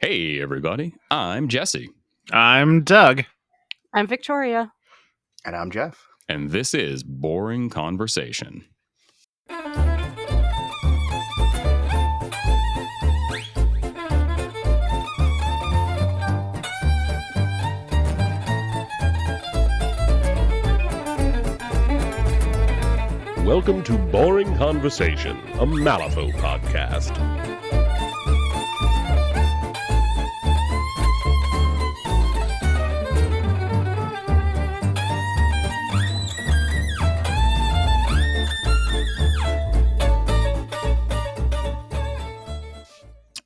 Hey, everybody. I'm Jesse. I'm Doug. I'm Victoria. And I'm Jeff. And this is Boring Conversation. Welcome to Boring Conversation, a Malifaux podcast.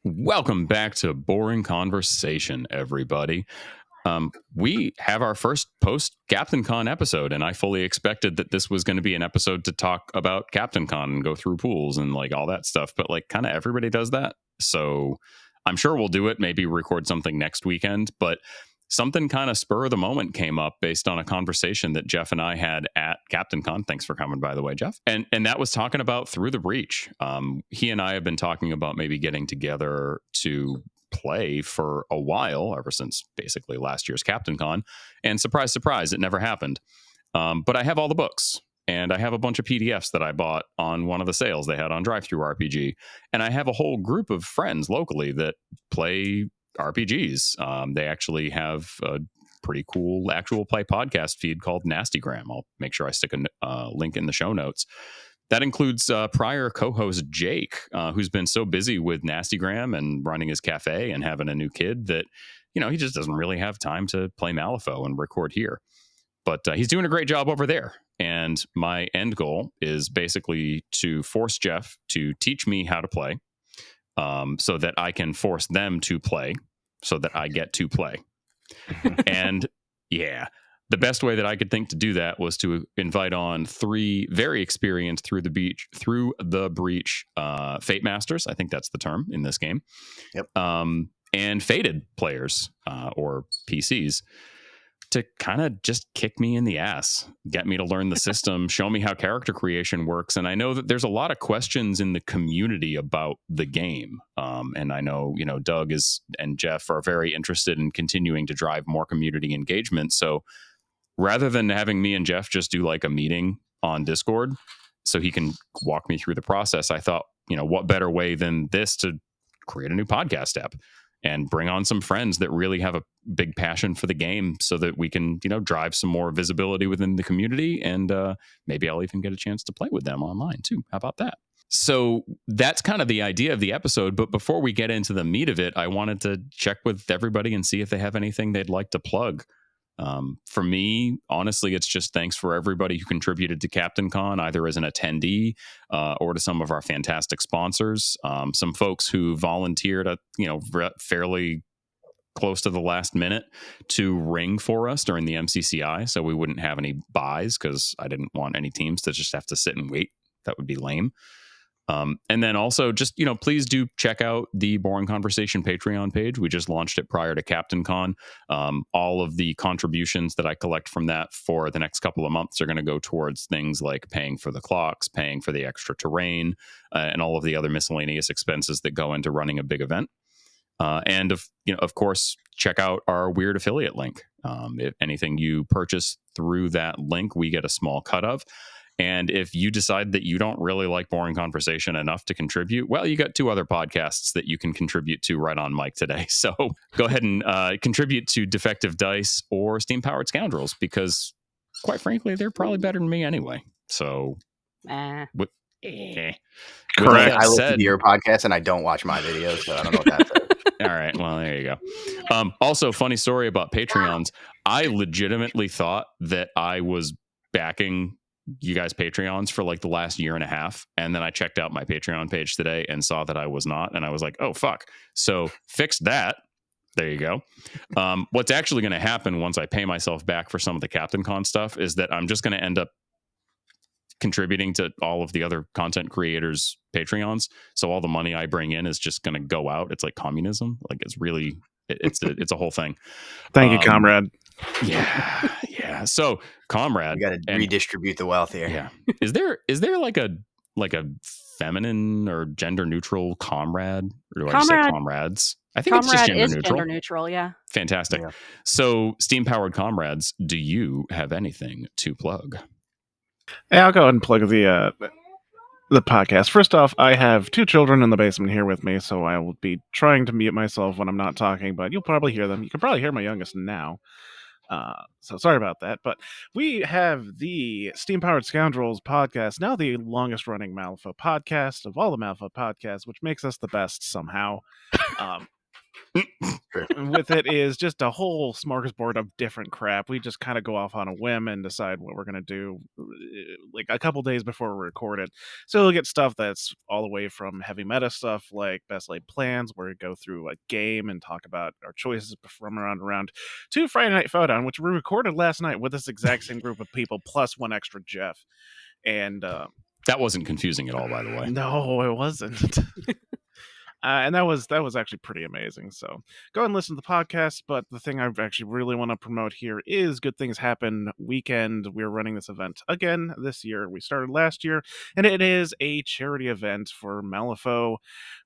Welcome back to Boring Conversation, everybody. We have our first post-Captain Con episode, and I fully expected that this was going to be an episode to talk about Captain Con and go through pools and like all that stuff, but like kind of everybody does that. So I'm sure we'll do it, maybe record something next weekend, but something kind of spur of the moment came up based on a conversation that Jeff and I had at Captain Con. Thanks for coming, by the way, Jeff. And that was talking about Through the Breach. He and I have been talking about maybe getting together to play for a while, ever since basically last year's Captain Con. And surprise, surprise, it never happened. But I have all the books. And I have a bunch of PDFs that I bought on one of the sales they had on DriveThruRPG. And I have a whole group of friends locally that play RPGs. They actually have a pretty cool actual play podcast feed called Nastygram. I'll make sure I stick a link in the show notes. That includes prior co-host Jake, who's been so busy with Nastygram and running his cafe and having a new kid that, you know, he just doesn't really have time to play Malifaux and record here. But he's doing a great job over there. And my end goal is basically to force Jeff to teach me how to play, so that I can force them to play, so that I get to play. And yeah, the best way that I could think to do that was to invite on 3 very experienced Through the Breach Fate Masters. I think that's the term in this game. Yep. And Fated players or PCs to kind of just kick me in the ass, get me to learn the system, show me how character creation works. And I know that there's a lot of questions in the community about the game. And I know, you know, Doug and Jeff are very interested in continuing to drive more community engagement. So rather than having me and Jeff just do like a meeting on Discord so he can walk me through the process, I thought, you know, what better way than this to create a new podcast app and bring on some friends that really have a big passion for the game so that we can, you know, drive some more visibility within the community. And maybe I'll even get a chance to play with them online too. How about that? So that's kind of the idea of the episode. But before we get into the meat of it, I wanted to check with everybody and see if they have anything they'd like to plug. For me, honestly, it's just thanks for everybody who contributed to Captain Con, either as an attendee or to some of our fantastic sponsors. Some folks who volunteered at, you know, fairly close to the last minute to ring for us during the MCCI, so we wouldn't have any buys because I didn't want any teams to just have to sit and wait. That would be lame. And then also just, you know, please do check out the Boring Conversation Patreon page. We just launched it prior to Captain Con. All of the contributions that I collect from that for the next couple of months are going to go towards things like paying for the clocks, paying for the extra terrain, and all of the other miscellaneous expenses that go into running a big event. And of course, check out our Wyrd affiliate link. If anything you purchase through that link, we get a small cut of. And if you decide that you don't really like Boring Conversation enough to contribute, well, you got 2 other podcasts that you can contribute to right on mic today. So go ahead and contribute to Defective Dice or Steam Powered Scoundrels, because quite frankly, they're probably better than me anyway. So Correct. I listen to your podcast and I don't watch my videos, so I don't know what that says. All right. Well, there you go. Also, funny story about Patreons. I legitimately thought that I was backing you guys Patreons for like the last year and a half, and then I checked out my Patreon page today and saw that I was not, and I was like, oh fuck. So fixed that. There you go. What's actually going to happen once I pay myself back for some of the Captain Con stuff is that I'm just going to end up contributing to all of the other content creators Patreons, so all the money I bring in is just going to go out. It's like communism. Like it's really it's a whole thing. Thank you, comrade. Yeah. So, comrade, You got to redistribute the wealth here. Yeah. Is there like a feminine or gender neutral comrade, or do I just say comrades? I think it's just Comrade gender is neutral. gender neutral, yeah. Fantastic. Yeah. So, Steam Powered Comrades, do you have anything to plug? Yeah, I'll go ahead and plug the podcast. First off, I have 2 children in the basement here with me, so I will be trying to mute myself when I'm not talking, but you'll probably hear them. You can probably hear my youngest now. So sorry about that. But we have the Steam Powered Scoundrels podcast, now the longest running Malifaux podcast of all the Malifaux podcasts, which makes us the best somehow. With it is just a whole smorgasbord of different crap. We just kind of go off on a whim and decide what we're going to do like a couple days before we record it. So we'll get stuff that's all the way from heavy meta stuff like Best Laid Plans, where we go through a game and talk about our choices from around, to Friday Night Showdown, which we recorded last night with this exact same group of people plus one extra Jeff. And that wasn't confusing at all, by the way. No, it wasn't. And that was actually pretty amazing. So go and listen to the podcast. But the thing I actually really want to promote here is Good Things Happen Weekend. We're running this event again this year. We started last year, and it is a charity event for Malifaux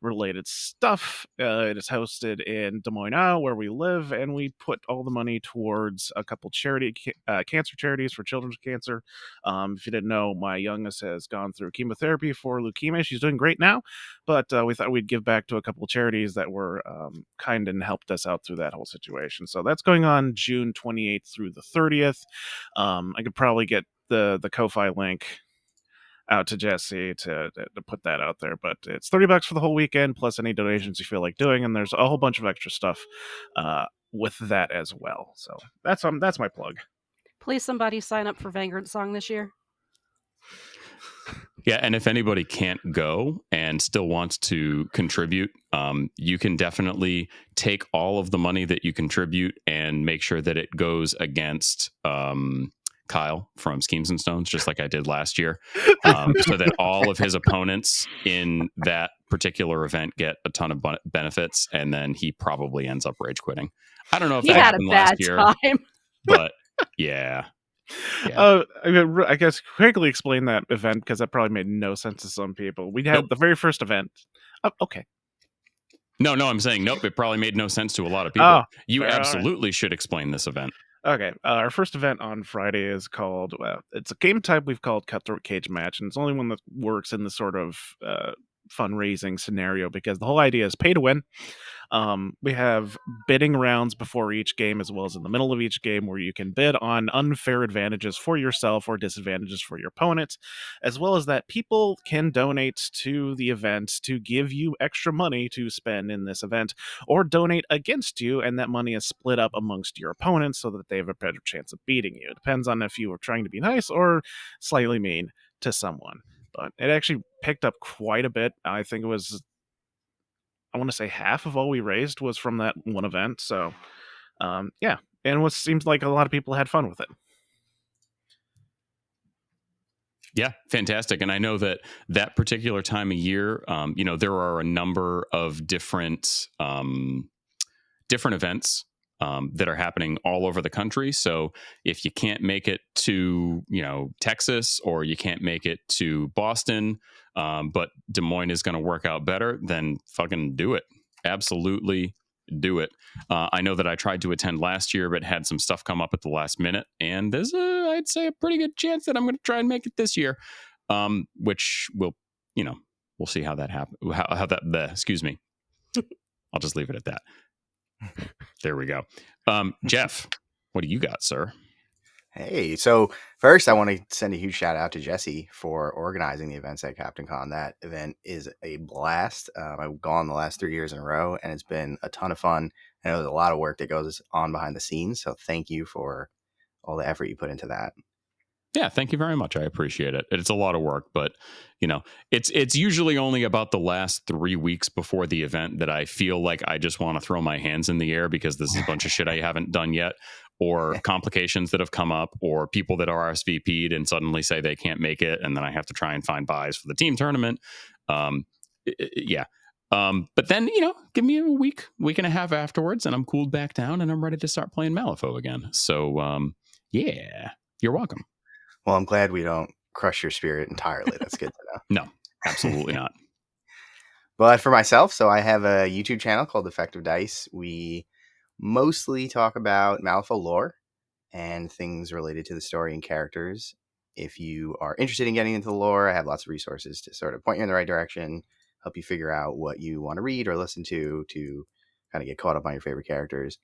related stuff. It is hosted in Des Moines, Iowa, where we live, and we put all the money towards a couple cancer charities for children's cancer. If you didn't know, my youngest has gone through chemotherapy for leukemia. She's doing great now, but we thought we'd give back to a couple of charities that were kind and helped us out through that whole situation. So that's going on June 28th through the 30th. I could probably get the Ko-Fi link out to Jesse to put that out there, but it's $30 for the whole weekend plus any donations you feel like doing, and there's a whole bunch of extra stuff with that as well. So that's my plug. Please somebody sign up for Vagrant Song this year. Yeah, and if anybody can't go and still wants to contribute, you can definitely take all of the money that you contribute and make sure that it goes against Kyle from Schemes and Stones, just like I did last year, so that all of his opponents in that particular event get a ton of benefits, and then he probably ends up rage quitting. I don't know if that happened last year, but yeah. I guess quickly explain that event because that probably made no sense to some people. We had the very first event. Oh, okay. No, I'm saying nope. It probably made no sense to a lot of people. You absolutely should explain this event. Okay, our first event on Friday is called, it's a game type we've called Cutthroat Cage Match, and it's the only one that works in this sort of fundraising scenario because the whole idea is pay to win. We have bidding rounds before each game as well as in the middle of each game where you can bid on unfair advantages for yourself or disadvantages for your opponent, as well as that people can donate to the event to give you extra money to spend in this event or donate against you, and that money is split up amongst your opponents so that they have a better chance of beating you. It depends on if you were trying to be nice or slightly mean to someone. But it actually picked up quite a bit. I think it was, I want to say half of all we raised was from that one event. So, yeah. And it seems like a lot of people had fun with it. Yeah, fantastic. And I know that particular time of year, there are a number of different events that are happening all over the country. So if you can't make it to, Texas, or you can't make it to Boston, but Des Moines is going to work out better, then fucking do it. Absolutely do it. I know that I tried to attend last year, but had some stuff come up at the last minute. And there's I'd say a pretty good chance that I'm going to try and make it this year, which will, we'll see how that happens. Excuse me. I'll just leave it at that. There we go. Jeff, what do you got, sir? Hey, so first I want to send a huge shout out to Jesse for organizing the events at Captain Con. That event is a blast. I've gone the last 3 years in a row, and it's been a ton of fun. I know there's a lot of work that goes on behind the scenes, so thank you for all the effort you put into that. Yeah, thank you very much. I appreciate it. It's a lot of work, but it's usually only about the last 3 weeks before the event that I feel like I just want to throw my hands in the air because this is a bunch of shit I haven't done yet, or complications that have come up, or people that are RSVP'd and suddenly say they can't make it, and then I have to try and find buys for the team tournament. Yeah. But then, give me a week and a half afterwards, and I'm cooled back down, and I'm ready to start playing Malifaux again. So, yeah, you're welcome. Well, I'm glad we don't crush your spirit entirely. That's good to know. No, absolutely not. But for myself, so I have a YouTube channel called Defective Dice. We mostly talk about Malifaux lore and things related to the story and characters. If you are interested in getting into the lore, I have lots of resources to sort of point you in the right direction, help you figure out what you want to read or listen to kind of get caught up on your favorite characters.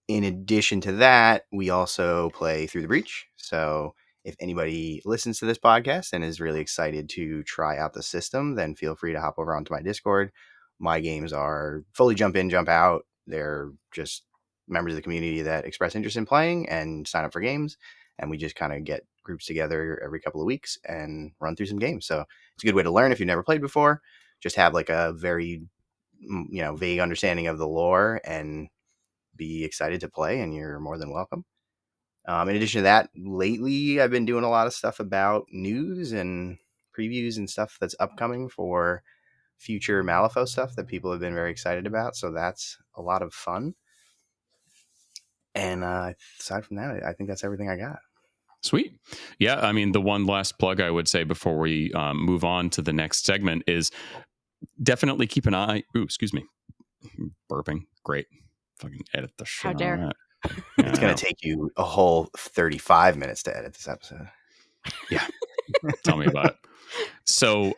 In addition to that, we also play Through the Breach. So if anybody listens to this podcast and is really excited to try out the system, then feel free to hop over onto my Discord. My games are fully jump in, jump out. They're just members of the community that express interest in playing and sign up for games. And we just kind of get groups together every couple of weeks and run through some games. So it's a good way to learn if you've never played before. Just have like a very, vague understanding of the lore and be excited to play, and you're more than welcome. In addition to that, lately I've been doing a lot of stuff about news and previews and stuff that's upcoming for future Malifaux stuff that people have been very excited about. So that's a lot of fun. And aside from that, I think that's everything I got. Sweet. Yeah, I mean, the one last plug I would say before we move on to the next segment is definitely keep an eye. Ooh, excuse me. Burping. Great. Fucking edit the shit. How dare. on that. It's going to take you a whole 35 minutes to edit this episode. Yeah. Tell me about it. So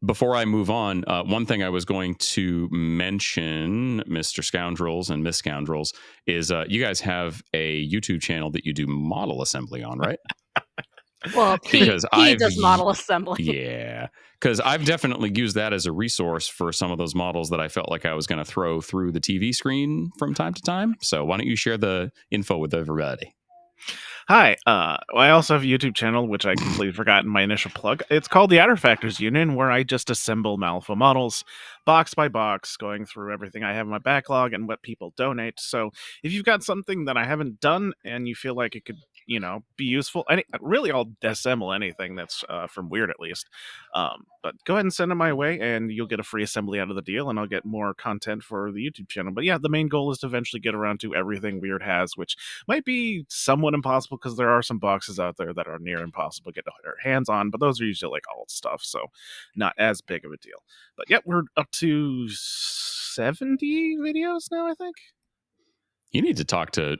before I move on, one thing I was going to mention, Mr. Scoundrels and Miss Scoundrels, is you guys have a YouTube channel that you do model assembly on, right? Well, Because he does model assembly. Yeah, because I've definitely used that as a resource for some of those models that I felt like I was going to throw through the TV screen from time to time. So why don't you share the info with everybody? Hi, I also have a YouTube channel, which I completely forgot in my initial plug. It's called the Artifactors Union, where I just assemble Malifaux models, box by box, going through everything I have in my backlog and what people donate. So if you've got something that I haven't done and you feel like it could, be useful, really I'll assemble anything that's from Wyrd at least. But go ahead and send it my way, and you'll get a free assembly out of the deal, and I'll get more content for the YouTube channel. But yeah, the main goal is to eventually get around to everything Wyrd has, which might be somewhat impossible because there are some boxes out there that are near impossible to get our hands on, but those are usually like alt stuff, so not as big of a deal. But yeah, we're up to 70 videos now, I think. You need to talk to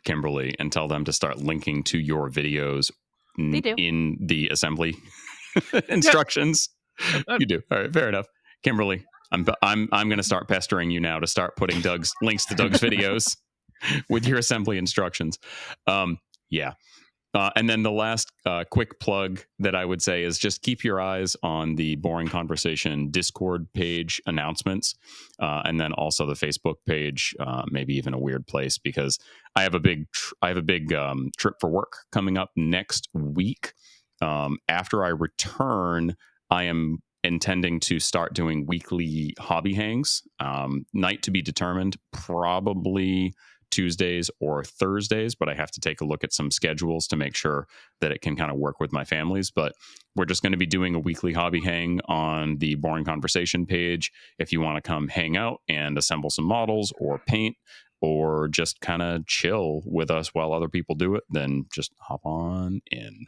Kimberly and tell them to start linking to your videos in the assembly instructions. You do. All right, fair enough. Kimberly, I'm going to start pestering you now to start putting links to Doug's videos with your assembly instructions. Yeah. And then the last quick plug that I would say is just keep your eyes on the Boring Conversation Discord page announcements, and then also the Facebook page, maybe even a weird place, because I have a big trip for work coming up next week. After I return, I am intending to start doing weekly hobby hangs, night to be determined, probably Tuesdays or Thursdays, but I have to take a look at some schedules to make sure that it can kind of work with my families. But we're just going to be doing a weekly hobby hang on the Boring Conversation page. If you want to come hang out and assemble some models or paint or just kind of chill with us while other people do it, then just hop on in.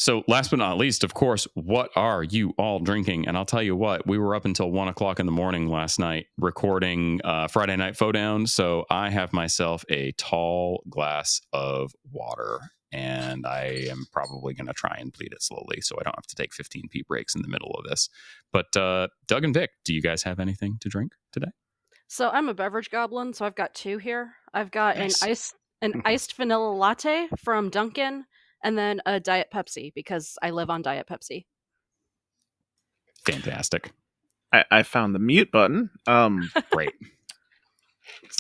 So last but not least, of course, what are you all drinking? And I'll tell you what, we were up until 1 o'clock in the morning last night recording Friday Night Fodown. So I have myself a tall glass of water, and I am probably going to try and bleed it slowly so I don't have to take 15 pee breaks in the middle of this. But Doug and Vic, do you guys have anything to drink today? So I'm a beverage goblin, so I've got two here. I've got Nice. an iced vanilla latte from Dunkin', and then a Diet Pepsi, because I live on Diet Pepsi. Fantastic. I found the mute button. Great.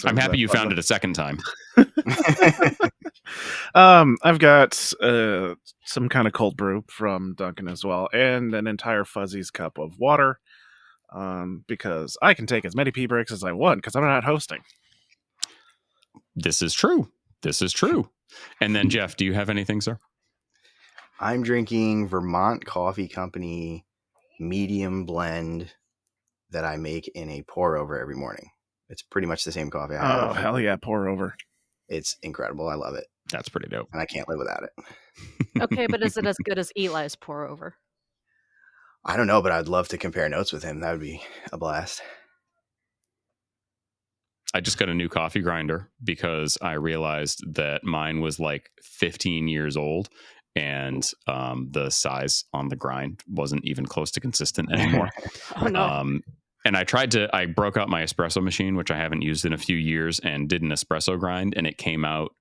I'm happy you found it a second time. I've got some kind of cold brew from Dunkin' as well, and an entire Fuzzy's cup of water, because I can take as many pee breaks as I want because I'm not hosting. This is true. And then Jeff, do you have anything, sir? I'm drinking Vermont Coffee Company medium blend that I make in a pour over every morning. It's pretty much the same coffee I have. Oh, hell yeah, pour over. It's incredible. I love it. That's pretty dope. And I can't live without it. Okay, but is it as good as Eli's pour over? I don't know, but I'd love to compare notes with him. That would be a blast. I just got a new coffee grinder because I realized that mine was like 15 years old, and the size on the grind wasn't even close to consistent anymore. Oh no. And I broke out my espresso machine, which I haven't used in a few years, and did an espresso grind, and it came out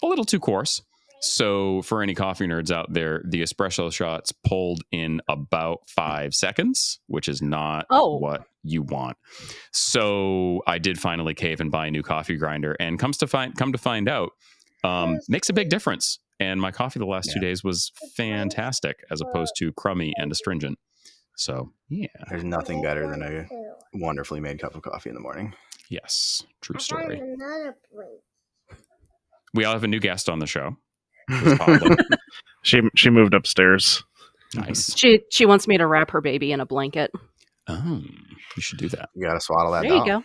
a little too coarse. So for any coffee nerds out there, the espresso shots pulled in about 5 seconds, which is not what you want. So I did finally cave and buy a new coffee grinder, and come to find out, makes a big difference. And my coffee the last 2 days was fantastic, as opposed to crummy and astringent. So yeah, there's nothing better than a wonderfully made cup of coffee in the morning. Yes, true story. We all have a new guest on the show. She moved upstairs. Nice. She wants me to wrap her baby in a blanket. Oh, you should do that. You gotta swaddle that There dog. you go.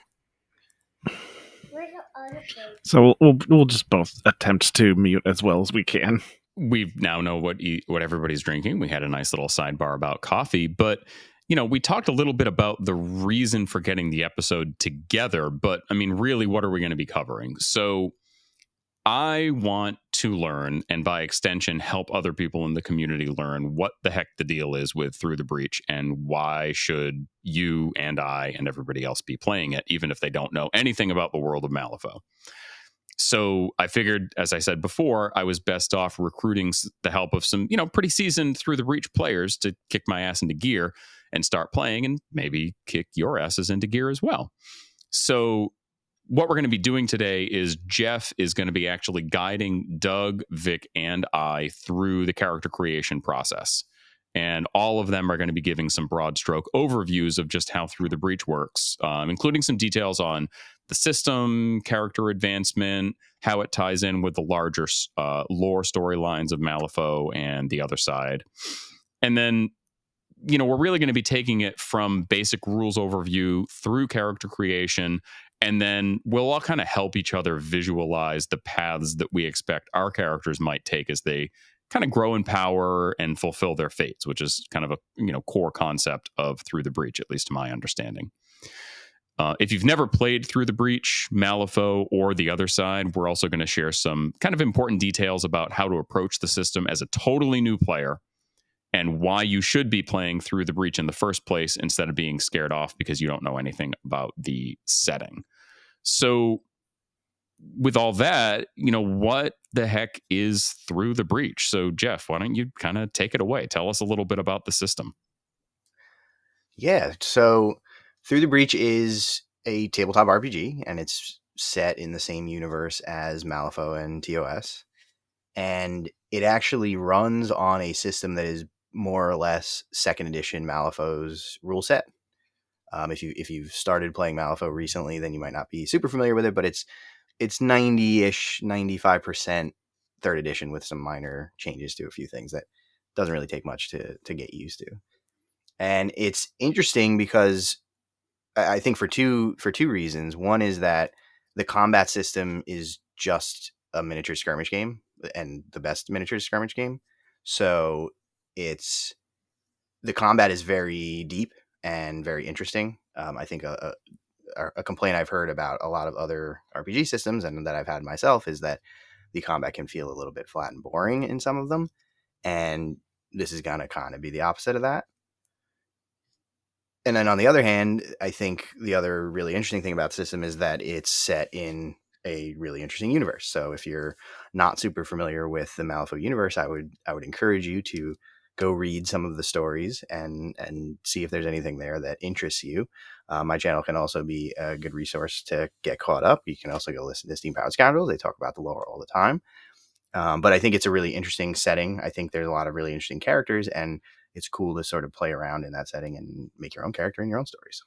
So we'll just both attempt to mute as well as we can. We now know what everybody's drinking. We had a nice little sidebar about coffee, but we talked a little bit about the reason for getting the episode together. But I mean, really, what are we going to be covering? So I want to learn, and by extension, help other people in the community learn what the heck the deal is with Through the Breach, and why should you and I and everybody else be playing it, even if they don't know anything about the world of Malifaux. So I figured, as I said before, I was best off recruiting the help of some, pretty seasoned Through the Breach players to kick my ass into gear and start playing, and maybe kick your asses into gear as well. So what we're going to be doing today is Jeff is going to be actually guiding Doug, Vic, and I through the character creation process. And all of them are going to be giving some broad stroke overviews of just how Through the Breach works, including some details on the system, character advancement, how it ties in with the larger lore storylines of Malifaux and the other side. And then, we're really going to be taking it from basic rules overview through character creation. And then we'll all kind of help each other visualize the paths that we expect our characters might take as they kind of grow in power and fulfill their fates, which is kind of a core concept of Through the Breach, at least to my understanding. If you've never played Through the Breach, Malifaux, or the other side, we're also going to share some kind of important details about how to approach the system as a totally new player, and why you should be playing Through the Breach in the first place instead of being scared off because you don't know anything about the setting. So with all that, what the heck is Through the Breach? So Jeff, why don't you kind of take it away? Tell us a little bit about the system. Yeah, so Through the Breach is a tabletop RPG, and it's set in the same universe as Malifaux and TOS. And it actually runs on a system that is more or less second edition Malifaux's rule set. If you've started playing Malifaux recently, then you might not be super familiar with it, but it's 90-ish, 95% third edition with some minor changes to a few things that doesn't really take much to get used to. And it's interesting because I think for two reasons. One is that the combat system is just a miniature skirmish game, and the best miniature skirmish game. So the combat is very deep and very interesting. I think a complaint I've heard about a lot of other RPG systems, and that I've had myself, is that the combat can feel a little bit flat and boring in some of them. And this is going to kind of be the opposite of that. And then on the other hand, I think the other really interesting thing about the system is that it's set in a really interesting universe. So if you're not super familiar with the Malifaux universe, I would encourage you to go read some of the stories and see if there's anything there that interests you. My channel can also be a good resource to get caught up. You can also go listen to Steam Powered Scoundrels. They talk about the lore all the time. But I think it's a really interesting setting. I think there's a lot of really interesting characters, and it's cool to sort of play around in that setting and make your own character and your own stories.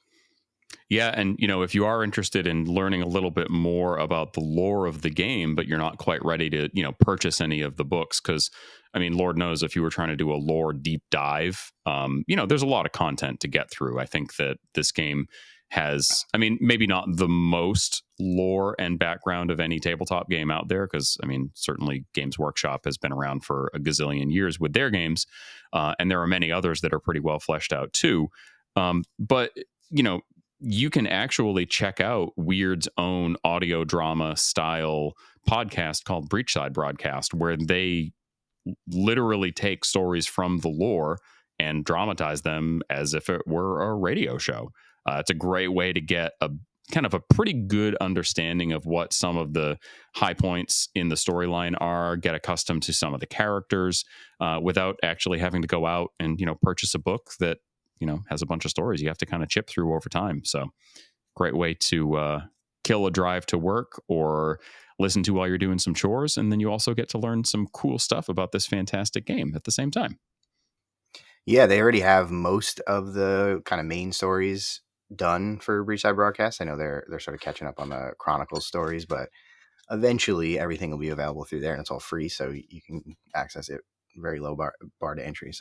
Yeah, and if you are interested in learning a little bit more about the lore of the game, but you're not quite ready to, purchase any of the books, because I mean, Lord knows if you were trying to do a lore deep dive, there's a lot of content to get through. I think that this game has, I mean, maybe not the most lore and background of any tabletop game out there, because I mean, certainly Games Workshop has been around for a gazillion years with their games, and there are many others that are pretty well fleshed out too. But you know, you can actually check out Wyrd's own audio drama style podcast called Breachside Broadcast, where they literally take stories from the lore and dramatize them as if it were a radio show. It's a great way to get a kind of a pretty good understanding of what some of the high points in the storyline are, get accustomed to some of the characters without actually having to go out and, you know, purchase a book that, you know, has a bunch of stories you have to kind of chip through over time. So great way to kill a drive to work or listen to while you're doing some chores. And then you also get to learn some cool stuff about this fantastic game at the same time. Yeah, they already have most of the kind of main stories done for Breachside Broadcast. I know they're sort of catching up on the Chronicles stories, but eventually everything will be available through there, and it's all free, so you can access it very low bar to entry.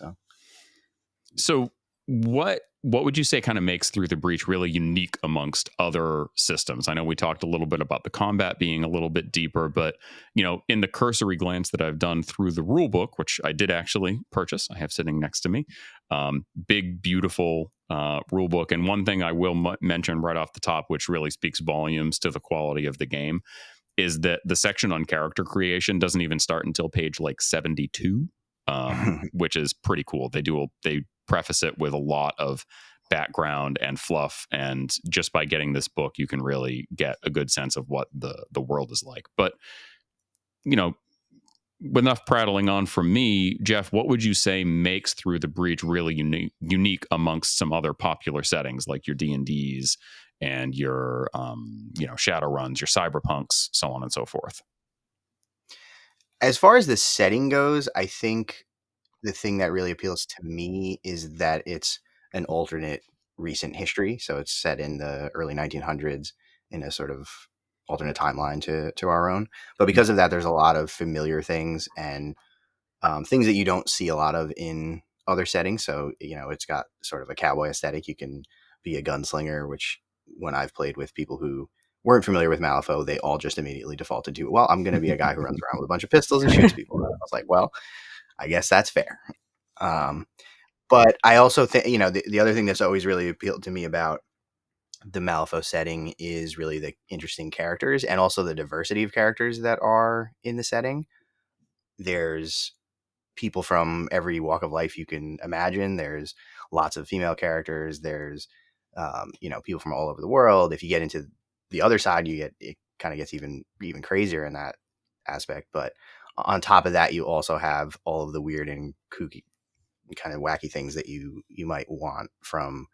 So what would you say kind of makes Through the Breach really unique amongst other systems? I know we talked a little bit about the combat being a little bit deeper, but you know, in the cursory glance that I've done through the rule book, which I did actually purchase, I have sitting next to me, big, beautiful rule book. And one thing I will mention right off the top, which really speaks volumes to the quality of the game, is that the section on character creation doesn't even start until page like 72, which is pretty cool. They preface it with a lot of background and fluff, and just by getting this book you can really get a good sense of what the world is like. But you know, with enough prattling on from me, Jeff, what would you say makes Through the Breach really unique amongst some other popular settings like your D&Ds and your you know, Shadowruns, your Cyberpunks, so on and so forth? As far as the setting goes, I think the thing that really appeals to me is that it's an alternate recent history. So it's set in the early 1900s in a sort of alternate timeline to our own. But because of that, there's a lot of familiar things and things that you don't see a lot of in other settings. So, you know, it's got sort of a cowboy aesthetic. You can be a gunslinger, which when I've played with people who weren't familiar with Malifaux, they all just immediately defaulted to, well, I'm going to be a guy who runs around with a bunch of pistols and shoots people. I was like, well, I guess that's fair. But I also think, you know, the other thing that's always really appealed to me about the Malifaux setting is really the interesting characters and also the diversity of characters that are in the setting. There's people from every walk of life you can imagine. There's lots of female characters. There's, you know, people from all over the world. If you get into the other side, it kind of gets even crazier in that aspect. But on top of that, you also have all of the weird and kooky kind of wacky things that you might want from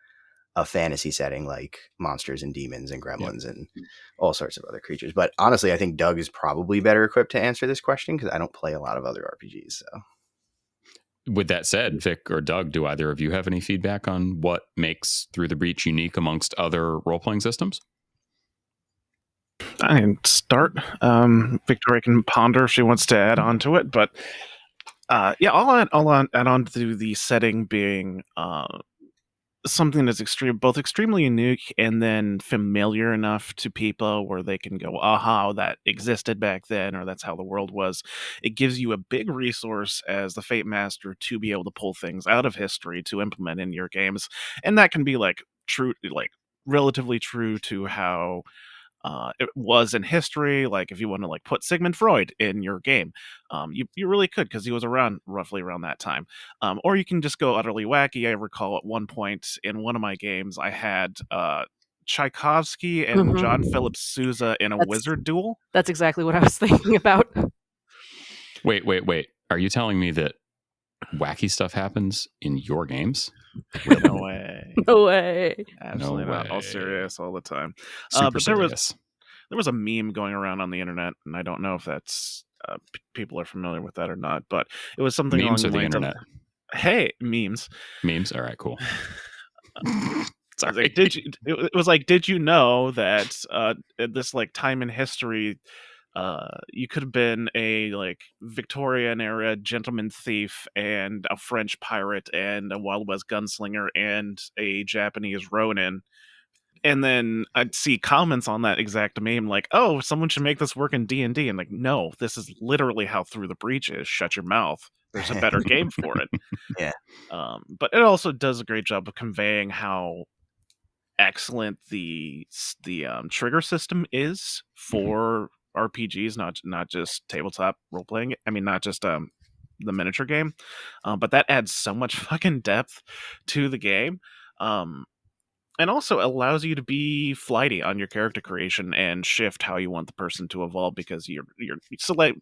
a fantasy setting, like monsters and demons and gremlins and all sorts of other creatures. But honestly, I think Doug is probably better equipped to answer this question because I don't play a lot of other RPGs. So with that said, Vic or Doug, do either of you have any feedback on what makes Through the Breach unique amongst other role-playing systems? I can start. Victoria can ponder if she wants to add on to it, but yeah, I'll add on to the setting being something that's both extremely unique and then familiar enough to people where they can go, aha, that existed back then, or that's how the world was. It gives you a big resource as the Fate Master to be able to pull things out of history to implement in your games, and that can be like relatively true to how it was in history. Like if you want to like put Sigmund Freud in your game, you really could, because he was around roughly around that time. Or you can just go utterly wacky. I recall at one point in one of my games, I had Tchaikovsky and John Philip Sousa in a wizard duel. That's exactly what I was thinking about. Wait. Are you telling me that wacky stuff happens in your games? Really? No way. No way. Absolutely No not. All way. serious all the time. Super But serious. there was a meme going around on the internet, and I don't know if that's people are familiar with that or not, but it was something Memes or along the lines of, internet? hey, memes. Memes? All right, cool. Sorry. Like, it was like, did you know that at this like time in history, you could have been a like Victorian era gentleman thief and a French pirate and a Wild West gunslinger and a Japanese Ronin And then I'd see comments on that exact meme like, "Oh, someone should make this work in D&D." And like, no, this is literally how Through the Breach is. Shut your mouth. There's a better game for it. Yeah. But it also does a great job of conveying how excellent the trigger system is for RPGs, not just tabletop role playing. I mean, not just the miniature game, but that adds so much fucking depth to the game. And also allows you to be flighty on your character creation and shift how you want the person to evolve, because you're select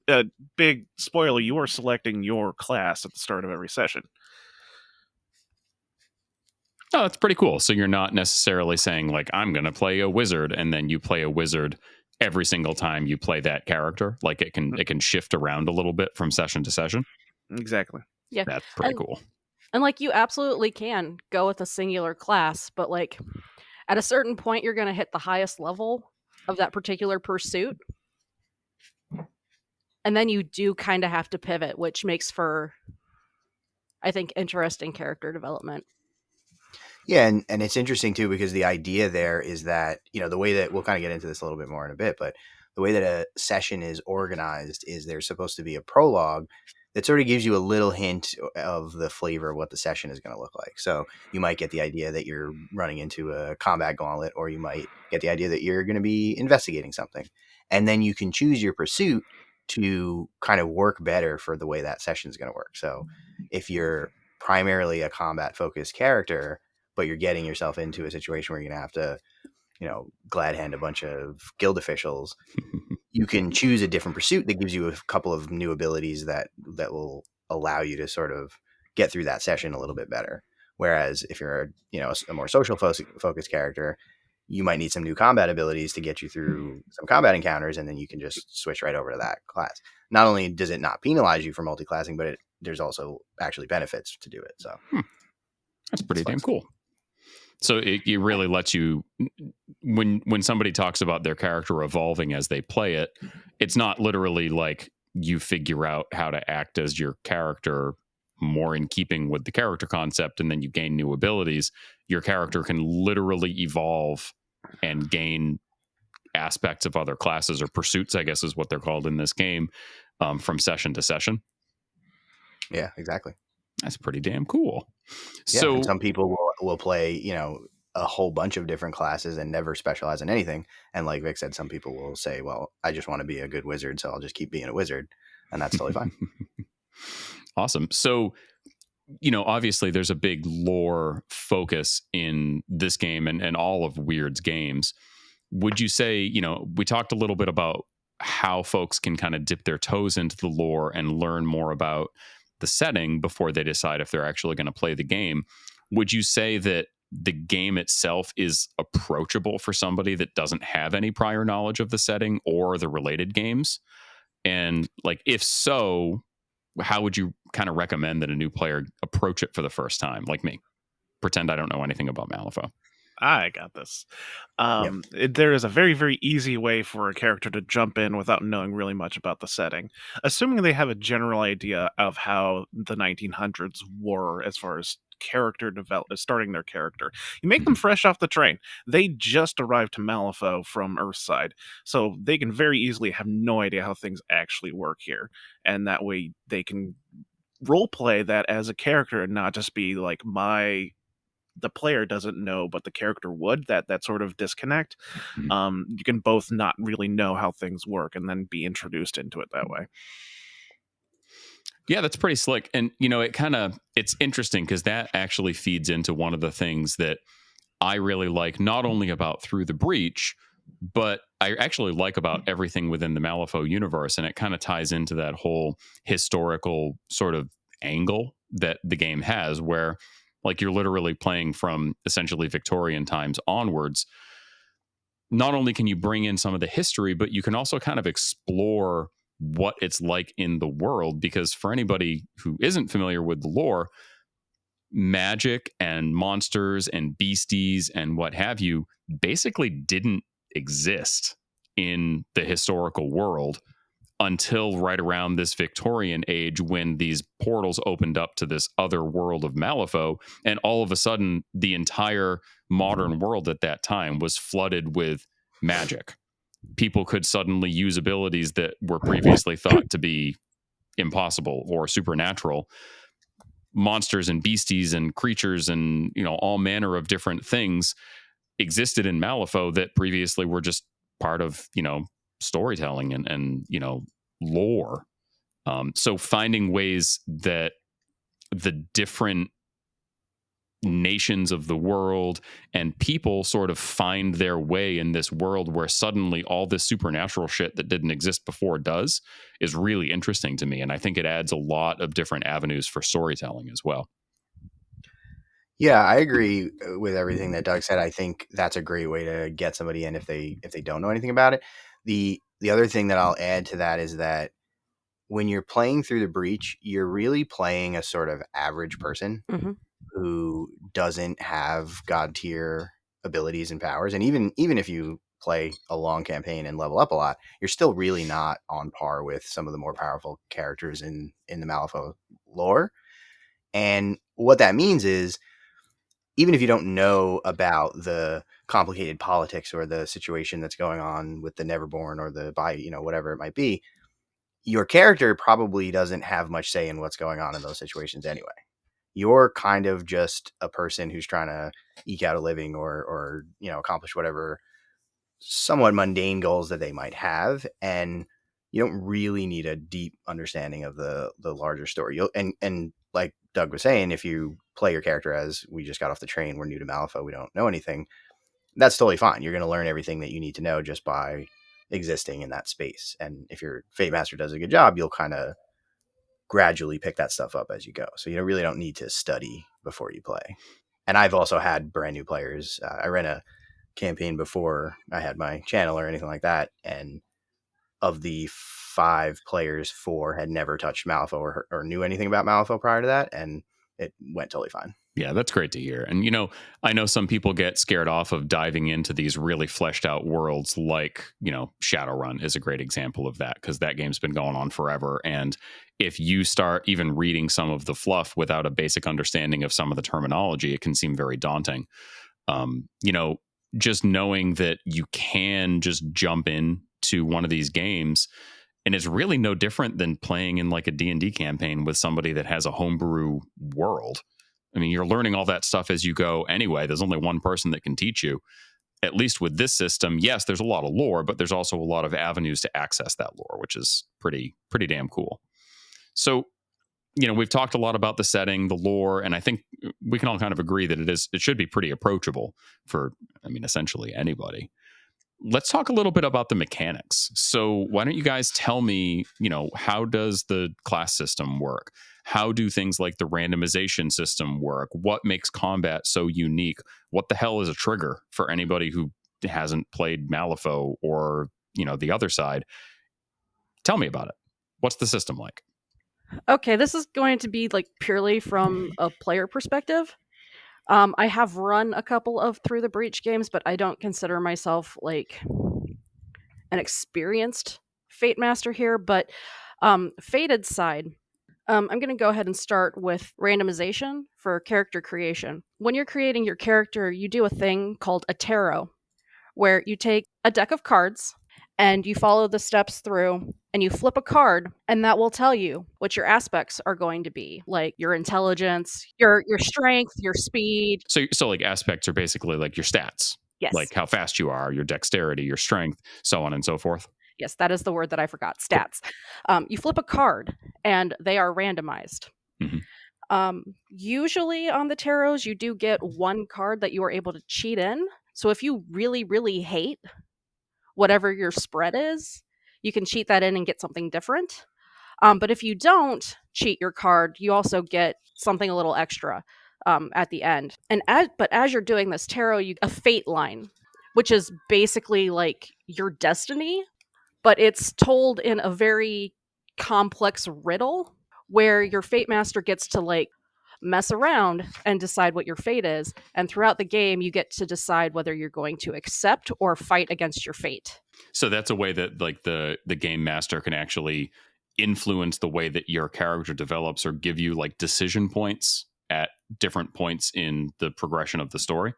big spoiler, you are selecting your class at the start of every session. Oh, that's pretty cool. So you're not necessarily saying like, I'm going to play a wizard, and then you play a wizard every single time you play that character. Like it can shift around a little bit from session to session. Exactly. Yeah. That's pretty cool. And like you absolutely can go with a singular class, but like at a certain point you're going to hit the highest level of that particular pursuit. And then you do kind of have to pivot, which makes for, I think, interesting character development. Yeah, and it's interesting too, because the idea there is that, the way that we'll kind of get into this a little bit more in a bit, but the way that a session is organized is there's supposed to be a prologue that sort of gives you a little hint of the flavor of what the session is going to look like. So you might get the idea that you're running into a combat gauntlet, or you might get the idea that you're going to be investigating something. And then you can choose your pursuit to kind of work better for the way that session is going to work. So if you're primarily a combat focused character, but you're getting yourself into a situation where you're going to have to, glad hand a bunch of guild officials, you can choose a different pursuit that gives you a couple of new abilities that will allow you to sort of get through that session a little bit better. Whereas if you're, a more social focused character, you might need some new combat abilities to get you through some combat encounters, and then you can just switch right over to that class. Not only does it not penalize you for multi-classing, but there's also actually benefits to do it. So that's pretty damn cool. So it really lets you, when somebody talks about their character evolving as they play it, it's not literally like you figure out how to act as your character more in keeping with the character concept, and then you gain new abilities. Your character can literally evolve and gain aspects of other classes, or pursuits, I guess is what they're called in this game, from session to session. Yeah, exactly. That's pretty damn cool. Yeah, So and some people will play, a whole bunch of different classes and never specialize in anything. And like Vic said, some people will say, well, I just want to be a good wizard, so I'll just keep being a wizard. And that's totally fine. Awesome. So, obviously there's a big lore focus in this game and all of Wyrd's games. Would you say, we talked a little bit about how folks can kind of dip their toes into the lore and learn more about the setting before they decide if they're actually going to play the game. Would you say that the game itself is approachable for somebody that doesn't have any prior knowledge of the setting or the related games? And like, if so, how would you kind of recommend that a new player approach it for the first time? Like me, pretend I don't know anything about Malifaux. I got this. Yep. There is a very, very easy way for a character to jump in without knowing really much about the setting. Assuming they have a general idea of how the 1900s were as far as character starting their character. You make them fresh off the train. They just arrived to Malifaux from Earthside, so they can very easily have no idea how things actually work here. And that way they can roleplay that as a character and not just be like the player doesn't know, but the character would. That sort of disconnect. You can both not really know how things work and then be introduced into it that way. Yeah, that's pretty slick. And, it's interesting because that actually feeds into one of the things that I really like, not only about Through the Breach, but I actually like about everything within the Malifaux universe. And it kind of ties into that whole historical sort of angle that the game has, where like you're literally playing from essentially Victorian times onwards. Not only can you bring in some of the history, but you can also kind of explore what it's like in the world, because for anybody who isn't familiar with the lore, magic and monsters and beasties and what have you basically didn't exist in the historical world until right around this Victorian age when these portals opened up to this other world of Malifaux. And all of a sudden, the entire modern world at that time was flooded with magic. People could suddenly use abilities that were previously thought to be impossible or supernatural. Monsters and beasties and creatures and, all manner of different things existed in Malifaux that previously were just part of, storytelling and lore. So finding ways that the different nations of the world and people sort of find their way in this world where suddenly all this supernatural shit that didn't exist before does is really interesting to me. And I think it adds a lot of different avenues for storytelling as well. Yeah, I agree with everything that Doug said. I think that's a great way to get somebody in if they don't know anything about it. The other thing that I'll add to that is that when you're playing through the Breach, you're really playing a sort of average person who doesn't have god tier abilities and powers. And even if you play a long campaign and level up a lot, you're still really not on par with some of the more powerful characters in the Malifaux lore. And what that means is, even if you don't know about the complicated politics or the situation that's going on with the Neverborn or the whatever it might be, your character probably doesn't have much say in what's going on in those situations anyway. You're kind of just a person who's trying to eke out a living or accomplish whatever somewhat mundane goals that they might have, and you don't really need a deep understanding of the larger story. And like Doug was saying, if you play your character as, we just got off the train, we're new to Malifaux, we don't know anything, that's totally fine. You're going to learn everything that you need to know just by existing in that space. And if your Fate Master does a good job, you'll kind of gradually pick that stuff up as you go. So you really don't need to study before you play. And I've also had brand new players. I ran a campaign before I had my channel or anything like that, and of the 5 players, 4 had never touched Malifaux or knew anything about Malifaux prior to that, and it went totally fine. Yeah, that's great to hear. And, I know some people get scared off of diving into these really fleshed out worlds like, Shadowrun is a great example of that, because that game's been going on forever. And if you start even reading some of the fluff without a basic understanding of some of the terminology, it can seem very daunting. Just knowing that you can just jump in to one of these games, and it's really no different than playing in like a D&D campaign with somebody that has a homebrew world. I mean, you're learning all that stuff as you go anyway. There's only one person that can teach you. At least with this system, yes, there's a lot of lore, but there's also a lot of avenues to access that lore, which is pretty damn cool. So, we've talked a lot about the setting, the lore, and I think we can all kind of agree that it should be pretty approachable for, essentially anybody. Let's talk a little bit about the mechanics. So why don't you guys tell me, how does the class system work? How do things like the randomization system work? What makes combat so unique? What the hell is a trigger for anybody who hasn't played Malifaux or, the other side? Tell me about it. What's the system like? Okay, this is going to be like purely from a player perspective. I have run a couple of Through the Breach games, but I don't consider myself like an experienced Fate Master here. But Fated side, I'm going to go ahead and start with randomization for character creation. When you're creating your character, you do a thing called a tarot, where you take a deck of cards and you follow the steps through and you flip a card, and that will tell you what your aspects are going to be, like your intelligence, your strength, your speed. So like aspects are basically like your stats. Yes. Like how fast you are, your dexterity, your strength, so on and so forth. Yes, that is the word that I forgot. Stats. You flip a card and they are randomized. Usually on the tarots, you do get one card that you are able to cheat in. So if you really, really hate whatever your spread is, you can cheat that in and get something different. But if you don't cheat your card, you also get something a little extra at the end. But as you're doing this tarot, you a fate line, which is basically like your destiny, but it's told in a very complex riddle where your Fate Master gets to like mess around and decide what your fate is. And throughout the game, you get to decide whether you're going to accept or fight against your fate. So that's a way that like the game master can actually influence the way that your character develops or give you like decision points at different points in the progression of the story.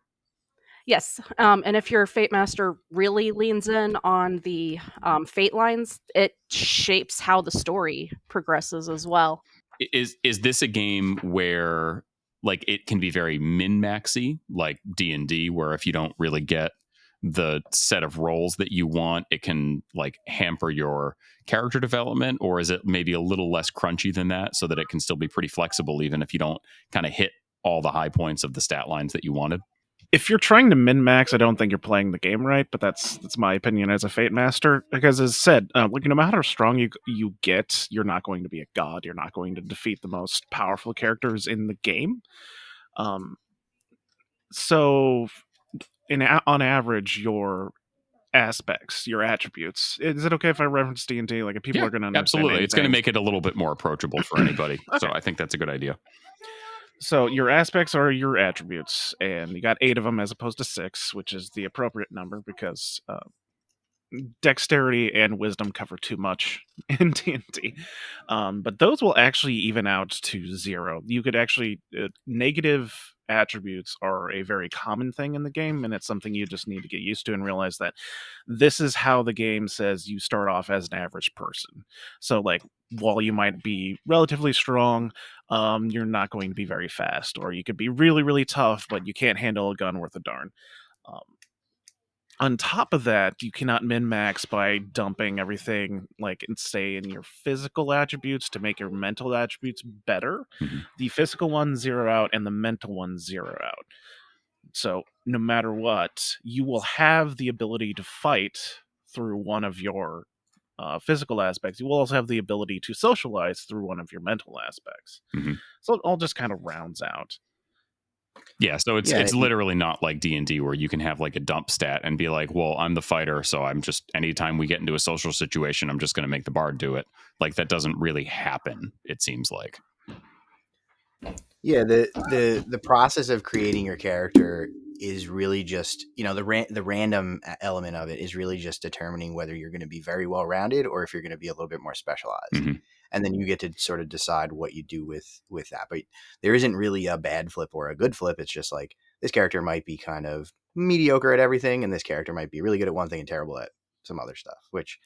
Yes, and if your Fate Master really leans in on the fate lines, it shapes how the story progresses as well. Is this a game where like it can be very min-maxy like D&D, where if you don't really get the set of roles that you want, it can like hamper your character development? Or is it maybe a little less crunchy than that so that it can still be pretty flexible even if you don't kind of hit all the high points of the stat lines that you wanted? If you're trying to min-max, I don't think you're playing the game right, but that's my opinion as a Fate Master. Because as said, like, no matter how strong you get, you're not going to be a god. You're not going to defeat the most powerful characters in the game. So, on average, your aspects, your attributes. Is it okay if I reference D&D? Like, if people are going to understand absolutely. anything? It's going to make it a little bit more approachable for anybody. Okay. So I think that's a good idea. So your aspects are your attributes, and you got 8 of them as opposed to 6, which is the appropriate number because dexterity and wisdom cover too much in D&D. But those will actually even out to 0. You could actually negative attributes are a very common thing in the game, and it's something you just need to get used to and realize that this is how the game says you start off as an average person. So like, while you might be relatively strong, you're not going to be very fast, or you could be really, really tough, but you can't handle a gun worth a darn. On top of that, you cannot min-max by dumping everything, like, say, in your physical attributes to make your mental attributes better. Mm-hmm. The physical ones 0 out, and the mental ones 0 out. So, no matter what, you will have the ability to fight through one of your physical aspects. You will also have the ability to socialize through one of your mental aspects. Mm-hmm. So it all just kind of rounds out. Yeah, so it's literally not like D&D where you can have like a dump stat and be like, well, I'm the fighter, so I'm just, anytime we get into a social situation, I'm just going to make the bard do it. Like, that doesn't really happen, it seems like. Yeah, the process of creating your character is really just, you know, the random element of it is really just determining whether you're going to be very well rounded or if you're going to be a little bit more specialized. Mm-hmm. And then you get to sort of decide what you do with that. But there isn't really a bad flip or a good flip. It's just like, this character might be kind of mediocre at everything, and this character might be really good at one thing and terrible at some other stuff, which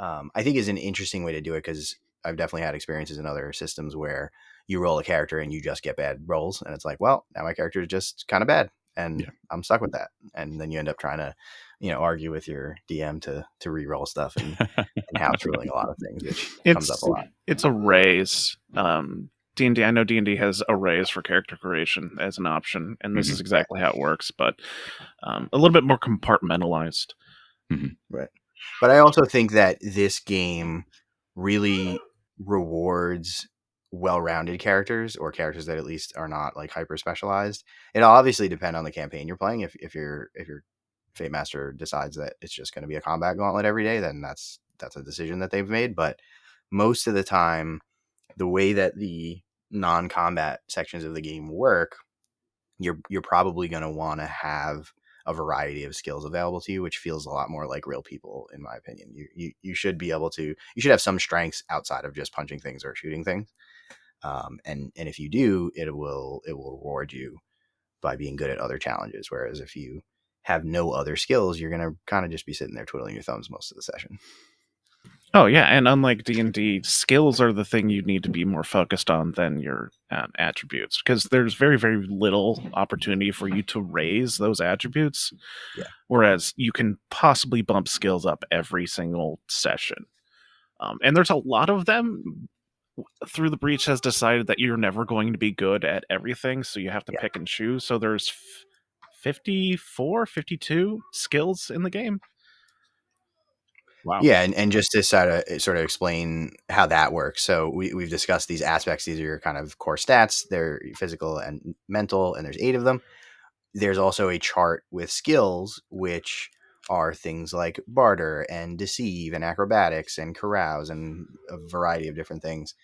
I think is an interesting way to do it, because I've definitely had experiences in other systems where you roll a character and you just get bad rolls, and it's like, well, now my character is just kind of bad, and I'm stuck with that. And then you end up trying to, you know, argue with your DM to re-roll stuff and house ruling a lot of things, which comes up a lot. It's arrays. D&D, I know D&D has arrays for character creation as an option, and this is exactly how it works, but a little bit more compartmentalized. Mm-hmm. Right. But I also think that this game really rewards well-rounded characters, or characters that at least are not like hyper specialized. It'll obviously depend on the campaign you're playing. If your Fate Master decides that it's just going to be a combat gauntlet every day, then that's a decision that they've made. But most of the time, the way that the non-combat sections of the game work, you're probably going to want to have a variety of skills available to you, which feels a lot more like real people, in my opinion. You should be able to, you should have some strengths outside of just punching things or shooting things. And if you do, it will reward you by being good at other challenges. Whereas if you have no other skills, you're going to kind of just be sitting there twiddling your thumbs most of the session. Oh yeah, and unlike D&D, skills are the thing you need to be more focused on than your attributes, because there's very, very little opportunity for you to raise those attributes. Yeah. Whereas you can possibly bump skills up every single session. And there's a lot of them. Through the Breach has decided that you're never going to be good at everything, so you have to pick and choose. So there's 52 skills in the game. Wow. Yeah, and just to sort of explain how that works. So we've discussed these aspects. These are your kind of core stats. They're physical and mental, and there's 8 of them. There's also a chart with skills, which are things like barter and deceive and acrobatics and carouse and a variety of different things.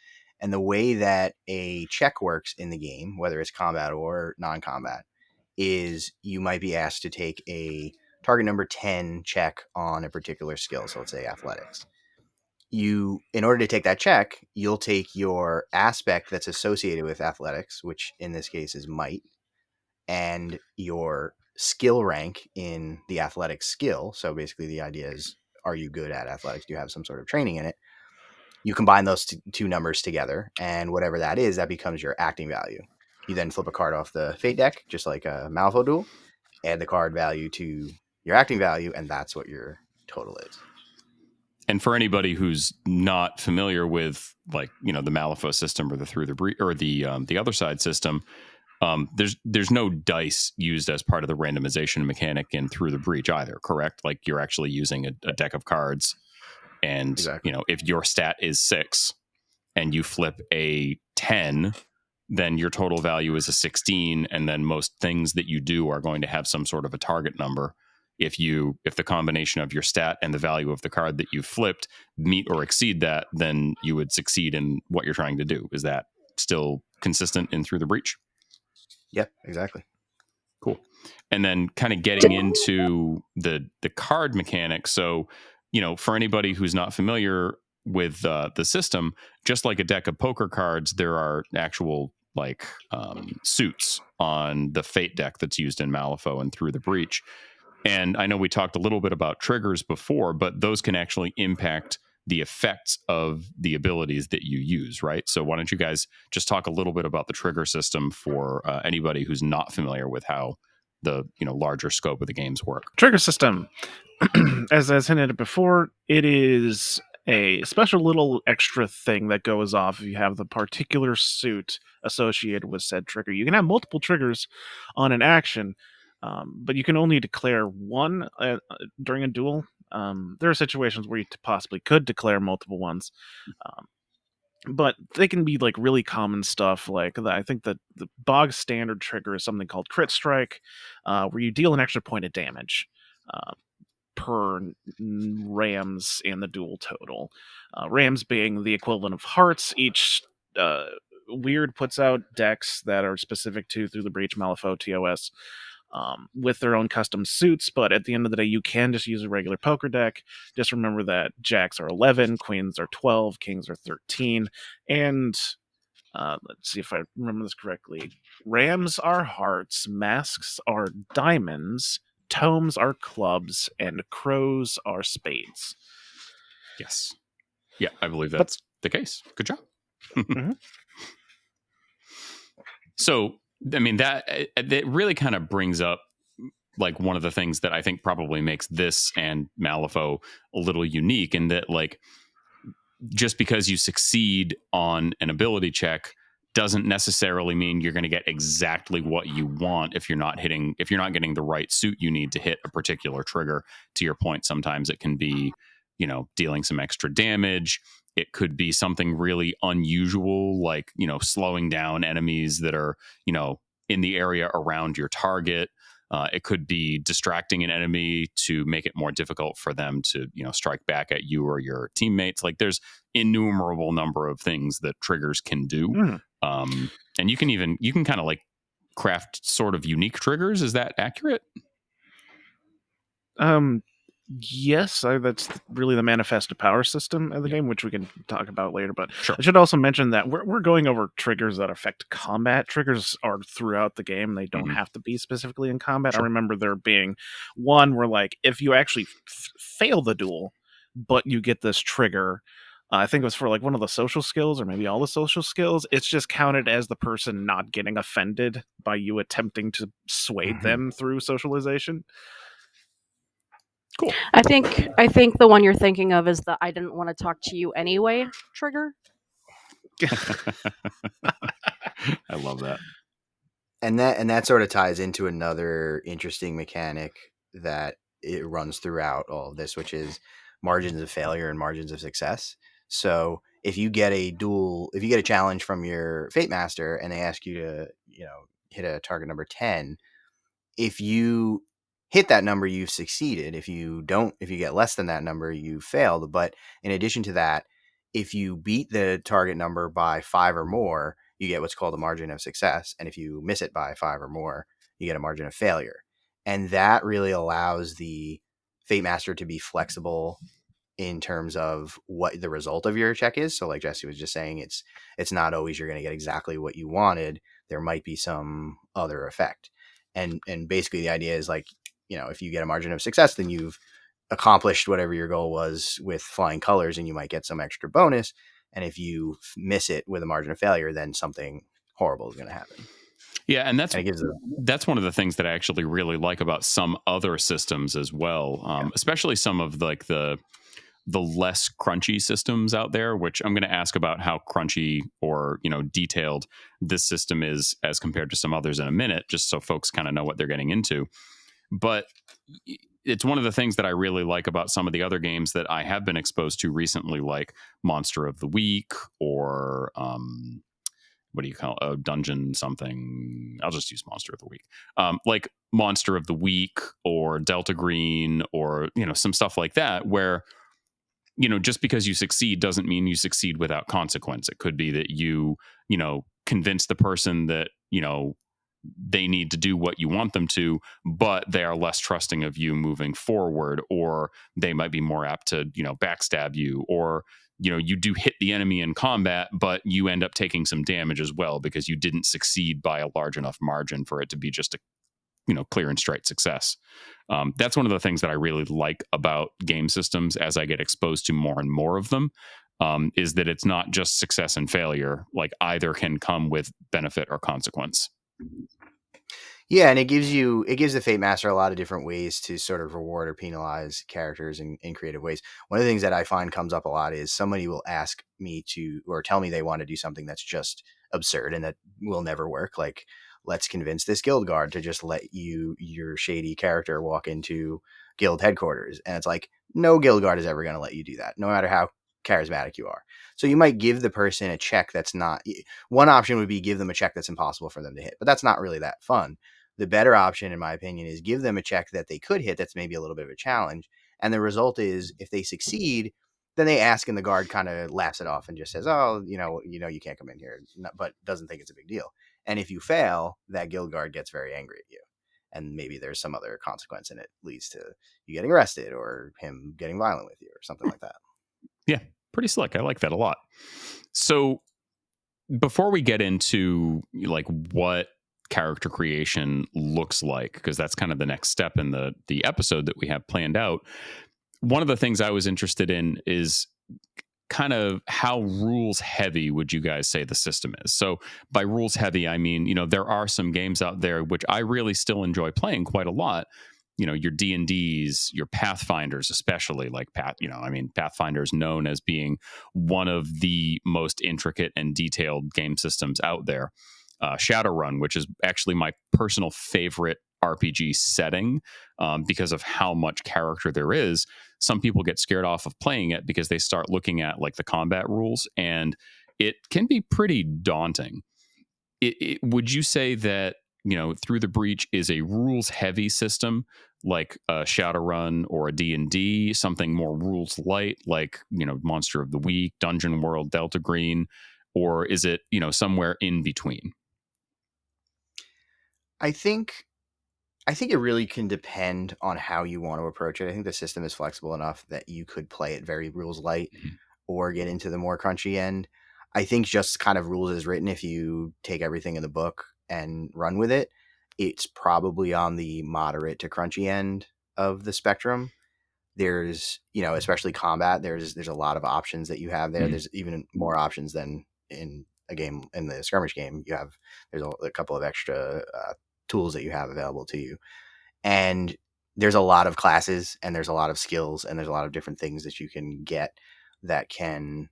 And the way that a check works in the game, whether it's combat or non-combat, is you might be asked to take a target number 10 check on a particular skill. So let's say athletics. In order to take that check, you'll take your aspect that's associated with athletics, which in this case is might, and your skill rank in the athletic skill. So basically the idea is, are you good at athletics? Do you have some sort of training in it? You combine those two numbers together, and whatever that is, that becomes your acting value. You then flip a card off the fate deck, just like a Malifaux duel, add the card value to your acting value, and that's what your total is. And for anybody who's not familiar with, like, the Malifaux system or the Through the Breach or the other side system, there's no dice used as part of the randomization mechanic in Through the Breach either, correct? Like, you're actually using a deck of cards, and Exactly. if your stat is 6 and you flip a 10, then your total value is a 16, and then most things that you do are going to have some sort of a target number. If the combination of your stat and the value of the card that you flipped meet or exceed that, then you would succeed in what you're trying to do. Is that still consistent in Through the Breach? Yeah, exactly. Cool. And then kind of getting into the card mechanics. So, for anybody who's not familiar with the system, just like a deck of poker cards, there are actual suits on the Fate deck that's used in Malifaux and Through the Breach. And I know we talked a little bit about triggers before, but those can actually impact the effects of the abilities that you use, right? So why don't you guys just talk a little bit about the trigger system for anybody who's not familiar with how the larger scope of the games work. Trigger system. As hinted at before, it is a special little extra thing that goes off if you have the particular suit associated with said trigger. You can have multiple triggers on an action, but you can only declare one during a duel. There are situations where you possibly could declare multiple ones, but they can be like really common stuff. Like I think that the bog standard trigger is something called Crit Strike, where you deal an extra point of damage per rams in the duel total. Rams being the equivalent of hearts. Each Wyrd puts out decks that are specific to Through the Breach, Malifaux, TOS, with their own custom suits, but at the end of the day, you can just use a regular poker deck. Just remember that jacks are 11, queens are 12, kings are 13, and let's see if I remember this correctly. Rams are hearts, masks are diamonds, tomes are clubs, and crows are spades. Yes. Yeah, I believe that's the case. Good job. Mm-hmm. So, I mean, that really kind of brings up like one of the things that I think probably makes this and Malifaux a little unique, in that, like, just because you succeed on an ability check doesn't necessarily mean you're going to get exactly what you want if you're not getting the right suit you need to hit a particular trigger. To your point, sometimes it can be, dealing some extra damage. It could be something really unusual, like, slowing down enemies that are, in the area around your target. It could be distracting an enemy to make it more difficult for them to, strike back at you or your teammates. Like, there's innumerable number of things that triggers can do. And you can kind of like craft sort of unique triggers. Is that accurate? Yes, that's really the manifested power system of the game, which we can talk about later. But Sure. I should also mention that we're going over triggers that affect combat. Triggers are throughout the game; they don't have to be specifically in combat. Sure. I remember there being one where, like, if you actually fail the duel, but you get this trigger, I think it was for like one of the social skills, or maybe all the social skills. It's just counted as the person not getting offended by you attempting to sway them through socialization. Cool. I think the one you're thinking of is the "I didn't want to talk to you anyway" trigger. I love that. And that sort of ties into another interesting mechanic that it runs throughout all of this, which is margins of failure and margins of success. So if you get a challenge from your Fate Master and they ask you to, hit a target number 10, if you hit that number, you've succeeded. If you get less than that number, you failed. But in addition to that, if you beat the target number by 5 or more, you get what's called a margin of success. And if you miss it by 5 or more, you get a margin of failure. And that really allows the Fate Master to be flexible in terms of what the result of your check is. So like Jesse was just saying, it's not always you're going to get exactly what you wanted. There might be some other effect. And basically the idea is like, if you get a margin of success, then you've accomplished whatever your goal was with flying colors, and you might get some extra bonus. And if you miss it with a margin of failure, then something horrible is going to happen. Yeah, and that's one of the things that I actually really like about some other systems as well, especially some of like the less crunchy systems out there, which I'm going to ask about how crunchy or detailed this system is as compared to some others in a minute, just so folks kind of know what they're getting into. But it's one of the things that I really like about some of the other games that I have been exposed to recently, like Monster of the Week or what do you call a dungeon something? I'll just use Monster of the Week. Like Monster of the Week or Delta Green or some stuff like that, where just because you succeed doesn't mean you succeed without consequence. It could be that you convince the person that they need to do what you want them to, but they are less trusting of you moving forward, or they might be more apt to backstab you, or you do hit the enemy in combat, but you end up taking some damage as well because you didn't succeed by a large enough margin for it to be just a clear and straight success. That's one of the things that I really like about game systems as I get exposed to more and more of them, is that it's not just success and failure. Like either can come with benefit or consequence. Yeah, and it gives the Fate Master a lot of different ways to sort of reward or penalize characters in creative ways. One of the things that I find comes up a lot is somebody will ask me to, or tell me they want to do something that's just absurd and that will never work. Like, let's convince this guild guard to just let your shady character walk into guild headquarters. And it's like, no guild guard is ever going to let you do that, no matter how charismatic you are. So you might give the person a check that's not, one option would be give them a check that's impossible for them to hit, but that's not really that fun. The better option, in my opinion, is give them a check that they could hit that's maybe a little bit of a challenge. And the result is if they succeed, then they ask and the guard kind of laughs it off and just says, oh, you can't come in here, but doesn't think it's a big deal. And if you fail, that guild guard gets very angry at you. And maybe there's some other consequence and it leads to you getting arrested or him getting violent with you or something like that. Yeah, pretty slick. I like that a lot. So before we get into like what character creation looks like, because that's kind of the next step in the episode that we have planned out, one of the things I was interested in is kind of how rules heavy would you guys say the system is? So by rules heavy, I mean, there are some games out there which I really still enjoy playing quite a lot. Your D&Ds, your Pathfinders, especially like Pathfinder is known as being one of the most intricate and detailed game systems out there. Shadowrun, which is actually my personal favorite RPG setting because of how much character there is. Some people get scared off of playing it because they start looking at like the combat rules, and it can be pretty daunting. Would you say that Through the Breach is a rules heavy system like a Shadowrun or a D&D, something more rules light like Monster of the Week, Dungeon World, Delta Green, or is it somewhere in between? I think it really can depend on how you want to approach it. I think the system is flexible enough that you could play it very rules light or get into the more crunchy end. I think just kind of rules as written, if you take everything in the book and run with it, it's probably on the moderate to crunchy end of the spectrum. There's, especially combat, there's a lot of options that you have there. There's even more options than in a game, in the skirmish game. There's a couple of extra tools that you have available to you. And there's a lot of classes and there's a lot of skills and there's a lot of different things that you can get that can,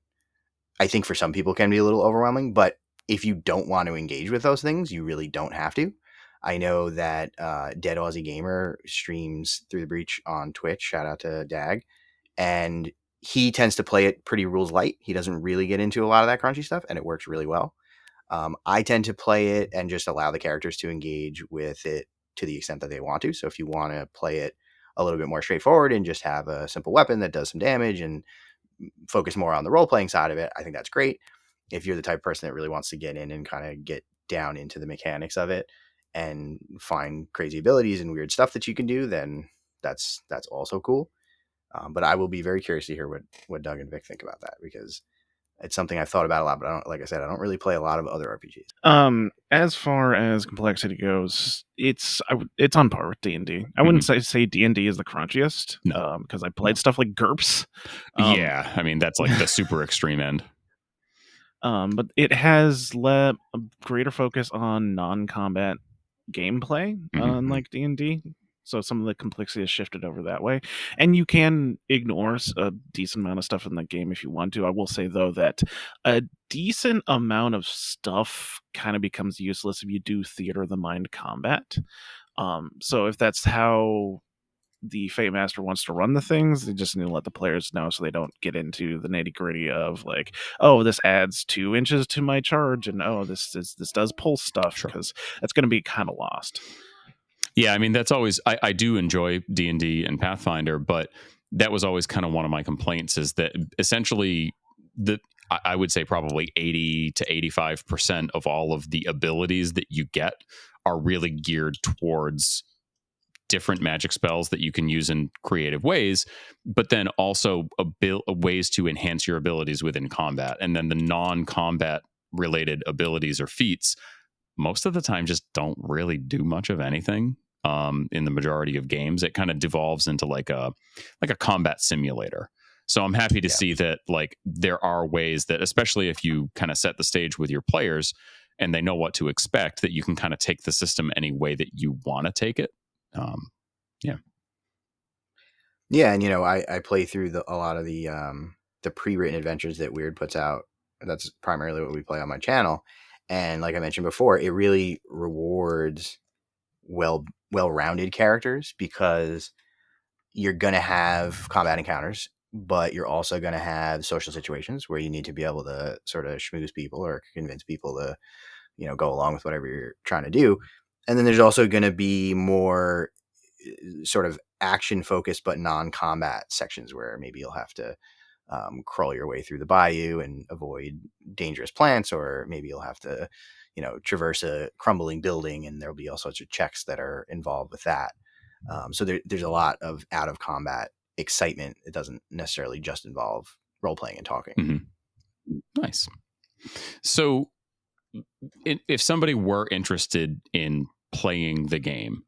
I think for some people can be a little overwhelming, but if you don't want to engage with those things, you really don't have to. I know that Dead Aussie Gamer streams Through the Breach on Twitch. Shout out to Dag. And he tends to play it pretty rules light. He doesn't really get into a lot of that crunchy stuff, and it works really well. I tend to play it and just allow the characters to engage with it to the extent that they want to. So if you want to play it a little bit more straightforward and just have a simple weapon that does some damage and focus more on the role playing side of it, I think that's great. If you're the type of person that really wants to get in and kind of get down into the mechanics of it and find crazy abilities and weird stuff that you can do, then that's also cool. But I will be very curious to hear what Doug and Vic think about that, because it's something I've thought about a lot, but like I said, I don't really play a lot of other RPGs. As far as complexity goes, it's on par with D&D. I wouldn't say D&D is the crunchiest, because I played stuff like GURPS. Yeah, I mean, that's like the super extreme end. But it has let a greater focus on non-combat gameplay, unlike D&D. So some of the complexity is shifted over that way. And you can ignore a decent amount of stuff in the game if you want to. I will say, though, that a decent amount of stuff kind of becomes useless if you do theater of the mind combat. So if that's how the Fate Master wants to run the things, they just need to let the players know so they don't get into the nitty gritty of like, oh, this adds 2 inches to my charge, and oh, this does pulse stuff, because that's going to be kind of lost. Yeah, I mean, that's always, I do enjoy D&D and Pathfinder, but that was always kind of one of my complaints, is that essentially I would say probably 80 to 85% of all of the abilities that you get are really geared towards different magic spells that you can use in creative ways, but then also ways to enhance your abilities within combat. And then the non-combat related abilities or feats, most of the time just don't really do much of anything. In the majority of games, it kind of devolves into like a combat simulator. So I'm happy to see that like there are ways that, especially if you kind of set the stage with your players and they know what to expect, that you can kind of take the system any way that you want to take it. Yeah, and I play through a lot of the pre-written adventures that Wyrd puts out. That's primarily what we play on my channel, and like I mentioned before, it really rewards well-rounded characters, because you're gonna have combat encounters, but you're also gonna have social situations where you need to be able to sort of schmooze people or convince people to go along with whatever you're trying to do. And then there's also going to be more sort of action focused but non-combat sections where maybe you'll have to crawl your way through the bayou and avoid dangerous plants, or maybe you'll have to traverse a crumbling building, and there'll be all sorts of checks that are involved with that. So there's a lot of out of combat excitement. It doesn't necessarily just involve role playing and talking. Nice. So if somebody were interested in playing the game,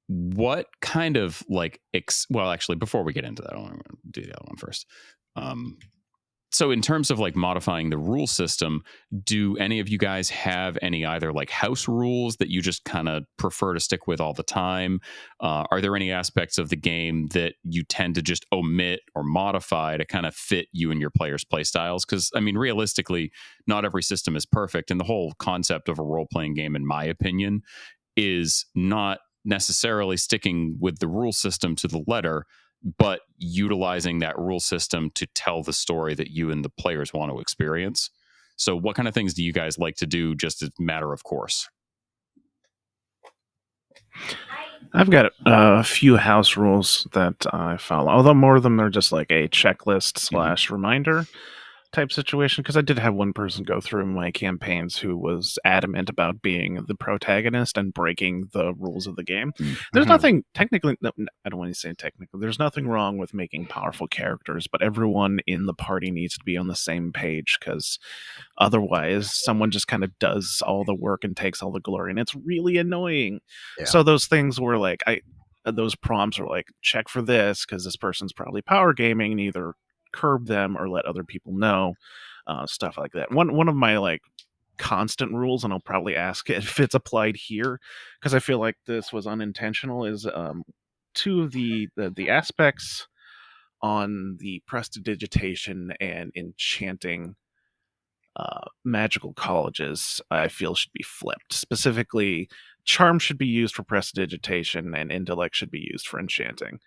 what kind of like well, actually, before we get into that, I want to do the other one first. So in terms of like modifying the rule system, do any of you guys have any either like house rules that you just kind of prefer to stick with all the time? Are there any aspects of the game that you tend to just omit or modify to kind of fit you and your players' play styles? Because I mean, realistically, not every system is perfect, and the whole concept of a role-playing game, in my opinion, is not necessarily sticking with the rule system to the letter, but utilizing that rule system to tell the story that you and the players want to experience. So what kind of things do you guys like to do just as a matter of course? I've got a few house rules that I follow, although more of them are just like a checklist / reminder type situation, because I did have one person go through my campaigns who was adamant about being the protagonist and breaking the rules of the game. There's nothing technically, no, I don't want to say technically, there's nothing wrong with making powerful characters, but everyone in the party needs to be on the same page, because otherwise someone just kind of does all the work and takes all the glory, and it's really annoying. So those things were like, those prompts are like, check for this because this person's probably power gaming, and either curb them or let other people know, stuff like that. One of my like constant rules, and I'll probably ask if it's applied here because I feel like this was unintentional, is two of the aspects on the prestidigitation and enchanting magical colleges, I feel should be flipped. Specifically, charm should be used for prestidigitation and intellect should be used for enchanting.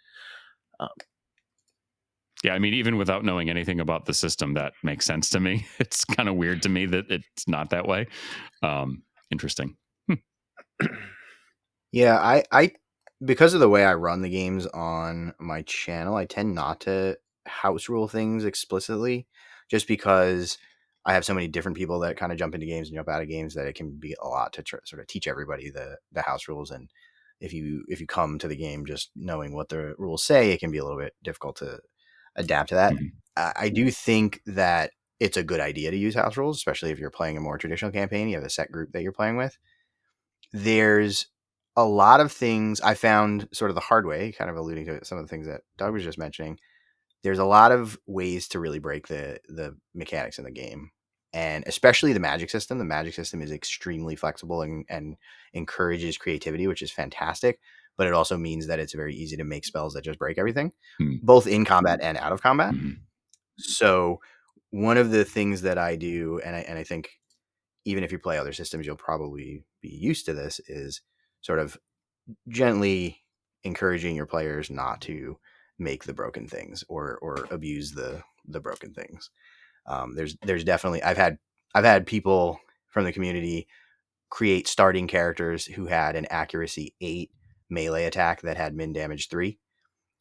Yeah, I mean, even without knowing anything about the system, that makes sense to me. It's kind of weird to me that it's not that way. Interesting. Yeah, I because of the way I run the games on my channel, I tend not to house rule things explicitly, just because I have so many different people that kind of jump into games and jump out of games that it can be a lot to sort of teach everybody the house rules. And if you come to the game just knowing what the rules say, it can be a little bit difficult to adapt to that. I do think that it's a good idea to use house rules, especially if you're playing a more traditional campaign. You have a set group that you're playing with. There's a lot of things I found sort of the hard way, kind of alluding to some of the things that Doug was just mentioning. There's a lot of ways to really break the mechanics in the game, and especially the magic system. The magic system is extremely flexible and encourages creativity, which is fantastic. But it also means that it's very easy to make spells that just break everything, both in combat and out of combat. So one of the things that I do, and I think even if you play other systems, you'll probably be used to this, is sort of gently encouraging your players not to make the broken things or abuse the broken things. There's definitely I've had people from the community create starting characters who had an accuracy 8 melee attack that had min damage 3,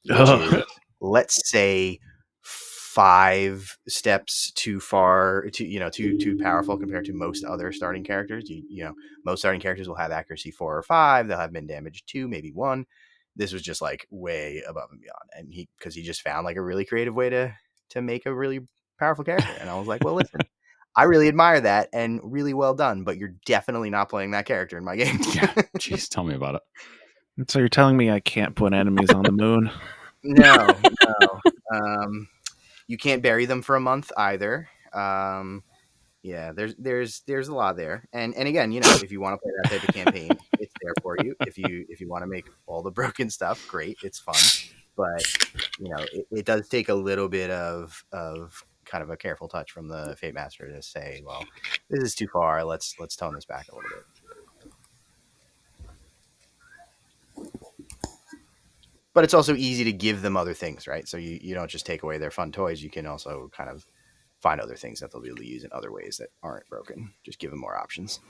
which is, let's say, 5 steps too far, too powerful compared to most other starting characters. Most starting characters will have accuracy 4 or 5. They'll have min damage 2, maybe 1. This was just like way above and beyond, and because he just found like a really creative way to make a really powerful character. And I was like, well, listen, I really admire that and really well done, but you're definitely not playing that character in my game. Yeah, jeez, tell me about it. So you're telling me I can't put enemies on the moon? No. You can't bury them for a month either. Yeah, there's a lot there, and again, if you want to play that type of campaign, it's there for you. If you want to make all the broken stuff, great, it's fun, but it does take a little bit of kind of a careful touch from the Fate Master to say, well, this is too far. Let's tone this back a little bit. But it's also easy to give them other things, right? So you don't just take away their fun toys. You can also kind of find other things that they'll be able to use in other ways that aren't broken. Just give them more options.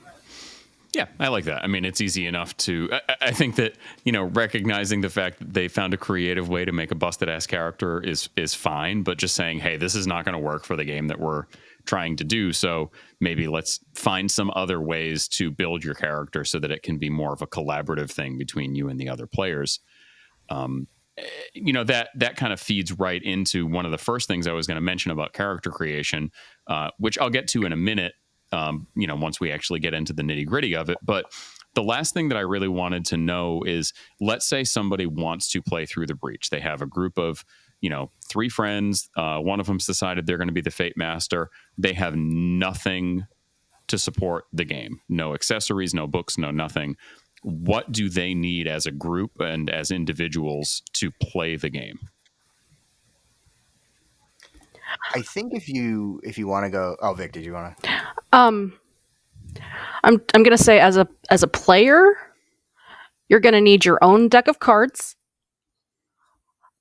Yeah, I like that. I mean, it's easy enough to... I think that, recognizing the fact that they found a creative way to make a busted-ass character is fine, but just saying, hey, this is not going to work for the game that we're trying to do, so maybe let's find some other ways to build your character so that it can be more of a collaborative thing between you and the other players. That kind of feeds right into one of the first things I was going to mention about character creation, which I'll get to in a minute, once we actually get into the nitty gritty of it. But the last thing that I really wanted to know is, let's say somebody wants to play through the breach. They have a group of, 3 friends. One of them's decided they're going to be the Fate Master. They have nothing to support the game. No accessories, no books, no nothing. What do they need as a group and as individuals to play the game? I think if you want to go, oh, Vic, did you want to? I'm gonna say as a player, you're gonna need your own deck of cards,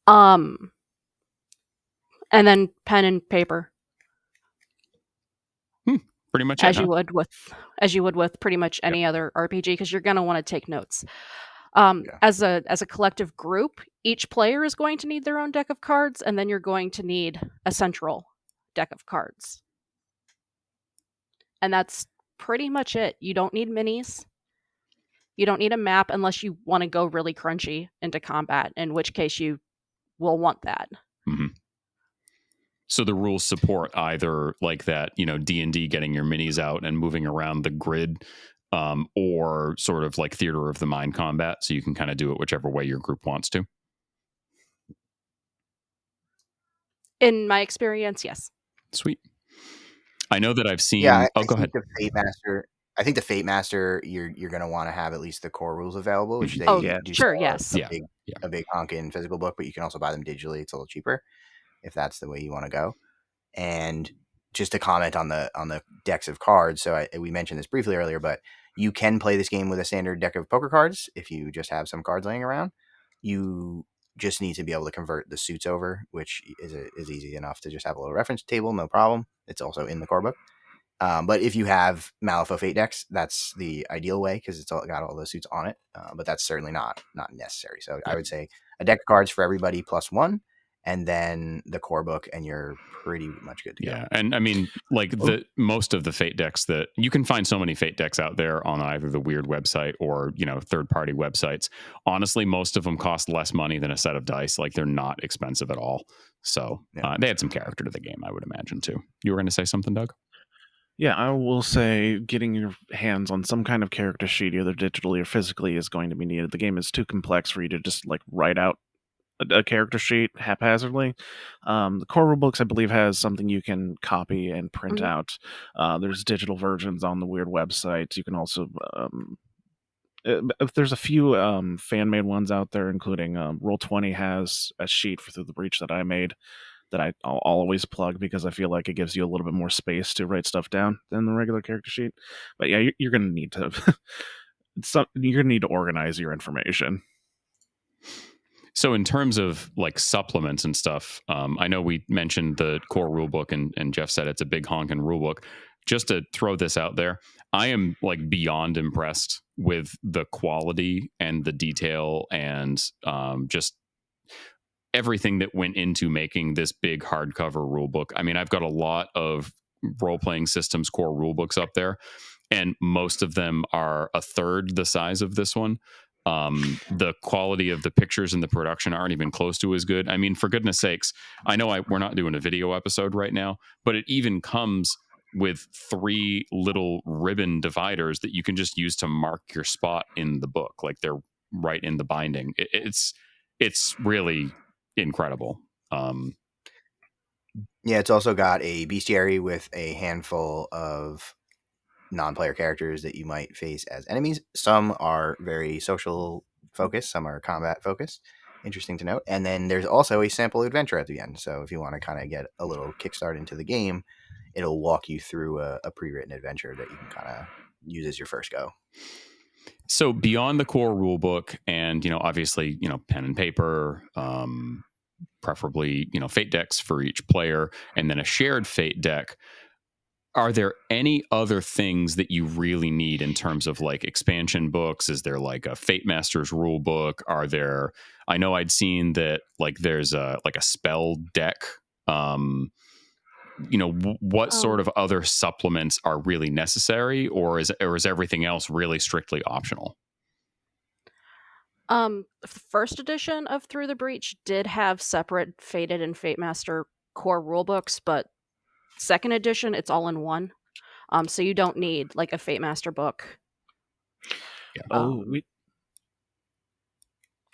and then pen and paper. Pretty much as you would with pretty much any other RPG, because you're going to want to take notes. As a collective group, each player is going to need their own deck of cards, and then you're going to need a central deck of cards. And that's pretty much it. You don't need minis. You don't need a map unless you want to go really crunchy into combat, in which case you will want that. Mm-hmm. So the rules support either like that, D&D getting your minis out and moving around the grid, or sort of like theater of the mind combat. So you can kind of do it whichever way your group wants to. In my experience, yes. Sweet. I know that I've seen. Yeah, go ahead. I think the Fate Master, you're going to want to have at least the core rules available, which they do. Sure, yes. A big honkin' physical book, but you can also buy them digitally. It's a little cheaper if that's the way you want to go. And just to comment on the decks of cards, so we mentioned this briefly earlier, but you can play this game with a standard deck of poker cards if you just have some cards laying around. You just need to be able to convert the suits over, which is easy enough to just have a little reference table, no problem. It's also in the core book. But if you have Malifaux Fate decks, that's the ideal way because it's got all the suits on it. But that's certainly not necessary. So I would say a deck of cards for everybody +1, and then the core book, and you're pretty much good to go. Yeah, and I mean, like most of the Fate decks that you can find, so many Fate decks out there on either the Wyrd website or third-party websites. Honestly, most of them cost less money than a set of dice. Like, they're not expensive at all. So they add some character to the game, I would imagine too. You were going to say something, Doug? Yeah, I will say getting your hands on some kind of character sheet, either digitally or physically, is going to be needed. The game is too complex for you to just like write out a character sheet haphazardly. The core rulebooks, I believe, has something you can copy and print out. There's digital versions on the Wyrd website. You can also, if there's a few fan-made ones out there, including Roll20 has a sheet for Through the Breach that I made that I'll always plug because I feel like it gives you a little bit more space to write stuff down than the regular character sheet. But yeah, you're going to need to you're going to need to organize your information. So in terms of like supplements and stuff, I know we mentioned the core rulebook, and Jeff said it's a big honking rulebook. Just to throw this out there, I am like beyond impressed with the quality and the detail and just everything that went into making this big hardcover rulebook. I mean, I've got a lot of role-playing systems core rulebooks up there, and most of them are a third the size of this one. The quality of the pictures and the production aren't even close to as good. I mean, for goodness sakes, I know we're not doing a video episode right now, but it even comes with 3 little ribbon dividers that you can just use to mark your spot in the book. Like, they're right in the binding. It's really incredible. Yeah, it's also got a bestiary with a handful of non-player characters that you might face as enemies. Some are very social focused, some are combat focused. Interesting to note. And then there's also a sample adventure at the end. So if you want to kind of get a little kickstart into the game, it'll walk you through a pre-written adventure that you can kind of use as your first go. So beyond the core rulebook and, obviously, pen and paper, preferably, Fate decks for each player, and then a shared Fate deck, are there any other things that you really need in terms of like expansion books? Is there like a Fate Masters rule book? I know I'd seen that like there's a spell deck. What sort of other supplements are really necessary, or is everything else really strictly optional? The first edition of Through the Breach did have separate Fated and Fate Master core rulebooks, but second edition, it's all in one. So you don't need like a Fate Master book. Yeah.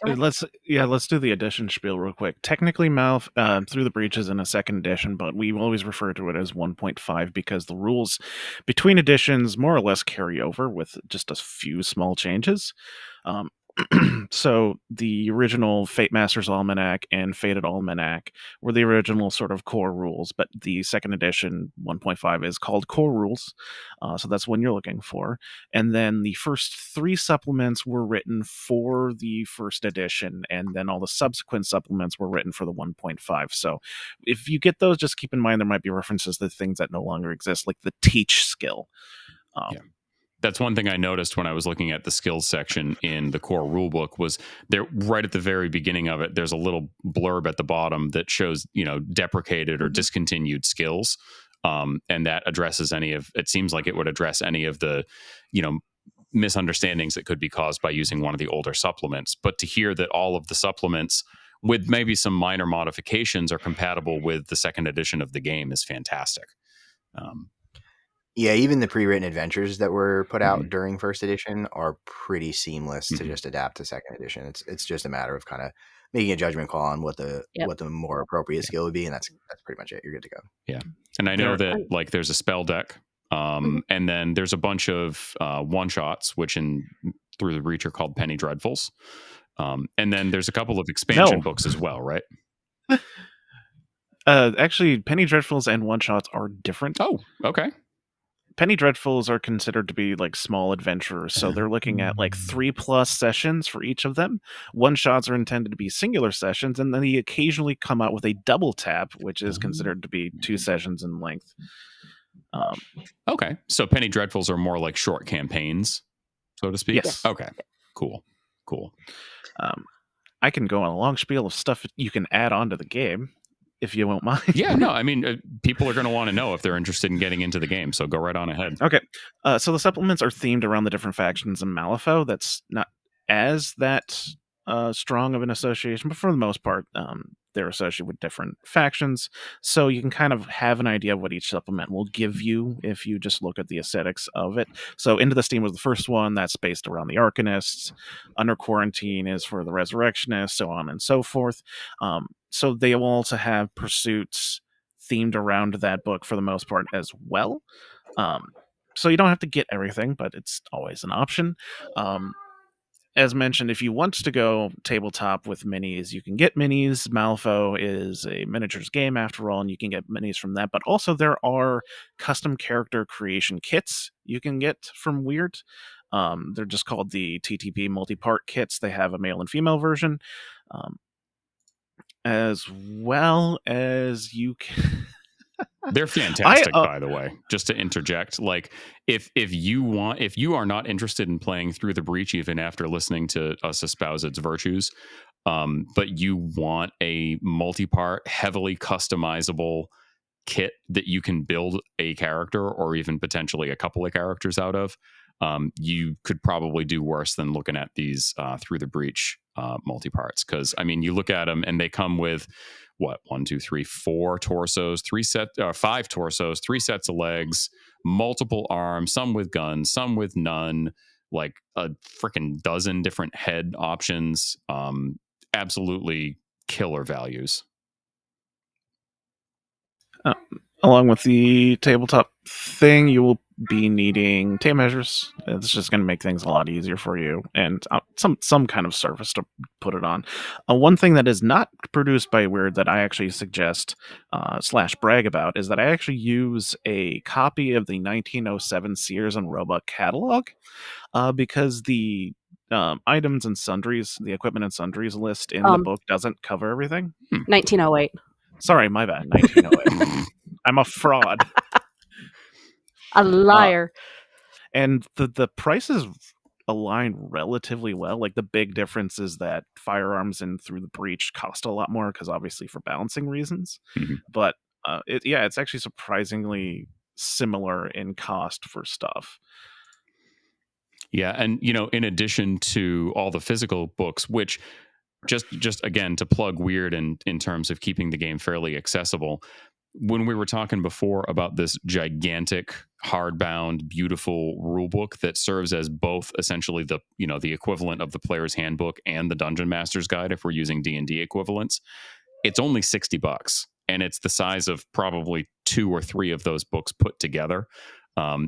Let's do the edition spiel real quick. Technically, Through the Breach is in a second edition, but we always refer to it as 1.5 because the rules between editions more or less carry over with just a few small changes. So the original Fate Masters Almanac and Fated Almanac were the original sort of core rules, but the second edition 1.5 is called Core Rules. So that's one you're looking for. And then the first 3 supplements were written for the first edition, and then all the subsequent supplements were written for the 1.5. So if you get those, just keep in mind there might be references to things that no longer exist, like the teach skill. That's one thing I noticed when I was looking at the skills section in the core rulebook was there right at the very beginning of it. There's a little blurb at the bottom that shows, deprecated or discontinued skills. And that addresses it seems like it would address any of the, misunderstandings that could be caused by using one of the older supplements. But to hear that all of the supplements with maybe some minor modifications are compatible with the second edition of the game is fantastic. Yeah, even the pre-written adventures that were put out during first edition are pretty seamless to just adapt to second edition. It's just a matter of kind of making a judgment call on what the more appropriate skill would be, and that's pretty much it. You're good to go. Yeah, and I know that like there's a spell deck, and then there's a bunch of one shots, which in Through the Breach are called Penny Dreadfuls, and then there's a couple of expansion books as well, right? Actually, Penny Dreadfuls and one shots are different. Oh, okay. Penny Dreadfuls are considered to be like small adventurers, so they're looking at like 3+ sessions for each of them. One shots are intended to be singular sessions, and then they occasionally come out with a double tap, which is considered to be 2 sessions in length. Okay, so Penny Dreadfuls are more like short campaigns, so to speak. Yes. Okay. Cool. I can go on a long spiel of stuff you can add on to the game, if you won't mind. Yeah, no, I mean, people are going to want to know if they're interested in getting into the game, so go right on ahead. Okay, so the supplements are themed around the different factions in Malifaux. That's not as that strong of an association, but for the most part, they're associated with different factions. So you can kind of have an idea of what each supplement will give you if you just look at the aesthetics of it. So Into the Steam was the first one. That's based around the Arcanists. Under Quarantine is for the Resurrectionists, so on and so forth. So they will also have pursuits themed around that book for the most part as well. So you don't have to get everything, but it's always an option. As mentioned, if you want to go tabletop with minis, you can get minis. Malifaux is a miniatures game after all, and you can get minis from that. But also there are custom character creation kits you can get from Wyrd. They're just called the TTP multi-part kits. They have a male and female version, as well as you can... They're fantastic, by the way. Just to interject, like if you are not interested in playing Through the Breach, even after listening to us espouse its virtues, but you want a multi-part, heavily customizable kit that you can build a character or even potentially a couple of characters out of, you could probably do worse than looking at these Through the Breach multi-parts. Because I mean, you look at them and they come with what, 4 torsos, 5 torsos, 3 sets of legs, multiple arms, some with guns, some with none, like a freaking dozen different head options. Absolutely killer values. Along with the tabletop thing, you will be needing tape measures. It's just going to make things a lot easier for you, and some kind of surface to put it on. One thing that is not produced by Wyrd that I actually suggest / brag about is that I actually use a copy of the 1907 Sears and Roebuck catalog because the items and sundries, the equipment and sundries list in the book doesn't cover everything. 1908. Sorry, my bad. 1908. I'm a fraud. A liar. And the prices align relatively well. Like the big difference is that firearms in Through the Breach cost a lot more because obviously for balancing reasons. Mm-hmm. But it's actually surprisingly similar in cost for stuff. Yeah, and in addition to all the physical books, which just again to plug Wyrd in terms of keeping the game fairly accessible. When we were talking before about this gigantic hardbound beautiful rule book that serves as both essentially the equivalent of the player's handbook and the dungeon master's guide if we're using D&D equivalents, it's only $60 and it's the size of probably 2 or 3 of those books put together.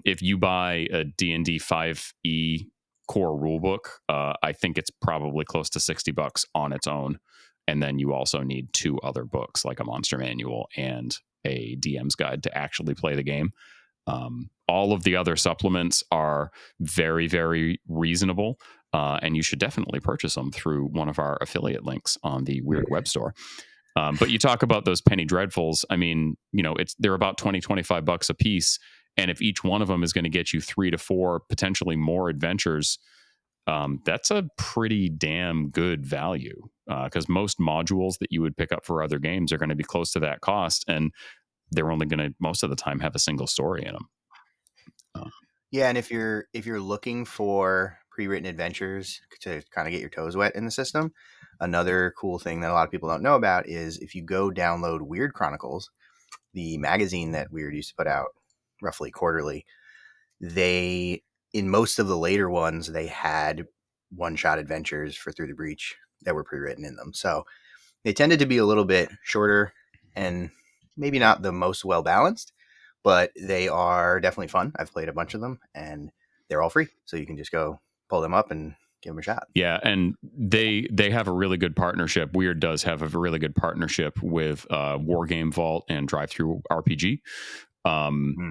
If you buy a D&D 5e core rulebook, I think it's probably close to $60 on its own. And then you also need 2 other books like a monster manual and a DM's guide to actually play the game. All of the other supplements are very, very reasonable. And you should definitely purchase them through one of our affiliate links on the Wyrd web store. But you talk about those penny dreadfuls. I mean, they're about $20-$25 a piece. And if each one of them is going to get you 3 to 4, potentially more adventures, that's a pretty damn good value. Because most modules that you would pick up for other games are going to be close to that cost. And they're only going to, most of the time, have a single story in them. Yeah, and if you're looking for pre-written adventures to kind of get your toes wet in the system, another cool thing that a lot of people don't know about is if you go download Wyrd Chronicles, the magazine that Wyrd used to put out roughly quarterly, in most of the later ones, they had one-shot adventures for Through the Breach that were pre-written in them. So they tended to be a little bit shorter and maybe not the most well-balanced, but they are definitely fun. I've played a bunch of them, and they're all free. So you can just go pull them up and give them a shot. Yeah, and they have a really good partnership. Wyrd does have a really good partnership with Wargame Vault and Drive-Thru RPG,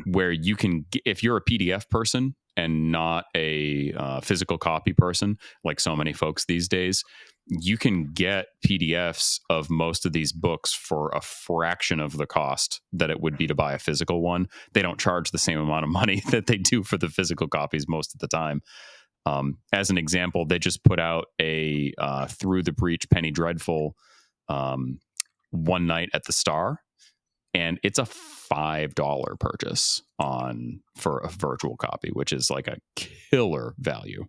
where you can, if you're a PDF person and not a physical copy person, like so many folks these days, you can get PDFs of most of these books for a fraction of the cost that it would be to buy a physical one. They don't charge the same amount of money that they do for the physical copies most of the time. As an example, they just put out a Through the Breach Penny Dreadful One Night at the Star, and it's a $5 purchase for a virtual copy, which is like a killer value.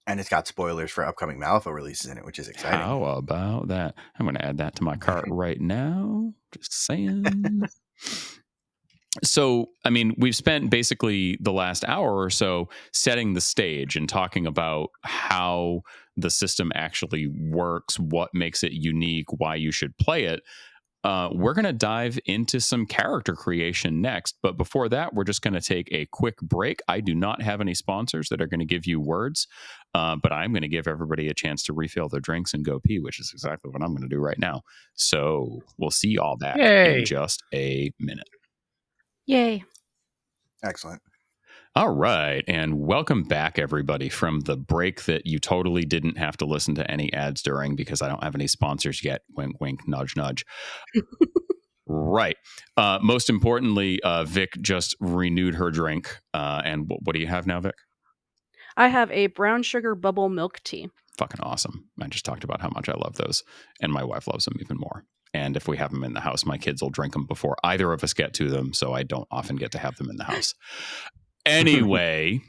And it's got spoilers for upcoming Malifaux releases in it, which is exciting. How about that? I'm going to add that to my cart right now. Just saying. So, I mean, we've spent basically the last hour or so setting the stage and talking about how the system actually works, what makes it unique, why you should play it. We're going to dive into some character creation next. But before that, we're just going to take a quick break. I do not have any sponsors that are going to give you words, but I'm going to give everybody a chance to refill their drinks and go pee, which is exactly what I'm going to do right now. So we'll see all that in just a minute. Yay. Excellent. All right. And welcome back, everybody, from the break that you totally didn't have to listen to any ads during because I don't have any sponsors yet. Wink, wink, nudge, nudge. Right. Most importantly, Vic just renewed her drink. And what do you have now, Vic? I have a brown sugar bubble milk tea. Fucking awesome. I just talked about how much I love those. And my wife loves them even more. And if we have them in the house, my kids will drink them before either of us get to them. So I don't often get to have them in the house. Anyway,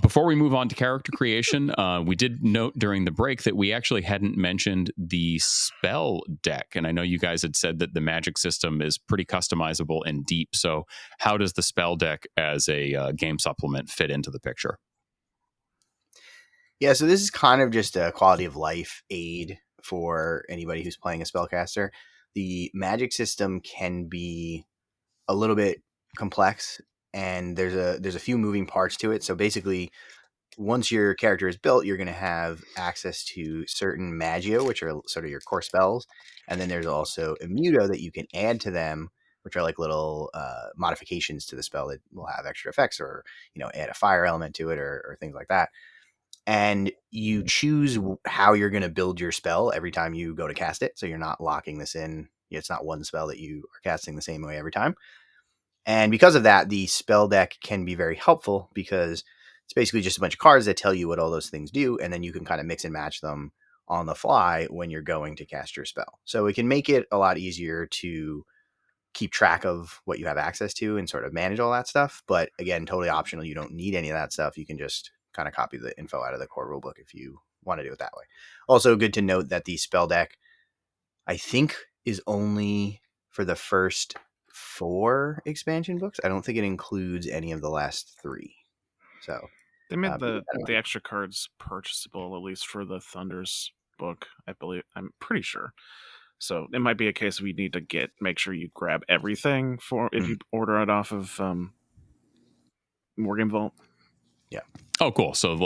before we move on to character creation, we did note during the break that we actually hadn't mentioned the spell deck. And I know you guys had said that the magic system is pretty customizable and deep. So how does the spell deck as a game supplement fit into the picture? Yeah, so this is kind of just a quality of life aid for anybody who's playing a spellcaster. The magic system can be a little bit complex, and there's a few moving parts to it. So basically, once your character is built, you're going to have access to certain magio, which are sort of your core spells, and then there's also immuto that you can add to them, which are like little modifications to the spell that will have extra effects, or add a fire element to it, or things like that. And you choose how you're going to build your spell every time you go to cast it. So you're not locking this in. It's not one spell that you are casting the same way every time. And because of that, the spell deck can be very helpful because it's basically just a bunch of cards that tell you what all those things do. And then you can kind of mix and match them on the fly when you're going to cast your spell. So it can make it a lot easier to keep track of what you have access to and sort of manage all that stuff. But again, totally optional. You don't need any of that stuff. You can just kind of copy the info out of the core rulebook if you want to do it that way. Also good to note that the spell deck, I think, is only for the first 4 expansion books. I don't think it includes any of the last 3. So they made the extra cards purchasable, at least for the Thunders book, I believe. I'm pretty sure. So it might be a case we need to make sure you grab everything for if you order it off of Wargame Vault. Yeah. Oh, cool. So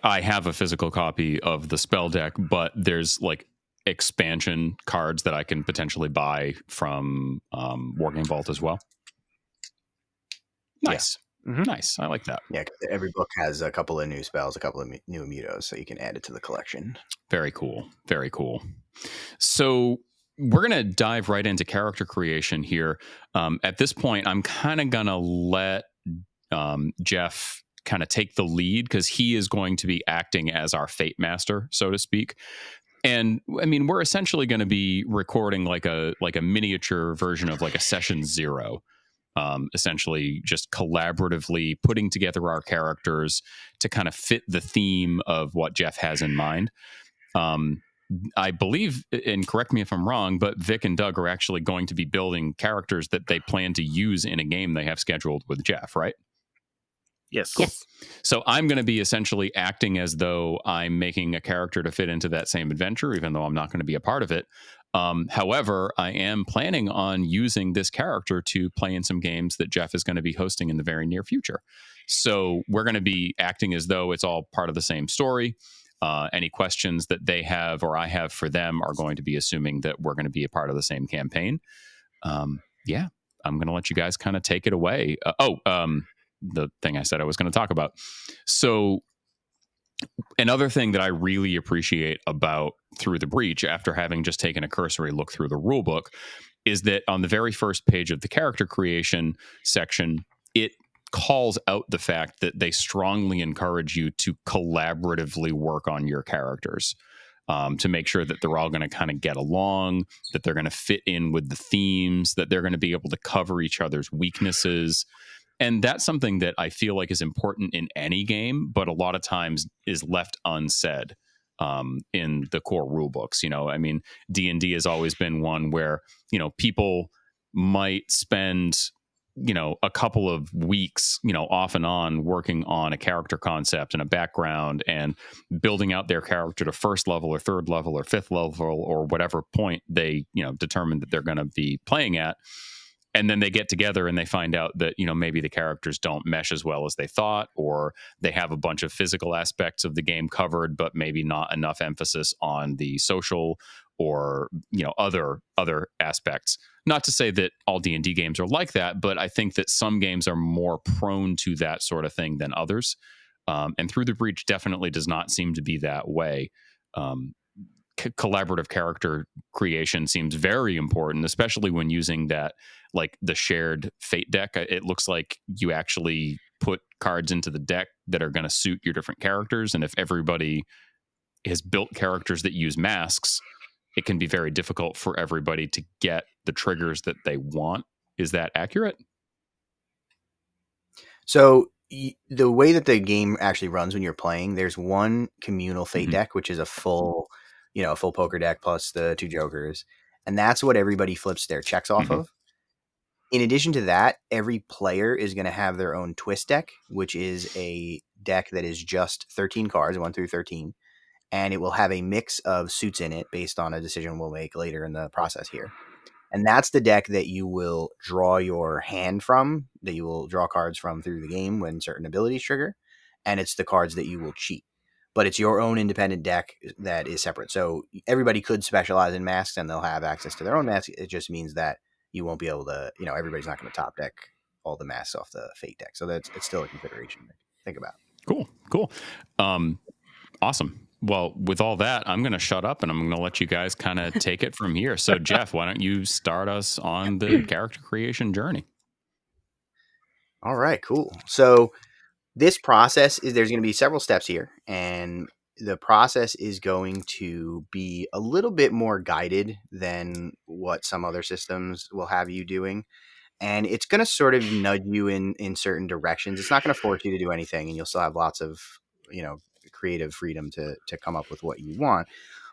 I have a physical copy of the spell deck, but there's like expansion cards that I can potentially buy from Wargame Vault as well. Nice. Yeah. Mm-hmm. Nice. I like that. Yeah, every book has a couple of new spells, a couple of new immutos, so you can add it to the collection. Very cool. Very cool. So we're going to dive right into character creation here. At this point, I'm kind of going to let Jeff kind of take the lead because he is going to be acting as our fate master, so to speak. And I mean, we're essentially going to be recording like a miniature version of like a session 0, essentially just collaboratively putting together our characters to kind of fit the theme of what Jeff has in mind. I believe, and correct me if I'm wrong, but Vic and Doug are actually going to be building characters that they plan to use in a game they have scheduled with Jeff, right? Yes. So I'm going to be essentially acting as though I'm making a character to fit into that same adventure, even though I'm not going to be a part of it. However, I am planning on using this character to play in some games that Jeff is going to be hosting in the very near future. So we're going to be acting as though it's all part of the same story. Any questions that they have or I have for them are going to be assuming that we're going to be a part of the same campaign. Yeah, I'm going to let you guys kind of take it away. The thing I said I was going to talk about. So another thing that I really appreciate about Through the Breach, after having just taken a cursory look through the rule book, is that on the very first page of the character creation section, it calls out the fact that they strongly encourage you to collaboratively work on your characters, to make sure that they're all going to kind of get along, that they're going to fit in with the themes, that they're going to be able to cover each other's weaknesses. And that's something that I feel like is important in any game, but a lot of times is left unsaid in the core rule books. I mean, D&D has always been one where, people might spend, a couple of weeks, off and on working on a character concept and a background and building out their character to first level or third level or fifth level or whatever point they, determine that they're going to be playing at. And then they get together and they find out that, maybe the characters don't mesh as well as they thought, or they have a bunch of physical aspects of the game covered, but maybe not enough emphasis on the social or, other aspects. Not to say that all D&D games are like that, but I think that some games are more prone to that sort of thing than others. And Through the Breach definitely does not seem to be that way. Collaborative character creation seems very important, especially when using that, like the shared fate deck. It looks like you actually put cards into the deck that are going to suit your different characters. And if everybody has built characters that use masks, it can be very difficult for everybody to get the triggers that they want. Is that accurate? So the way that the game actually runs when you're playing, there's one communal fate Mhm. deck, which is a full poker deck plus the 2 jokers. And that's what everybody flips their checks off Mhm. of. In addition to that, every player is going to have their own twist deck, which is a deck that is just 13 cards, 1 through 13. And it will have a mix of suits in it based on a decision we'll make later in the process here. And that's the deck that you will draw your hand from, that you will draw cards from through the game when certain abilities trigger. And it's the cards that you will cheat. But it's your own independent deck that is separate. So everybody could specialize in masks and they'll have access to their own masks. It just means that you won't be able to, everybody's not going to top deck all the masks off the fate deck. So it's still a consideration to think about. Cool. Awesome. Well, with all that, I'm going to shut up and I'm going to let you guys kind of take it from here. So, Jeff, why don't you start us on the character creation journey? All right, cool. So this process there's going to be several steps here, and the process is going to be a little bit more guided than what some other systems will have you doing. And it's going to sort of nudge you in certain directions. It's not going to force you to do anything, and you'll still have lots of, creative freedom to come up with what you want.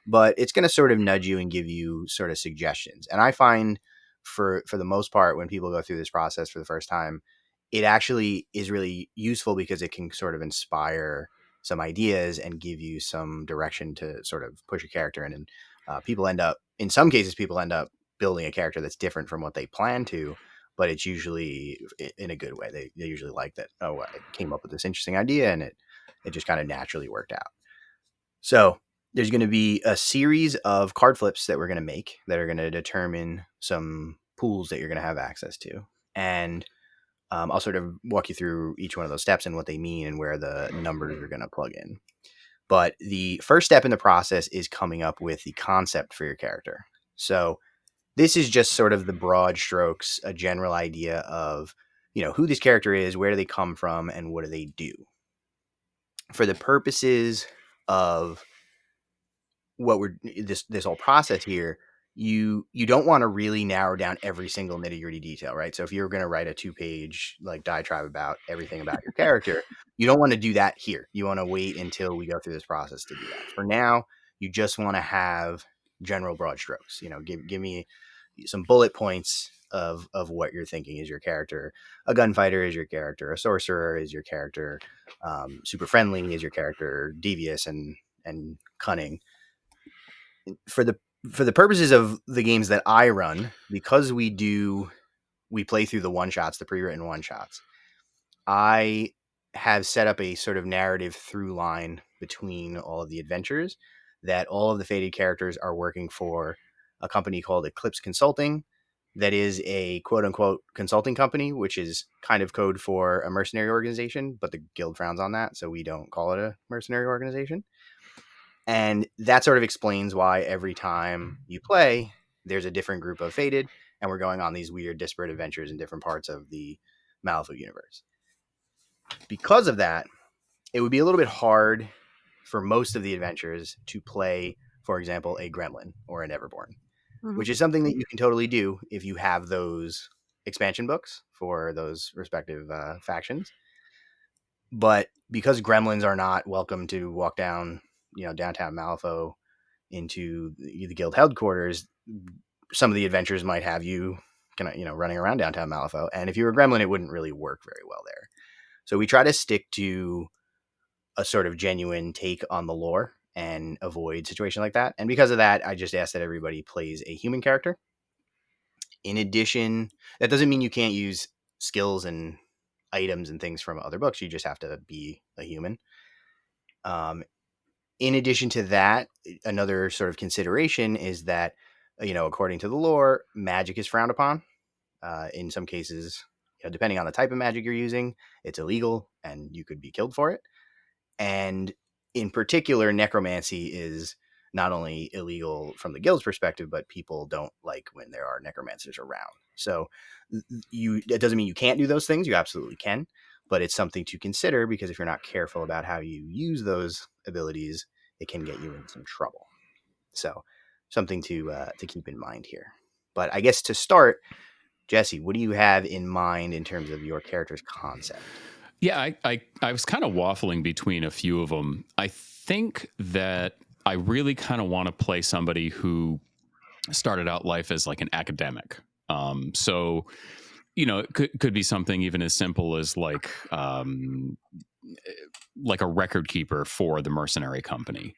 But it's going to sort of nudge you and give you sort of suggestions. And I find for the most part, when people go through this process for the first time, it actually is really useful because it can sort of inspire some ideas and give you some direction to sort of push a character in. And in some cases, people end up building a character that's different from what they plan to, but it's usually in a good way. They usually like that. Oh, I came up with this interesting idea and it just kind of naturally worked out. So there's going to be a series of card flips that we're going to make that are going to determine some pools that you're going to have access to. And I'll sort of walk you through each one of those steps and what they mean and where the numbers are going to plug in. But the first step in the process is coming up with the concept for your character. So this is just sort of the broad strokes, a general idea of, who this character is, where do they come from, and what do they do. For the purposes of what we're this whole process here, you don't want to really narrow down every single nitty-gritty detail, right? So if you're going to write a 2-page like diatribe about everything about your character, you don't want to do that here. You want to wait until we go through this process to do that. For now, you just want to have general broad strokes. Give me some bullet points of what you're thinking is your character. A gunfighter is your character. A sorcerer is your character. Super friendly is your character. Devious and cunning. For the purposes of the games that I run, because we play through the one-shots, the pre-written one-shots, I have set up a sort of narrative through line between all of the adventures that all of the fated characters are working for a company called Eclipse Consulting. That is a quote-unquote consulting company, which is kind of code for a mercenary organization, but the guild frowns on that, so we don't call it a mercenary organization. And that sort of explains why every time you play, there's a different group of fated, and we're going on these weird disparate adventures in different parts of the Malifaux universe. because of that, it would be a little bit hard for most of the adventures to play, for example, a gremlin or a Neverborn, which is something that you can totally do if you have those expansion books for those respective factions. But because gremlins are not welcome to walk down, downtown Malifaux into the guild headquarters, some of the adventures might have you running around downtown Malifaux. And if you were a gremlin, it wouldn't really work very well there. So we try to stick to a sort of genuine take on the lore and avoid situations like that. And because of that, I just ask that everybody plays a human character. In addition, that doesn't mean you can't use skills and items and things from other books. You just have to be a human. In addition to that, another sort of consideration is that, according to the lore, magic is frowned upon. In some cases, depending on the type of magic you're using, it's illegal and you could be killed for it. And in particular, necromancy is not only illegal from the guild's perspective, but people don't like when there are necromancers around. So it doesn't mean you can't do those things. You absolutely can, but it's something to consider, because if you're not careful about how you use those abilities, it can get you in some trouble. So something to keep in mind here. But I guess to start, Jesse, what do you have in mind in terms of your character's concept? Yeah, I was kind of waffling between a few of them. I think that I really kind of want to play somebody who started out life as like an academic. So, it could be something even as simple as like a record keeper for the mercenary company,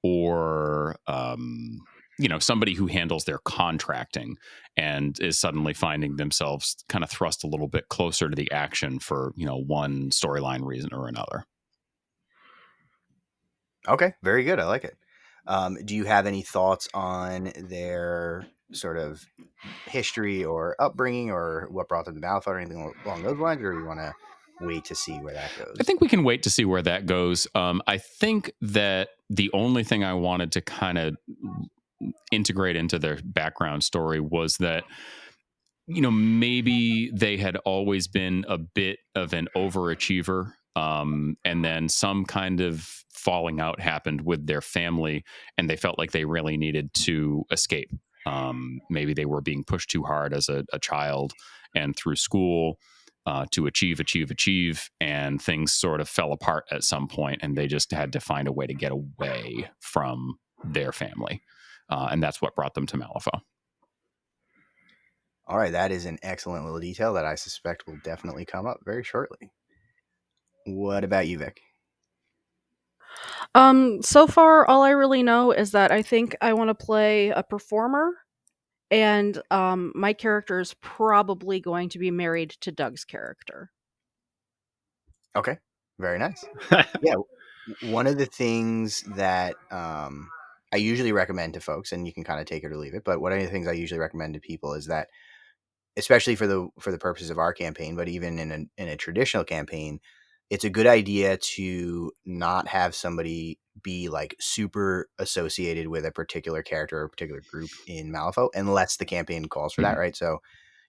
or somebody who handles their contracting and is suddenly finding themselves kind of thrust a little bit closer to the action for one storyline reason or another. Okay, very good. I like it. Do you have any thoughts on their sort of history or upbringing, or what brought them to Malifaux, or anything along those lines, or do you want to wait to see where that goes? I think we can wait to see where that goes. I think that the only thing I wanted to kind of integrate into their background story was that maybe they had always been a bit of an overachiever, and then some kind of falling out happened with their family and they felt like they really needed to escape. Maybe they were being pushed too hard as a child and through school to achieve, and things sort of fell apart at some point, and they just had to find a way to get away from their family. And that's what brought them to Malifaux. All right, that is an excellent little detail that I suspect will definitely come up very shortly. What about you, Vic? So far, all I really know is that I think I want to play a performer, and my character is probably going to be married to Doug's character. Okay, very nice. Yeah, one of the things that I usually recommend to folks, and you can kind of take it or leave it, but one of the things I usually recommend to people is that, especially for the purposes of our campaign, but even in a traditional campaign, it's a good idea to not have somebody be like super associated with a particular character or a particular group in Malifaux, unless the campaign calls for that, right? So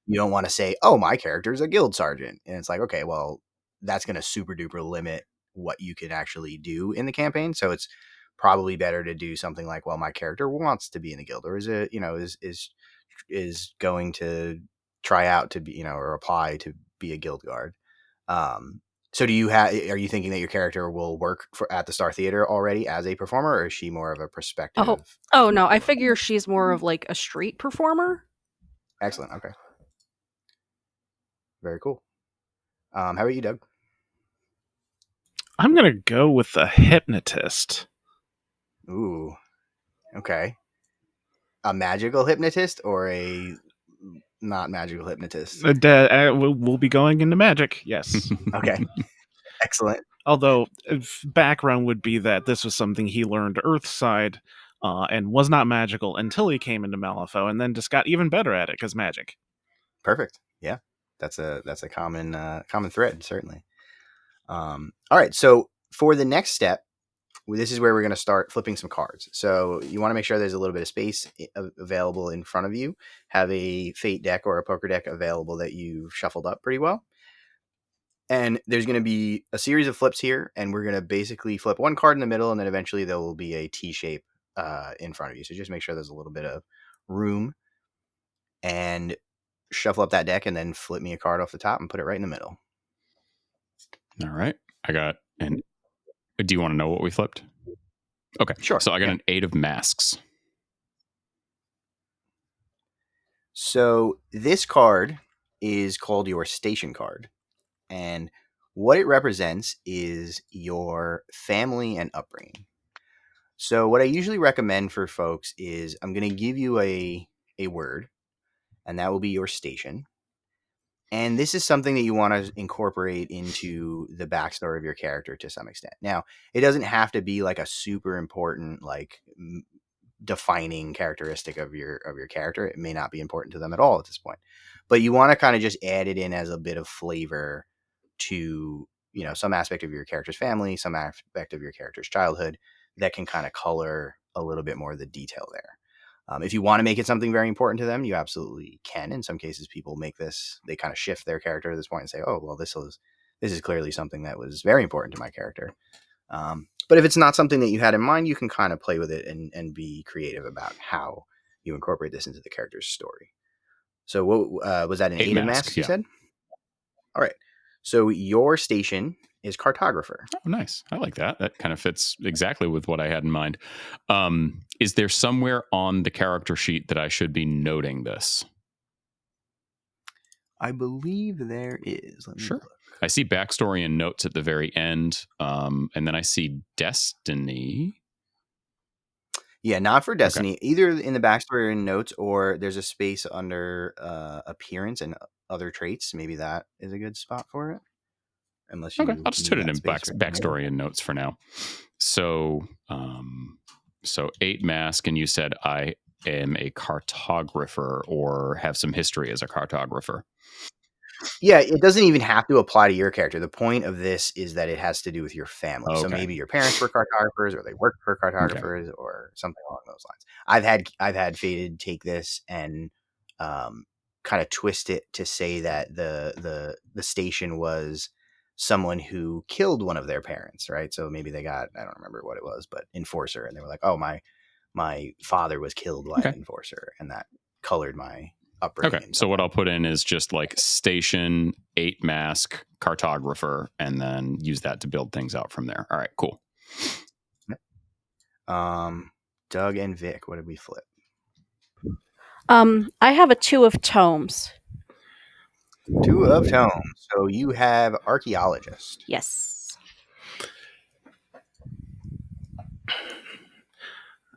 you don't want to say, "Oh, my character is a guild sergeant," and it's like, okay, well, that's going to super duper limit what you can actually do in the campaign. So it's probably better to do something like, well, my character wants to be in the guild, or is going to try out to be, or apply to be a guild guard. So are you thinking that your character will work at the Star Theater already as a performer, or is she more of a prospective? Oh no, I figure she's more of like a street performer. Excellent. Okay. Very cool. How about you, Doug? I'm going to go with the hypnotist. Ooh. Okay. A magical hypnotist or a not magical hypnotist? We'll be going into magic, yes. Okay. Excellent. Although, background would be that this was something he learned Earthside and was not magical until he came into Malifaux, and then just got even better at it because magic. Perfect. Yeah. That's a common thread, certainly. All right. So for the next step, this is where we're going to start flipping some cards. So you want to make sure there's a little bit of space available in front of you. Have a fate deck or a poker deck available that you've shuffled up pretty well. And there's going to be a series of flips here, and we're going to basically flip one card in the middle, and then eventually there will be a T shape in front of you. So just make sure there's a little bit of room, and shuffle up that deck, and then flip me a card off the top and put it right in the middle. All right. I got an. Do you want to know what we flipped? Okay. Sure. So I got an 8 of masks. So this card is called your station card. And what it represents is your family and upbringing. So what I usually recommend for folks is I'm going to give you a word, and that will be your station. And this is something that you want to incorporate into the backstory of your character to some extent. Now, it doesn't have to be like a super important, like defining characteristic of your character. It may not be important to them at all at this point, but you want to kind of just add it in as a bit of flavor to, you know, some aspect of your character's family, some aspect of your character's childhood that can kind of color a little bit more of the detail there. If you want to make it something very important to them, you absolutely can. In some cases, people make this, they kind of shift their character at this point and say, oh, well, this is clearly something that was very important to my character. But if it's not something that you had in mind, you can kind of play with it and be creative about how you incorporate this into the character's story. So what was that, an 8 of masks, you said? All right. So your station is cartographer. Oh, nice. I like that. That kind of fits exactly with what I had in mind. Is there somewhere on the character sheet that I should be noting this? I believe there is. Let me Sure. look. I see backstory and notes at the very end, and then I see destiny. Yeah, not for destiny. Okay. Either in the backstory and notes, or there's a space under appearance and other traits. Maybe that is a good spot for it. Unless you I'll just put it in backstory and notes for now. So, 8 mask, and you said I am a cartographer or have some history as a cartographer. Yeah, it doesn't even have to apply to your character. The point of this is that it has to do with your family. Okay. So maybe your parents were cartographers, or they worked for cartographers, or something along those lines. I've had Faded take this and kind of twist it to say that the station was someone who killed one of their parents, right? So maybe they got, I don't remember what it was, but enforcer, and they were like, oh, my father was killed by an enforcer, and that colored my upbringing. Okay, so what I'll put in is just like station, 8 mask, cartographer, and then use that to build things out from there. All right, cool. Doug and Vic, what did we flip? I have a 2 of tomes. 2 of tomes. So you have archaeologist. Yes.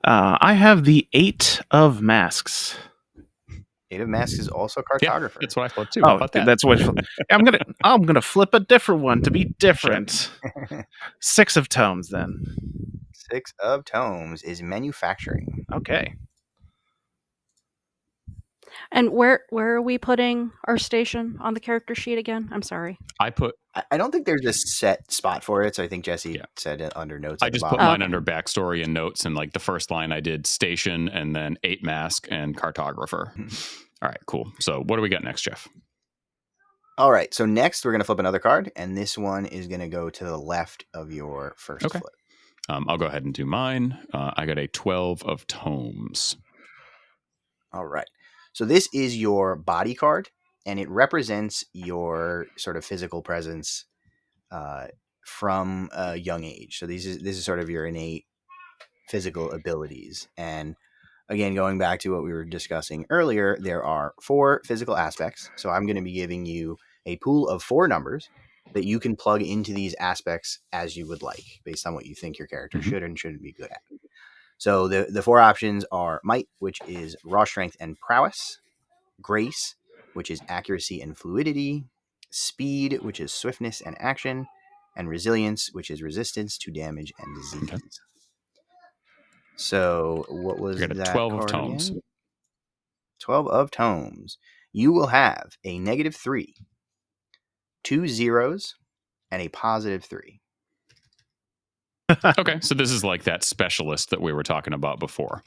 I have the 8 of masks. 8 of masks is also cartographer. Yeah, that's what I flipped too. Oh, that's what I'm gonna flip a different one to be different. 6 of tomes then. 6 of tomes is manufacturing. Okay. And where are we putting our station on the character sheet again? I'm sorry. I don't think there's a set spot for it, so I think Jesse said it under notes. I just put mine under backstory and notes, and like the first line I did station and then 8 mask and cartographer. All right, cool. So what do we got next, Jeff? All right, so next we're going to flip another card, and this one is going to go to the left of your first flip. I'll go ahead and do mine. I got a 12 of tomes. All right. So this is your body card, and it represents your sort of physical presence from a young age. So this is sort of your innate physical abilities. And again, going back to what we were discussing earlier, there are 4 physical aspects. So I'm going to be giving you a pool of 4 numbers that you can plug into these aspects as you would like, based on what you think your character should and shouldn't be good at. So the 4 options are might, which is raw strength and prowess; grace, which is accuracy and fluidity; speed, which is swiftness and action; and resilience, which is resistance to damage and disease. Okay. So what was that? 12 of tomes. Again? 12 of tomes. You will have a -3, 2 zeros, and a +3. Okay, so this is like that specialist that we were talking about before.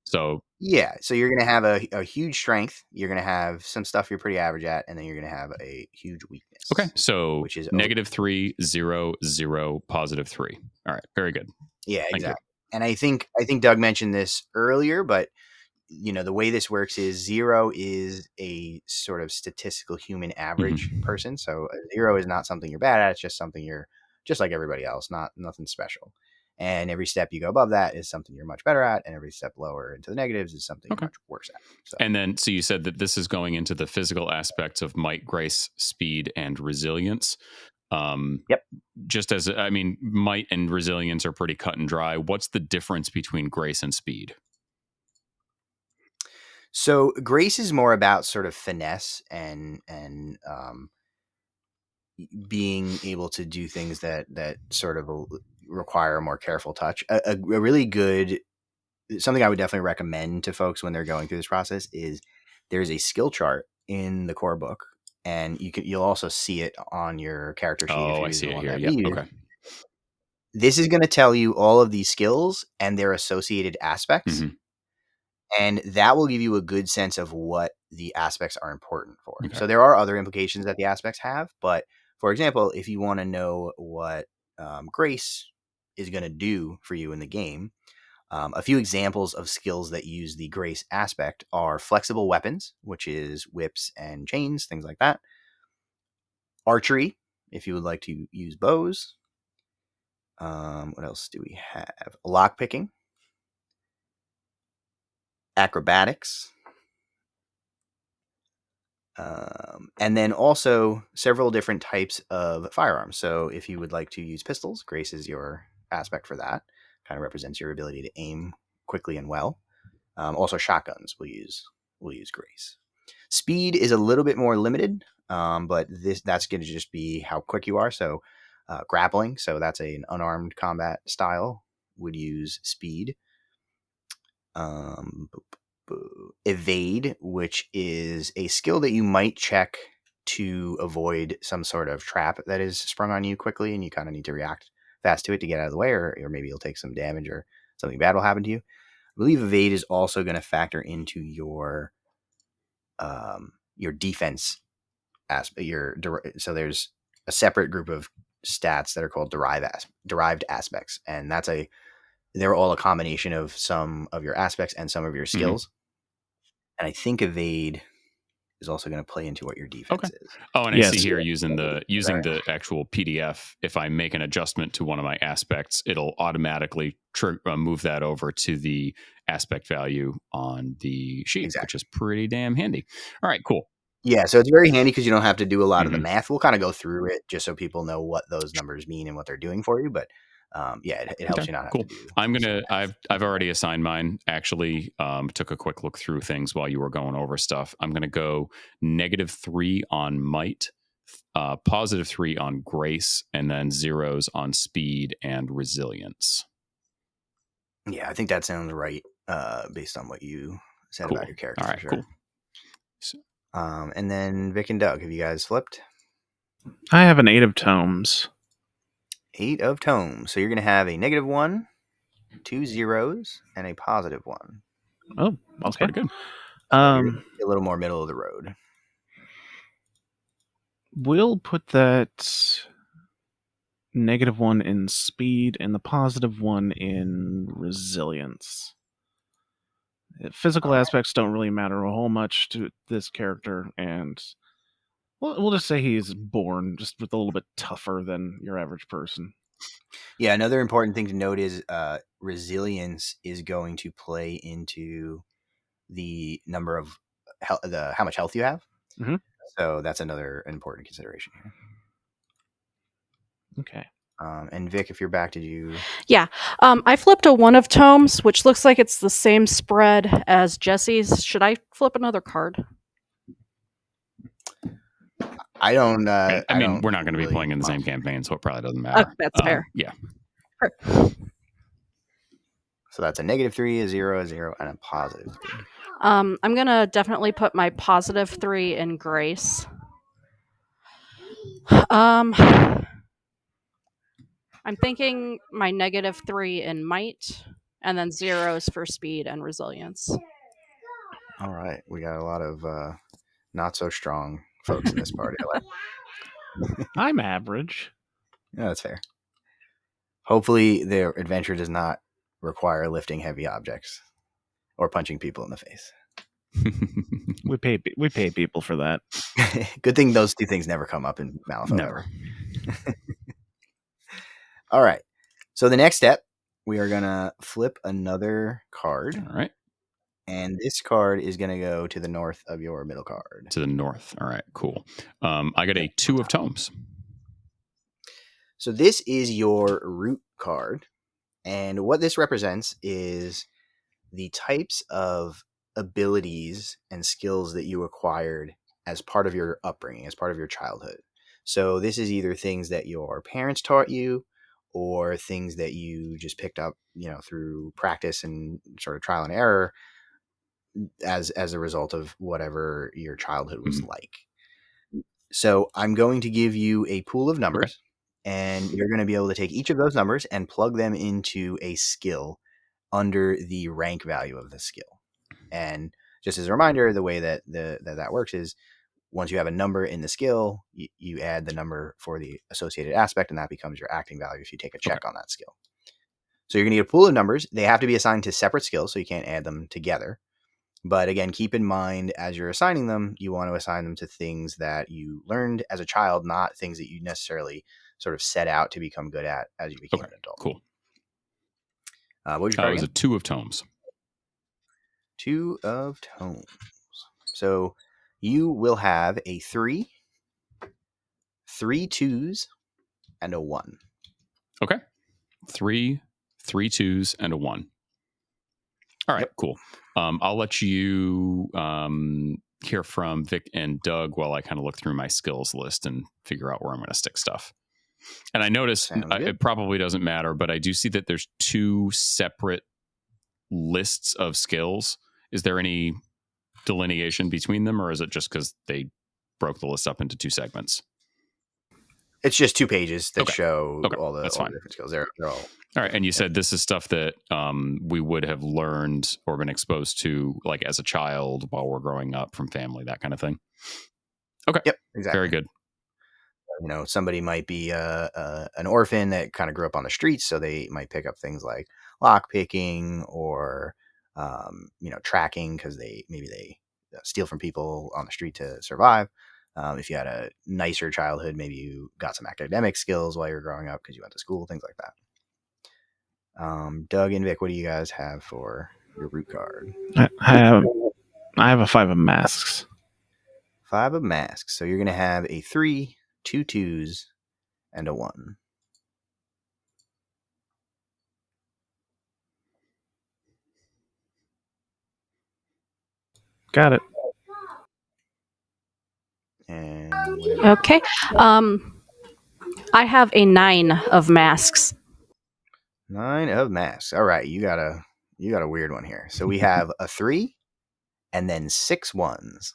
So Yeah, so you're going to have a huge strength. You're going to have some stuff you're pretty average at, and then you're going to have a huge weakness. Okay, so which is -3, 0, 0, +3. All right, very good. Yeah, Thank exactly. And I think Doug mentioned this earlier, but the way this works is 0 is a sort of statistical human average person. So 0 is not something you're bad at. It's just something you're just like everybody else, nothing special. And every step you go above that is something you're much better at, and every step lower into the negatives is something you're much worse at. So. And then, so you said that this is going into the physical aspects of might, grace, speed, and resilience. Yep. Just as, I mean, might and resilience are pretty cut and dry. What's the difference between grace and speed? So grace is more about sort of finesse and being able to do things that sort of require a more careful touch. A really good, something I would definitely recommend to folks when they're going through this process is there's a skill chart in the core book, and you'll also see it on your character sheet. Oh, I see it here. Yeah. Okay. This is going to tell you all of these skills and their associated aspects. And that will give you a good sense of what the aspects are important for. Okay. So there are other implications that the aspects have. But for example, if you want to know what grace is going to do for you in the game, a few examples of skills that use the grace aspect are flexible weapons, which is whips and chains, things like that. Archery, if you would like to use bows. What else do we have? Lockpicking. Acrobatics, and then also several different types of firearms. So if you would like to use pistols, grace is your aspect for that. Kind of represents your ability to aim quickly and well. Also shotguns will use grace. Speed is a little bit more limited, but that's going to just be how quick you are. So grappling, so that's an unarmed combat style, would use speed. Evade, which is a skill that you might check to avoid some sort of trap that is sprung on you quickly, and you kind of need to react fast to it to get out of the way, or maybe you'll take some damage or something bad will happen to you. I believe evade is also going to factor into your defense aspect. So there's a separate group of stats that are called derived aspects, and they're all a combination of some of your aspects and some of your skills. And I think evade is also going to play into what your defense is. Oh, and I see here using the actual PDF, if I make an adjustment to one of my aspects, it'll automatically move that over to the aspect value on the sheet, which is pretty damn handy. All right, cool. Yeah, so it's very handy because you don't have to do a lot of the math. We'll kind of go through it just so people know what those numbers mean and what they're doing for you, but it helps you not have to do. I've already assigned mine. Actually, took a quick look through things while you were going over stuff. I'm gonna go -3 on might, +3 on grace, and then 0s on speed and resilience. Yeah, I think that sounds right, based on what you said about your character. All right, cool. So, and then Vic and Doug, have you guys flipped? I have an 8 of tomes. 8 of tomes. So you're going to have a -1, 2 zeros, and a +1. Oh, that's pretty good. A little more middle of the road. We'll put that -1 in speed and the +1 in resilience. Physical aspects don't really matter a whole much to this character, and we'll just say he's born just with a little bit tougher than your average person. Yeah, another important thing to note is resilience is going to play into the number of how much health you have. Mm-hmm. So that's another important consideration here. Okay. And Vic, if you're back, did you? Yeah. I flipped a 1 of tomes, which looks like it's the same spread as Jesse's. Should I flip another card? I don't. I mean, we're not going to be playing in the same campaign, so it probably doesn't matter. That's fair. Yeah. So that's a -3, a 0, a 0, and a +3. I'm going to definitely put my +3 in grace. I'm thinking my -3 in might, and then 0s for speed and resilience. All right, we got a lot of not so strong folks in this party. I'm average. Yeah, that's fair. Hopefully, their adventure does not require lifting heavy objects or punching people in the face. We pay people for that. Good thing those two things never come up in Malifaux. Never. All right. So the next step, we are gonna flip another card. All right. And this card is going to go to the north of your middle card. To the north. All right, cool. I got a 2 of tomes. So this is your root card. And what this represents is the types of abilities and skills that you acquired as part of your upbringing, as part of your childhood. So this is either things that your parents taught you or things that you just picked up, through practice and sort of trial and error as a result of whatever your childhood was like. So I'm going to give you a pool of numbers, and you're going to be able to take each of those numbers and plug them into a skill under the rank value of the skill. And just as a reminder, the way that that works is once you have a number in the skill, you add the number for the associated aspect, and that becomes your acting value if you take a check on that skill. So you're going to get a pool of numbers. They have to be assigned to separate skills, so you can't add them together. But again, keep in mind as you're assigning them, you want to assign them to things that you learned as a child, not things that you necessarily sort of set out to become good at as you became an adult. Cool. What was your card It was a 2 of tomes. 2 of tomes. So you will have a 3, 3 2s, and a 1. Okay. 3 2s, and a 1. All right, cool. I'll let you hear from Vic and Doug while I kind of look through my skills list and figure out where I'm going to stick stuff. And I notice it probably doesn't matter, but I do see that there's 2 separate lists of skills. Is there any delineation between them, or is it just because they broke the list up into 2 segments? It's just 2 pages that show all the fine. different skills. They're all right. And you said this is stuff that we would have learned or been exposed to, like as a child while we're growing up from family, that kind of thing. Okay. Yep. Exactly. Very good. Somebody might be an orphan that kind of grew up on the streets, so they might pick up things like lock picking or tracking because they steal from people on the street to survive. If you had a nicer childhood, maybe you got some academic skills while you were growing up because you went to school, things like that. Doug and Vic, what do you guys have for your root card? I have a 5 of masks. 5 of masks. So you're going to have a 3, 2 2s, and a 1. Got it. And okay. I have a 9 of masks. 9 of masks. All right, you got a weird one here. So we have a 3 and then 6 1s.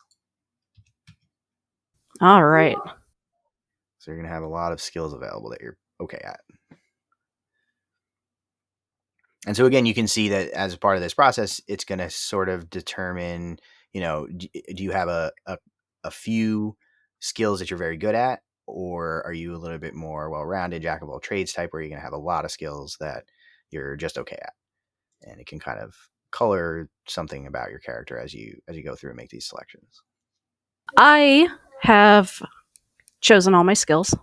All right. So you're going to have a lot of skills available that you're okay at. And so again, you can see that as part of this process, it's going to sort of determine, do you have a few skills that you're very good at, or are you a little bit more well-rounded, jack of all trades type, where you're going to have a lot of skills that you're just okay at? And it can kind of color something about your character as you go through and make these selections. I have chosen all my skills.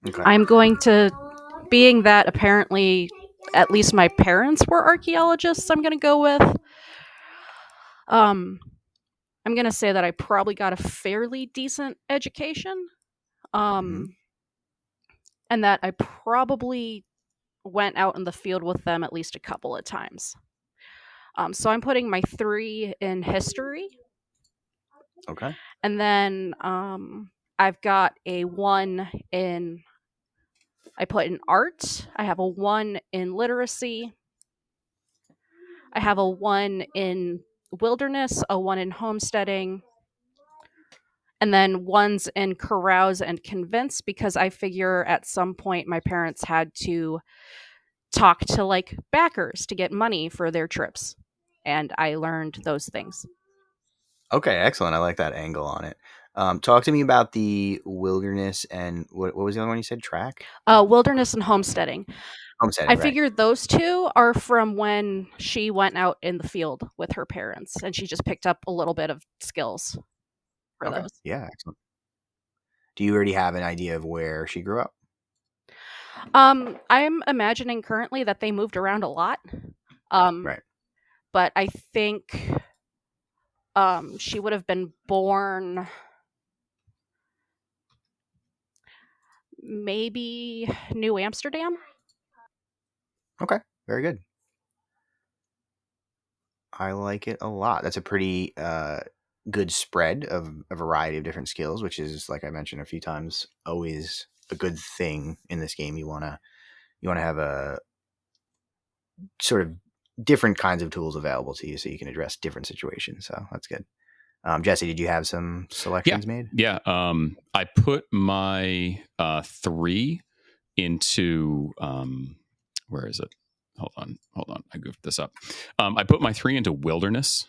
Okay. I'm going to, being that apparently at least my parents were archaeologists, I'm going to go with. I'm going to say that I probably got a fairly decent education. And that I probably went out in the field with them at least a couple of times. So I'm putting my 3 in history. Okay. And then I've got a 1 in, I put in art. I have a 1 in literacy. I have a 1 in wilderness, a 1 in homesteading, and then 1s in carouse and convince, because I figure at some point my parents had to talk to like backers to get money for their trips. and I learned those things. Okay, excellent. I like that angle on it. Talk to me about the wilderness and what was the other one you said? Track? Wilderness and homesteading. Homesteading, I right. figured those two are from when she went out in the field with her parents, and she just picked up a little bit of skills for Okay. those. Yeah, excellent. Do you already have an idea of where she grew up? I'm imagining currently that they moved around a lot. Right. But I think she would have been born maybe New Amsterdam. Okay, very good. I like it a lot. That's a pretty good spread of a variety of different skills, which is, like I mentioned a few times, always a good thing in this game. You wanna have a sort of different kinds of tools available to you so you can address different situations. So that's good. Jesse, did you have some selections made? Yeah. I put my 3 into where is it? Hold on. I goofed this up. I put my 3 into wilderness.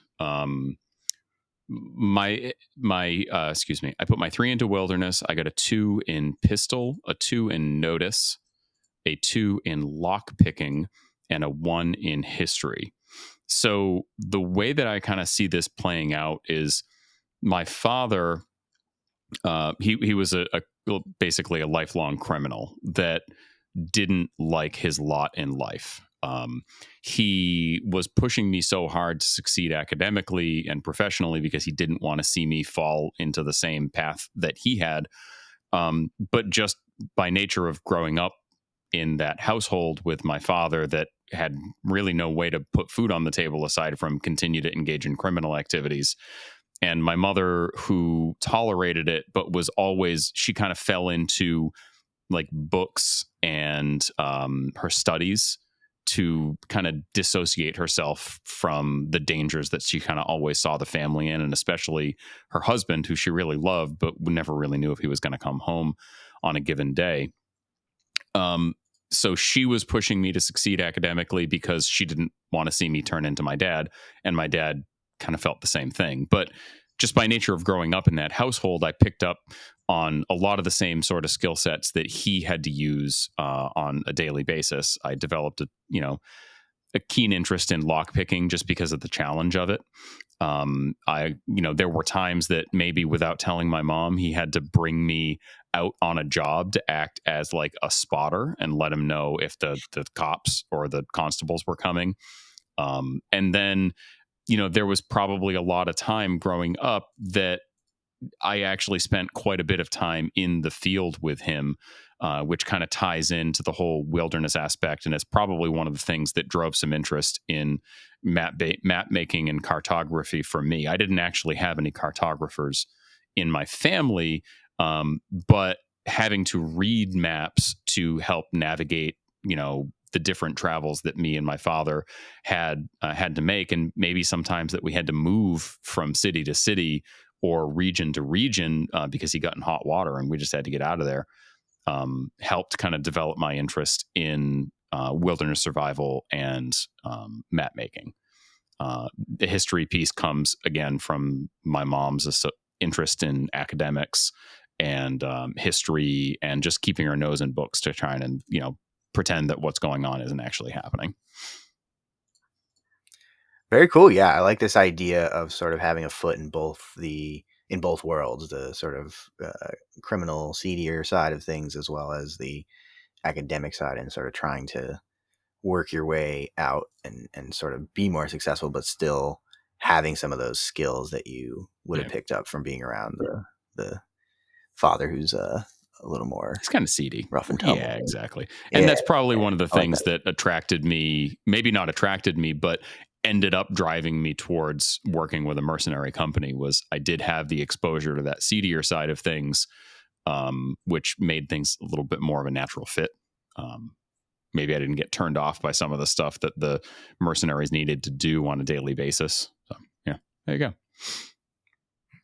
Excuse me. I put my 3 into wilderness. I got a 2 in pistol, a 2 in notice, a 2 in lock picking, and a 1 in history. So the way that I kind of see this playing out is my father. He was basically a lifelong criminal that didn't like his lot in life. He was pushing me so hard to succeed academically and professionally because he didn't want to see me fall into the same path that he had. But just by nature of growing up in that household with my father that had really no way to put food on the table aside from continue to engage in criminal activities, and my mother, who tolerated it but was always, she kind of fell into like books and her studies to kind of dissociate herself from the dangers that she kind of always saw the family in, and especially her husband, who she really loved but never really knew if he was going to come home on a given day. So she was pushing me to succeed academically because she didn't want to see me turn into my dad, and my dad kind of felt the same thing. But just by nature of growing up in that household, I picked up on a lot of the same sort of skill sets that he had to use on a daily basis. I developed a keen interest in lock picking just because of the challenge of it. There were times that maybe without telling my mom, he had to bring me out on a job to act as like a spotter and let him know if the cops or the constables were coming. And then, there was probably a lot of time growing up that I actually spent quite a bit of time in the field with him, which kind of ties into the whole wilderness aspect. And it's probably one of the things that drove some interest in map making and cartography for me. I didn't actually have any cartographers in my family, but having to read maps to help navigate, the different travels that me and my father had to make, and maybe sometimes that we had to move from city to city or region to region because he got in hot water and we just had to get out of there, helped kind of develop my interest in wilderness survival and map making. The history piece comes again from my mom's interest in academics and history and just keeping her nose in books to try and, pretend that what's going on isn't actually happening. Very cool. Yeah, I like this idea of sort of having a foot in both worlds, the sort of criminal, seedier side of things, as well as the academic side, and sort of trying to work your way out and sort of be more successful, but still having some of those skills that you would have picked up from being around the father who's a little more, it's kind of seedy, rough and tumble. Yeah, exactly. And that's probably one of the things that attracted me, maybe not attracted me, but ended up driving me towards working with a mercenary company. Was I did have the exposure to that seedier side of things, which made things a little bit more of a natural fit. Maybe I didn't get turned off by some of the stuff that the mercenaries needed to do on a daily basis. So yeah, there you go.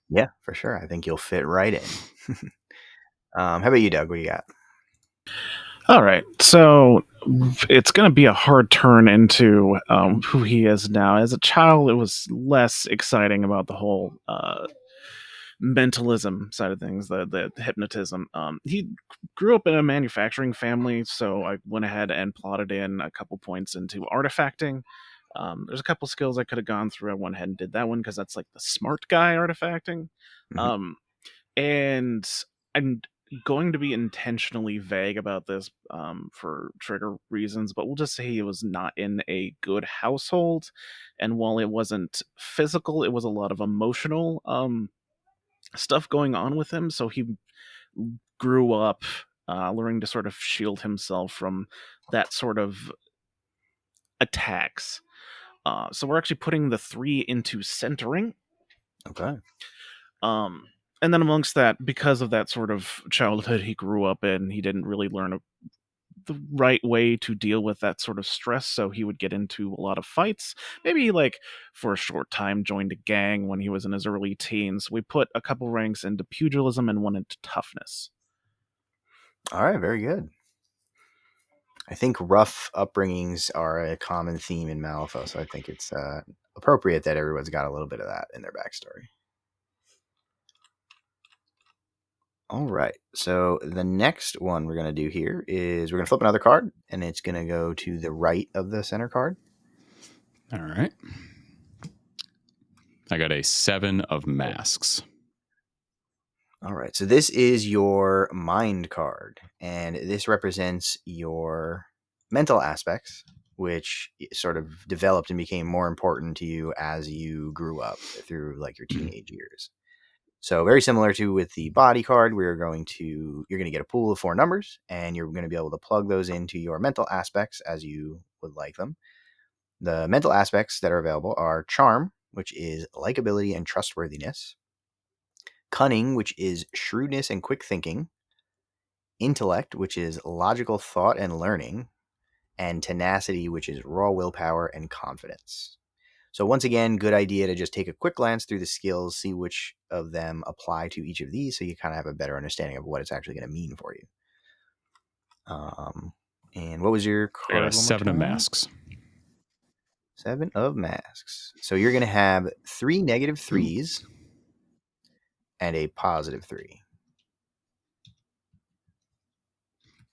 Yeah, for sure. I think you'll fit right in. How about you, Doug? What do you got? All right. So it's going to be a hard turn into who he is now. As a child, it was less exciting about the whole mentalism side of things, the hypnotism. He grew up in a manufacturing family, so I went ahead and plotted in a couple points into artifacting. There's a couple skills I could have gone through. I went ahead and did that one because that's like the smart guy artifacting. Mhm. And I'm going to be intentionally vague about this for trigger reasons, but we'll just say he was not in a good household. And while it wasn't physical, it was a lot of emotional stuff going on with him. So he grew up learning to sort of shield himself from that sort of attacks. So we're actually putting the 3 into centering. Okay. And then amongst that, because of that sort of childhood he grew up in, he didn't really learn the right way to deal with that sort of stress. So he would get into a lot of fights. Maybe like for a short time joined a gang when he was in his early teens. We put a couple ranks into pugilism and one into toughness. All right. Very good. I think rough upbringings are a common theme in Malifaux, so I think it's appropriate that everyone's got a little bit of that in their backstory. All right. So the next one we're going to do here is we're going to flip another card, and it's going to go to the right of the center card. All right. I got a 7 of masks. All right. So this is your mind card, and this represents your mental aspects, which sort of developed and became more important to you as you grew up through like your teenage years. So very similar to with the body card, you're going to get a pool of 4 numbers, and you're going to be able to plug those into your mental aspects as you would like them. The mental aspects that are available are charm, which is likability and trustworthiness; cunning, which is shrewdness and quick thinking; intellect, which is logical thought and learning; and tenacity, which is raw willpower and confidence. So once again, good idea to just take a quick glance through the skills, see which of them apply to each of these, so you kind of have a better understanding of what it's actually going to mean for you. And what was your I got card? a 7 of masks. 7 of masks. So you're going to have 3 negative 3s and a positive 3.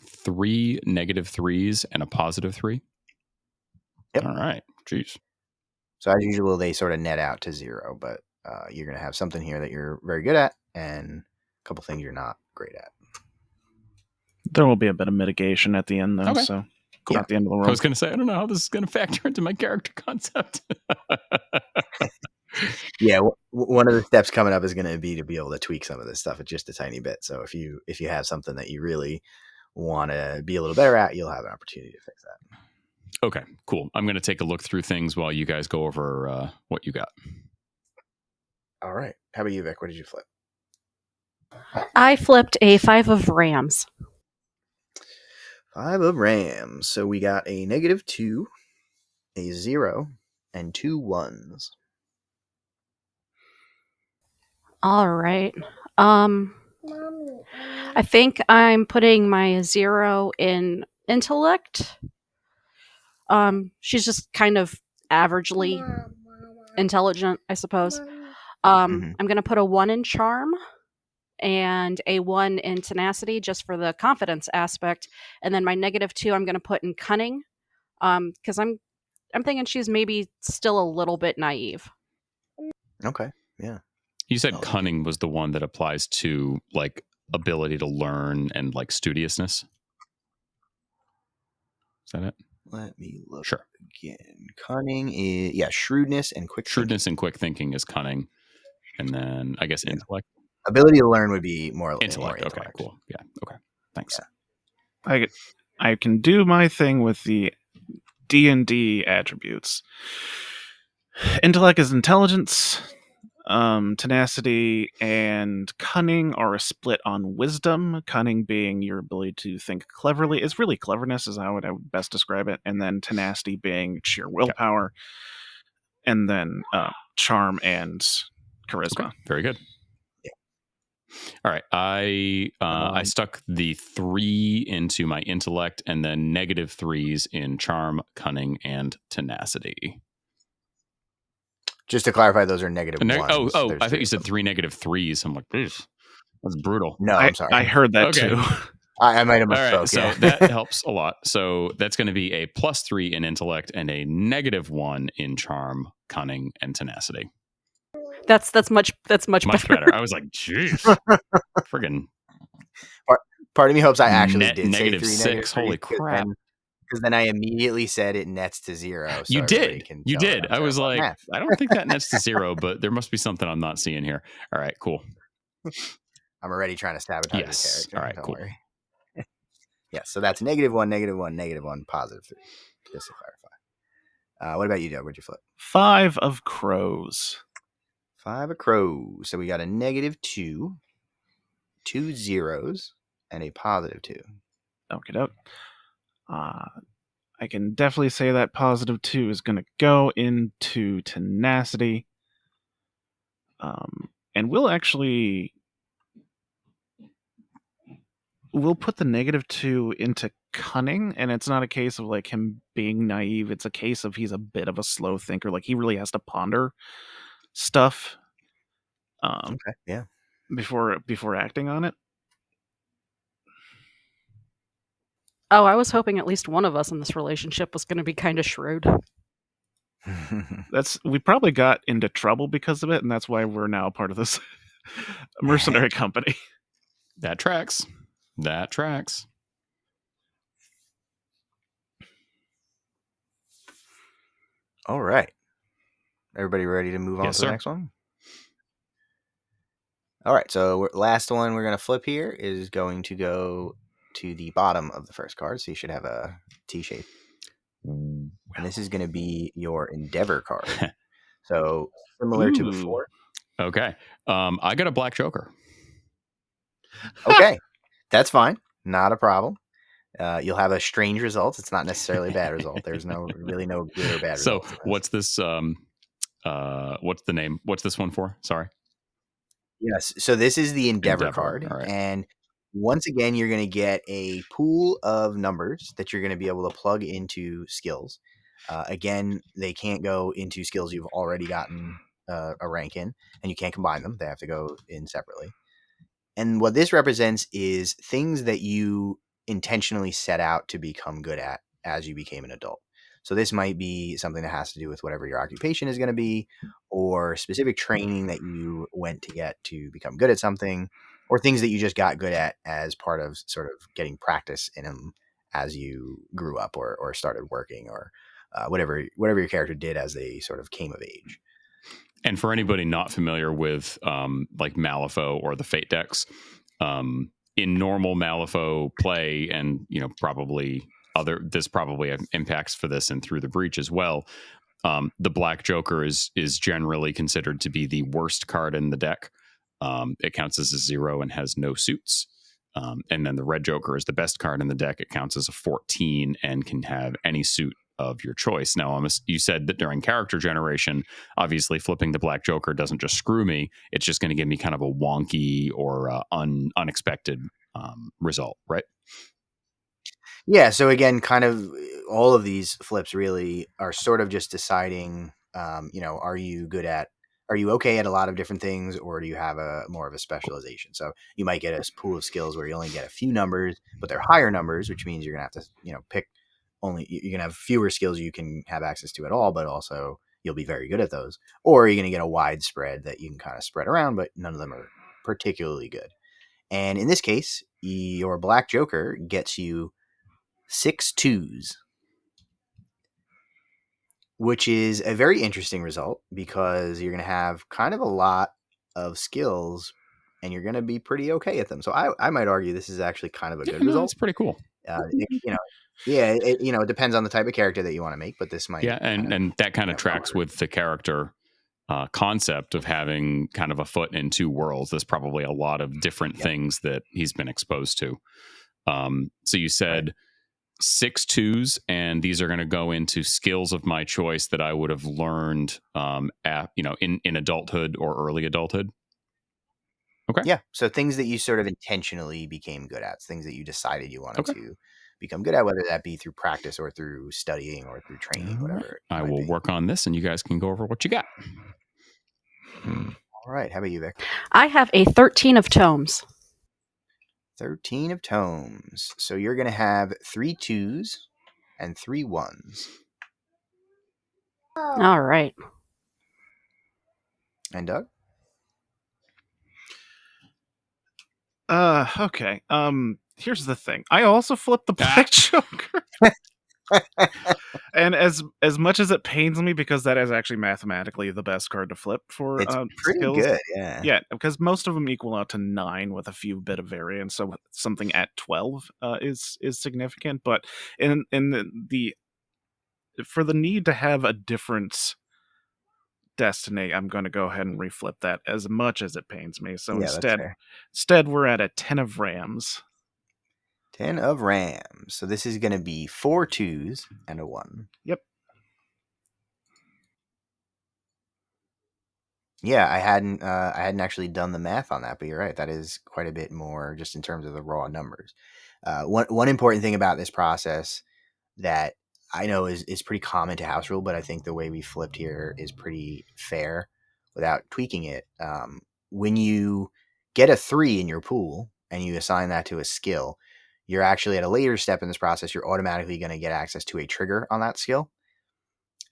3 negative 3s and a positive 3. Yep. All right. Jeez. So as usual, they sort of net out to 0, but you're going to have something here that you're very good at and a couple things you're not great at. There will be a bit of mitigation at the end, though. Okay. So Cool. not the end of the world. I was going to say, I don't know how this is going to factor into my character concept. Yeah, one of the steps coming up is going to be able to tweak some of this stuff just a tiny bit. So if you have something that you really want to be a little better at, you'll have an opportunity to fix that. Okay, cool. I'm going to take a look through things while you guys go over what you got. All right. How about you, Vic? What did you flip? I flipped a 5 of rams. 5 of rams. So we got a -2, a 0, and 2 1s. All right. I think I'm putting my 0 in intellect. She's just kind of averagely intelligent, I suppose. I'm going to put a 1 in charm and a 1 in tenacity just for the confidence aspect. And then my -2 I'm going to put in cunning because I'm thinking she's maybe still a little bit naive. Okay. Yeah. You said cunning was the one that applies to like ability to learn and like studiousness. Is that it? Let me look Sure. again. Cunning is shrewdness and quick Shrewdness and quick thinking is cunning. And then I guess intellect. Ability to learn would be more Intellect. More Okay, cool. Yeah. Okay. Thanks. I can do my thing with the D&D attributes. Intellect is intelligence. Tenacity and cunning are a split on wisdom. Cunning being your ability to think cleverly. It's really cleverness is how I would best describe it. And then tenacity being sheer willpower. And then charm and charisma. Okay. Very good. All right. I stuck the 3 into my intellect and then -3s in charm, cunning, and tenacity. Just to clarify, those are negative ones. I There's thought three you of said them. 3 -3s. I'm like, that's brutal. No, I'm sorry. I heard that Okay. too. I might have All misspoke. right, so that helps a lot. So that's going to be a +3 in intellect and a -1 in charm, cunning, and tenacity. That's much better. I was like, jeez, friggin' Part of me hopes I actually net did say 3 -6. Holy crap! Because then I immediately said it nets to 0. So You everybody did. can You tell that did. I'm I was terrible at like, math. I don't think that nets to 0, but there must be something I'm not seeing here. All right, cool. I'm already trying to sabotage your Yes. character. All right, Don't cool. worry. Yeah, so that's -1, -1, -1, +3. Just to clarify. What about you, Doug? What'd you flip? 5 of crows. 5 of crows. So we got a -2, 2 zeros, and a +2. Okay, doke. I can definitely say that +2 is going to go into tenacity. And we'll put the -2 into cunning, and it's not a case of like him being naive. It's a case of he's a bit of a slow thinker. Like he really has to ponder stuff. Okay, yeah. Before acting on it. Oh, I was hoping at least one of us in this relationship was going to be kind of shrewd. We probably got into trouble because of it, and that's why we're now a part of this mercenary company. That tracks. That tracks. All right. Everybody ready to move on Yes, to the sir. next one? All right. So last one we're going to flip here is going to go to the bottom of the first card. So you should have a T shape. And this is going to be your Endeavor card. So similar to before. Okay. I got a black joker. Okay. That's fine. Not a problem. You'll have a strange result. It's not necessarily a bad result. There's really no good or bad result. So what's this? What's the name? What's this one for? Sorry. Yes. So this is the Endeavor card. All right. And once again, you're going to get a pool of numbers that you're going to be able to plug into skills. Again, they can't go into skills you've already gotten a rank in, and you can't combine them. They have to go in separately. And what this represents is things that you intentionally set out to become good at as you became an adult. So this might be something that has to do with whatever your occupation is going to be, or specific training that you went to get to become good at something, or things that you just got good at as part of sort of getting practice in them as you grew up or started working, or whatever your character did as they sort of came of age. And for anybody not familiar with like Malifaux or the Fate decks, in normal Malifaux play, and probably this probably impacts for this and through the breach as well. The Black Joker is generally considered to be the worst card in the deck. It counts as a 0 and has no suits. And then the Red Joker is the best card in the deck. It counts as a 14 and can have any suit of your choice. Now, you said that during character generation, obviously flipping the Black Joker doesn't just screw me. It's just going to give me kind of a wonky or unexpected result, right? Yeah. So again, kind of all of these flips really are sort of just deciding, are you okay at a lot of different things, or do you have more of a specialization? So you might get a pool of skills where you only get a few numbers, but they're higher numbers, which means you're going to have to, pick you're going to have fewer skills you can have access to at all, but also you'll be very good at those. Or you're going to get a wide spread that you can kind of spread around, but none of them are particularly good. And in this case, your Black Joker gets you 6 2s, which is a very interesting result because you're going to have kind of a lot of skills and you're going to be pretty okay at them. So I might argue this is actually kind of a good result. It's pretty cool. It depends on the type of character that you want to make, but this might. Yeah, and that kind of tracks with the character concept of having kind of a foot in two worlds. There's probably a lot of different things that he's been exposed to. So you said 6 2s, and these are going to go into skills of my choice that I would have learned in adulthood or early adulthood. Okay. Yeah. So things that you sort of intentionally became good at, things that you decided you wanted Okay. to become good at, whether that be through practice or through studying or through training, All right. whatever it I might will be. work on this, and you guys can go over what you got. All right. How about you, Vic? I have a 13 of tomes. 13 of tomes. So you're going to have 3 2s and 3 1s. All right. And Doug? Okay. Here's the thing. I also flipped the Black Joker. And as much as it pains me, because that is actually mathematically the best card to flip for It's pretty skills. good, yeah. Yeah, because most of them equal out to 9 with a few bit of variance. So something at 12 is significant. But in the for the need to have a different destiny, I'm going to go ahead and reflip that as much as it pains me. So Yeah, that's fair. instead, we're at a 10 of rams. 10 of rams. So this is going to be 4 2s and a 1. Yep. Yeah, I hadn't actually done the math on that, but you're right. That is quite a bit more just in terms of the raw numbers. One important thing about this process that I know is pretty common to house rule, but I think the way we flipped here is pretty fair without tweaking it. When you get a 3 in your pool and you assign that to a skill, you're actually at a later step in this process, you're automatically going to get access to a trigger on that skill.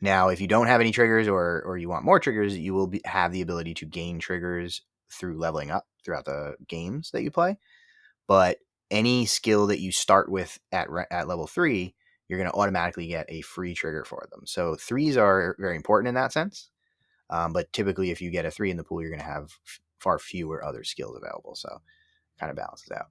Now, if you don't have any triggers or you want more triggers, you will have the ability to gain triggers through leveling up throughout the games that you play. But any skill that you start with at level 3, you're going to automatically get a free trigger for them. So 3s are very important in that sense. But typically, if you get a 3 in the pool, you're going to have far fewer other skills available. So it kind of balances out.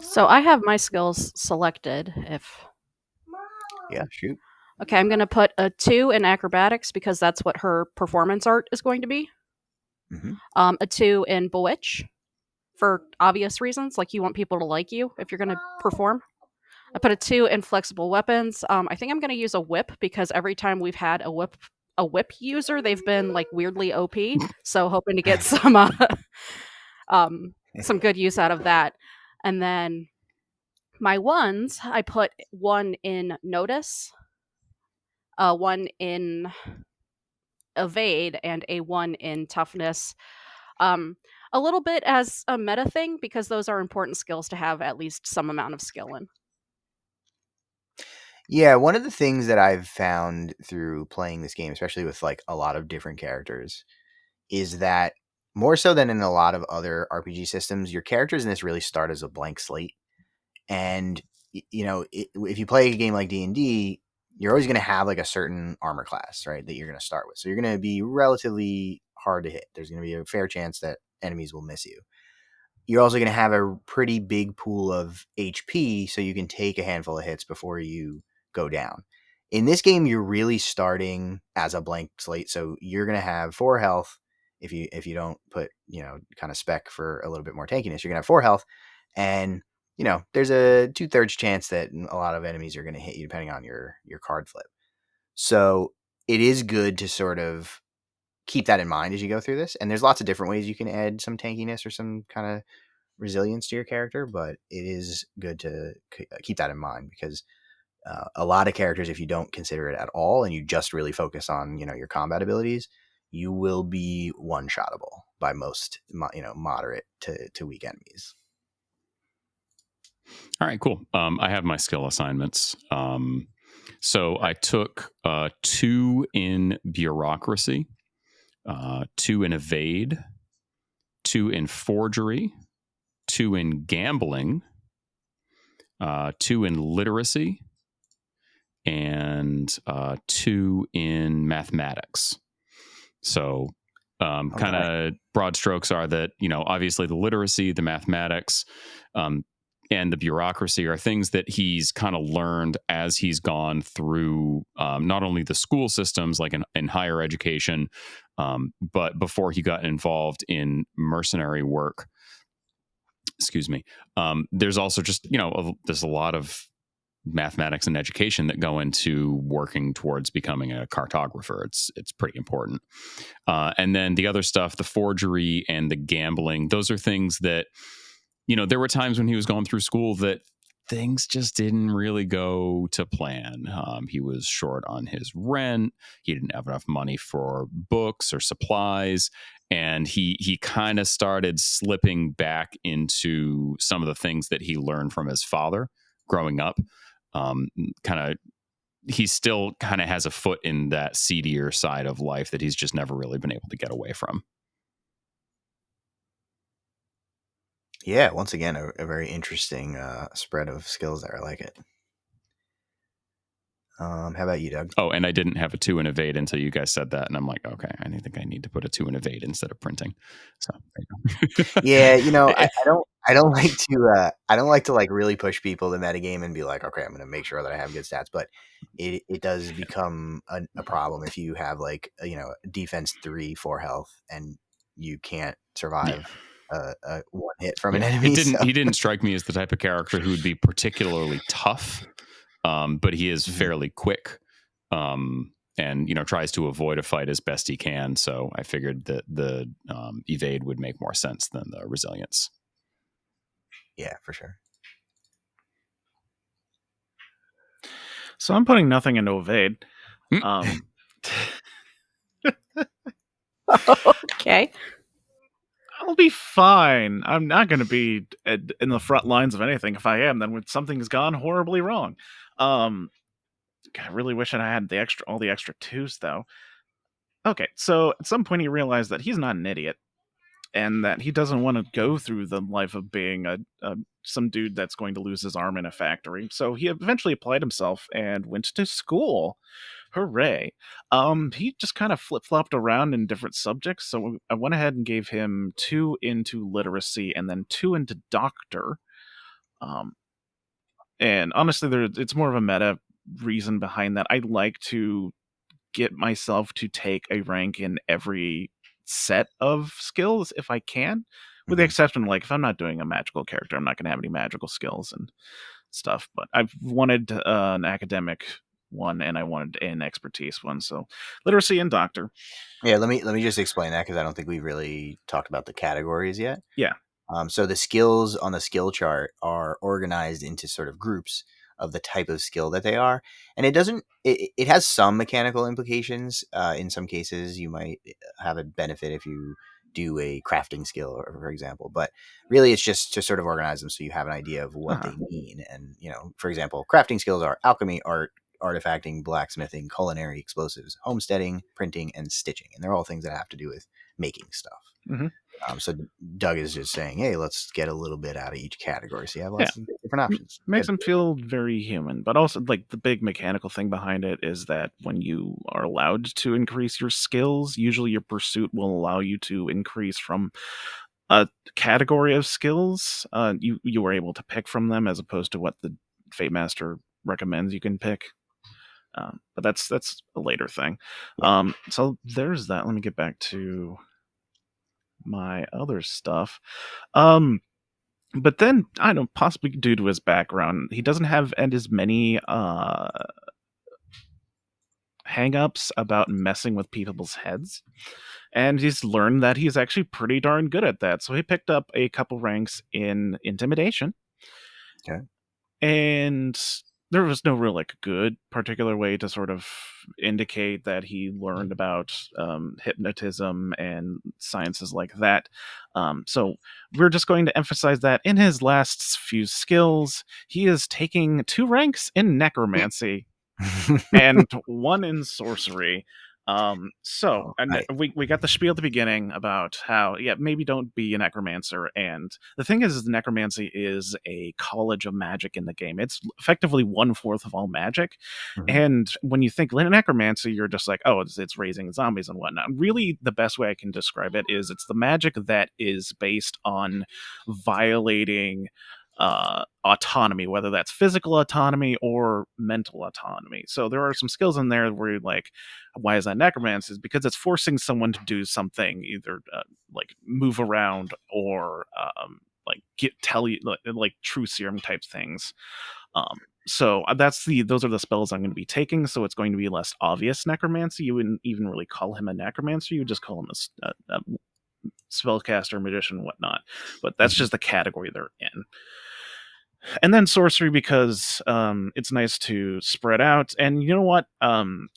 So I have my skills selected. Yeah, shoot. Okay, I'm going to put a 2 in acrobatics because that's what her performance art is going to be. Mm-hmm. A 2 in bewitch for obvious reasons, like you want people to like you if you're going to perform. I put a 2 in flexible weapons. I think I'm going to use a whip because every time we've had a whip user, they've been like weirdly OP. So hoping to get some good use out of that. And then my 1s, I put 1 in notice, 1 in evade, and a 1 in toughness. A little bit as a meta thing because those are important skills to have at least some amount of skill in. Yeah, one of the things that I've found through playing this game, especially with like a lot of different characters, is that more so than in a lot of other RPG systems, your characters in this really start as a blank slate. And if you play a game like D&D, you're always going to have like a certain armor class, right, that you're going to start with. So you're going to be relatively hard to hit. There's going to be a fair chance that enemies will miss you. You're also going to have a pretty big pool of HP, so you can take a handful of hits before you go down. In this game, you're really starting as a blank slate, so you're going to have 4 health. If you don't put kind of spec for a little bit more tankiness, you're going to have 4 health, and there's a 2/3 chance that a lot of enemies are going to hit you depending on your card flip. So it is good to sort of keep that in mind as you go through this. And there's lots of different ways you can add some tankiness or some kind of resilience to your character, but it is good to keep that in mind because a lot of characters, if you don't consider it at all and you just really focus on your combat abilities, you will be one-shottable by most moderate to weak enemies. All right, cool. I have my skill assignments. So I took 2 in bureaucracy, 2 in evade, 2 in forgery, 2 in gambling, 2 in literacy, and 2 in mathematics. So kind of broad strokes are that, obviously the literacy, the mathematics, and the bureaucracy are things that he's kind of learned as he's gone through not only the school systems, like in higher education, but before he got involved in mercenary work. Excuse me. There's also just, there's a lot of mathematics and education that go into working towards becoming a cartographer. It's pretty important. And then the other stuff, the forgery and the gambling, those are things that, there were times when he was going through school that things just didn't really go to plan. He was short on his rent. He didn't have enough money for books or supplies. And he kind of started slipping back into some of the things that he learned from his father growing up. He still kind of has a foot in that seedier side of life that he's just never really been able to get away from. Yeah, once again, a very interesting spread of skills there. I like it. How about you, Doug? Oh, and I didn't have a 2 in evade until you guys said that, and I'm like, okay, I think I need to put a 2 in evade instead of printing. So there you go. Yeah, I don't like to like really push people to metagame and be like, okay, I'm going to make sure that I have good stats, but it does become a problem if you have like defense 3, 4 health, and you can't survive. Yeah. A one hit from an enemy. He didn't strike me as the type of character who would be particularly tough, but he is fairly quick, and tries to avoid a fight as best he can. So I figured that the evade would make more sense than the resilience. Yeah, for sure. So I'm putting nothing into evade. Okay. I'll be fine. I'm not going to be in the front lines of anything. If I am, then something's gone horribly wrong. God, I really wish I had all the extra 2s, though. Okay, so at some point he realized that he's not an idiot, and that he doesn't want to go through the life of being some dude that's going to lose his arm in a factory. So he eventually applied himself and went to school. Hooray. He just kind of flip-flopped around in different subjects, so I went ahead and gave him 2 into literacy and then 2 into doctor. And honestly, it's more of a meta reason behind that. I like to get myself to take a rank in every set of skills if I can, with the exception of, like, if I'm not doing a magical character, I'm not going to have any magical skills and stuff. But I've wanted an academic one, and I wanted an expertise one, so literacy and doctor. Yeah, let me just explain that, because I don't think we really talked about the categories yet. Yeah. So the skills on the skill chart are organized into sort of groups of the type of skill that they are, and it has some mechanical implications. In some cases, you might have a benefit if you do a crafting skill, for example, but really it's just to sort of organize them so you have an idea of what they mean. And for example, crafting skills are alchemy, art, artifacting, blacksmithing, culinary, explosives, homesteading, printing, and stitching, and they're all things that have to do with making stuff. So Doug is just saying, hey, let's get a little bit out of each category, so you have lots of different options. Makes them feel very human, but also, like, the big mechanical thing behind it is that when you are allowed to increase your skills, usually your pursuit will allow you to increase from a category of skills you were able to pick from them, as opposed to what the Fate Master recommends you can pick. But that's a later thing. So there's that. Let me get back to my other stuff. But then, I don't know, possibly due to his background, he doesn't have as many hang-ups about messing with people's heads. And he's learned that he's actually pretty darn good at that. So he picked up a couple ranks in intimidation. Okay. And there was no real, like, good particular way to sort of indicate that he learned about hypnotism and sciences like that. So we're just going to emphasize that in his last few skills, he is taking 2 ranks in necromancy and 1 in sorcery. We got the spiel at the beginning about how, maybe don't be a necromancer. And the thing is necromancy is a college of magic in the game. It's effectively 1/4 of all magic. And when you think necromancy, you're just like, oh, it's raising zombies and whatnot. Really, the best way I can describe it is it's the magic that is based on violating autonomy, whether that's physical autonomy or mental autonomy. So there are some skills in there where you're like, why is that necromancy? Is because it's forcing someone to do something, either like move around or like tell you like true serum type things. So those are the spells I'm going to be taking. So it's going to be less obvious necromancy. You wouldn't even really call him a necromancer. You would just call him a spellcaster, magician, whatnot. But that's just the category they're in. And then sorcery, because it's nice to spread out. And you know what?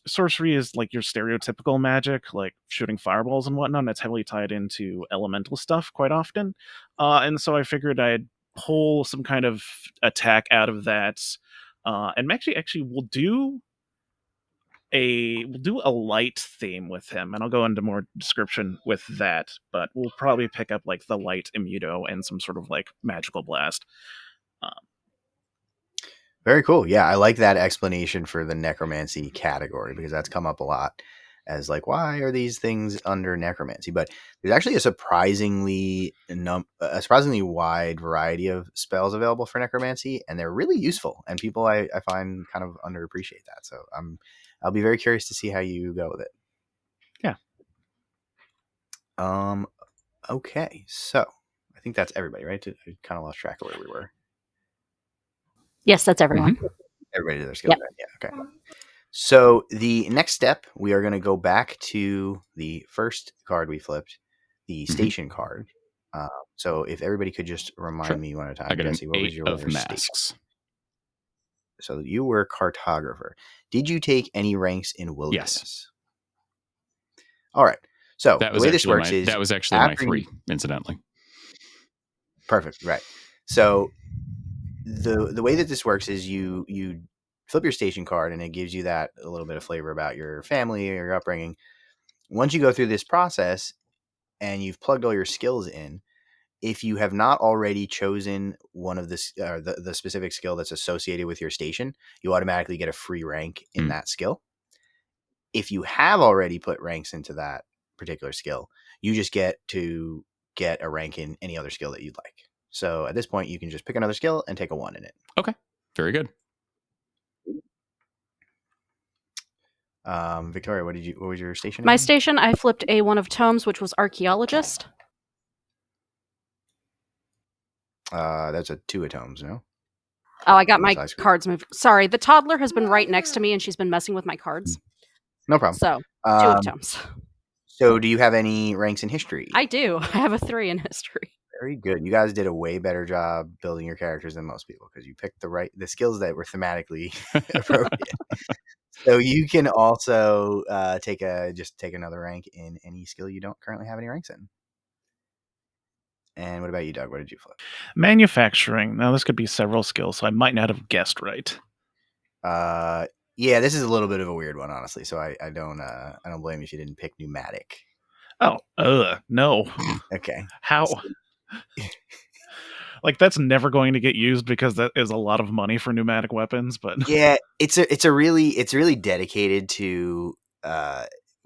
Sorcery is like your stereotypical magic, like shooting fireballs and whatnot. It's heavily tied into elemental stuff quite often. And so I figured I'd pull some kind of attack out of that. And actually we'll do a light theme with him, and I'll go into more description with that, but we'll probably pick up like the light immuto and some sort of like magical blast. Very cool. Yeah, I like that explanation for the necromancy category, because that's come up a lot as like, why are these things under necromancy? But there's actually a surprisingly wide variety of spells available for necromancy, and they're really useful, and people I find kind of underappreciate that. So I'll be very curious to see how you go with it. Yeah. Okay, so I think that's everybody, right? I kind of lost track of where we were. Yes, that's everyone. Mm-hmm. Everybody did their skill. Yep. Yeah. Okay. So the next step, we are going to go back to the first card we flipped, the station card. So if everybody could just remind me one at a time, I got Jesse, what was your of station? masks. So you were cartographer. Did you take any ranks in wilderness? Yes. All right. So That the way this works is that was actually my 3, incidentally. Perfect. Right. So the way that this works is you flip your station card, and it gives you that a little bit of flavor about your family or your upbringing. Once you go through this process and you've plugged all your skills in, if you have not already chosen one of the specific skill that's associated with your station, you automatically get a free rank in that skill. If you have already put ranks into that particular skill, you just get to get a rank in any other skill that you'd like. So at this point, you can just pick another skill and take a 1 in it. Okay. Very good. Victoria, what was your station? My station, I flipped a 1 of tomes, which was archaeologist. That's a 2 of tomes, no? Oh, I got my cards moved. Sorry, the toddler has been right next to me, and she's been messing with my cards. No problem. So, 2 of tomes. So do you have any ranks in history? I do. I have a 3 in history. Very good. You guys did a way better job building your characters than most people, because you picked the skills that were thematically appropriate. So you can also take another rank in any skill you don't currently have any ranks in. And what about you, Doug? What did you flip? Manufacturing. Now this could be several skills, so I might not have guessed right. Yeah, this is a little bit of a weird one, honestly. So I don't blame you if you didn't pick pneumatic. Oh, no. Okay. How? Like, that's never going to get used, because that is a lot of money for pneumatic weapons. But yeah, it's really dedicated to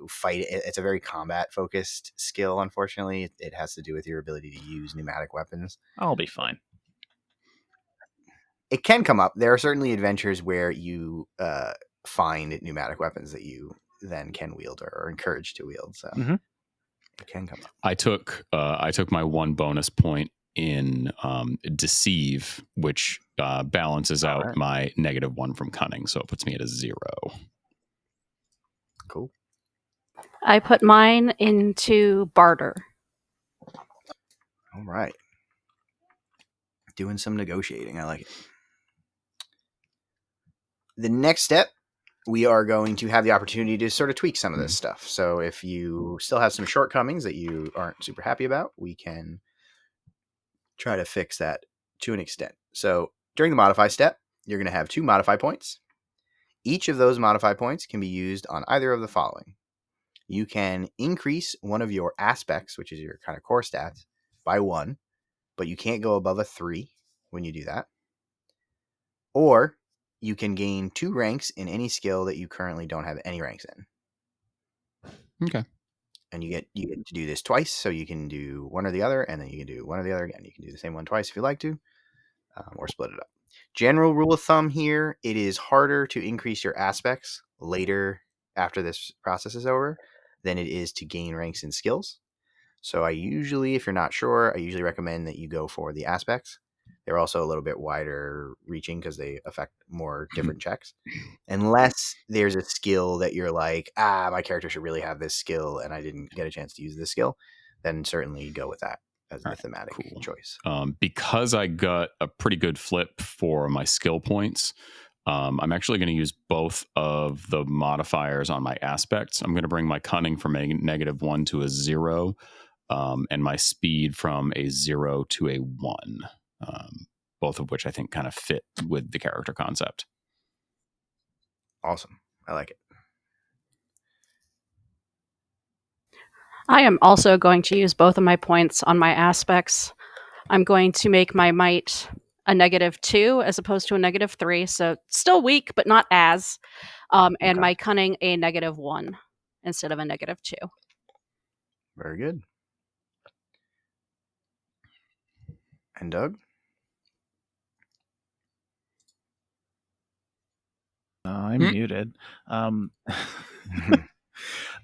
fight. It's a very combat focused skill. Unfortunately, it has to do with your ability to use pneumatic weapons. I'll be fine. It can come up. There are certainly adventures where you find pneumatic weapons that you then can wield or are encouraged to wield. So it can come up. I took my 1 bonus point in deceive, which balances out my -1 from cunning, so it puts me at a 0. Cool. I put mine into barter. All right. Doing some negotiating. I like it. The next step, we are going to have the opportunity to sort of tweak some of this stuff. So if you still have some shortcomings that you aren't super happy about, we can try to fix that to an extent. So during the modify step, you're going to have 2 modify points. Each of those modify points can be used on either of the following. You can increase one of your aspects, which is your kind of core stats, by 1, but you can't go above a 3 when you do that. Or you can gain 2 ranks in any skill that you currently don't have any ranks in. Okay. And you get to do this twice, so you can do one or the other, and then you can do one or the other again. You can do the same one twice if you like to. or split it up. General rule of thumb here, it is harder to increase your aspects later after this process is over than it is to gain ranks in skills. So I usually, if you're not sure, I usually recommend that you go for the aspects. They're also a little bit wider reaching because they affect more different checks. Unless there's a skill that you're like, my character should really have this skill and I didn't get a chance to use this skill, then certainly go with that as the thematic choice. Because I got a pretty good flip for my skill points, I'm actually going to use both of the modifiers on my aspects. I'm going to bring my cunning from a -1 to a 0, and my speed from a 0 to a 1, both of which I think kind of fit with the character concept. Awesome. I like it. I am also going to use both of my points on my aspects. I'm going to make my might a -2 as opposed to a -3, so still weak, but not as. And my cunning a -1 instead of a -2. Very good. And Doug? I'm muted.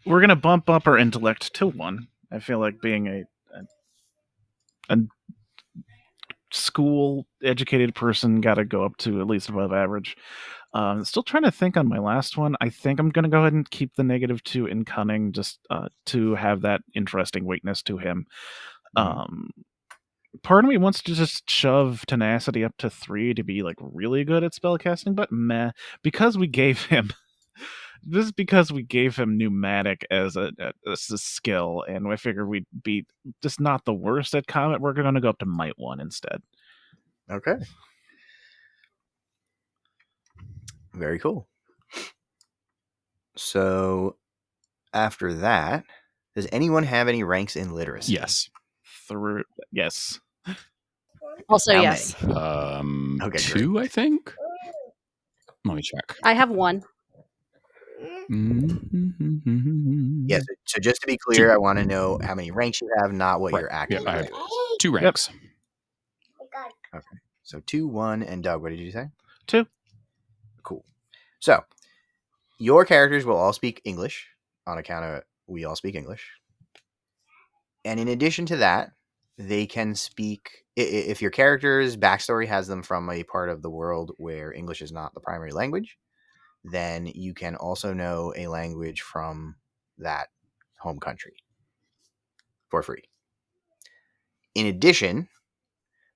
We're gonna bump up our intellect to 1. I feel like being a school educated person got to go up to at least above average. Still trying to think on my last one. I think I'm going to go ahead and keep the -2 in cunning just to have that interesting weakness to him. Part of me wants to just shove tenacity up to 3 to be like really good at spellcasting, but meh, because we gave him this is because we gave him pneumatic as a skill, and I figured we'd be just not the worst at combat. We're going to go up to might 1 instead. Okay. Very cool. So after that, does anyone have any ranks in literacy? Yes. Yes. Also, How yes. many? Okay, 2, I think. Let me check. I have 1. Yes. So just to be clear, I want to know how many ranks you have, not what you're active. I have 2 ranks. Okay. So 2, 1, and Doug, what did you say? 2. Cool. So your characters will all speak English on account of we all speak English. And in addition to that, they can speak, if your character's backstory has them from a part of the world where English is not the primary language, then you can also know a language from that home country for free. In addition,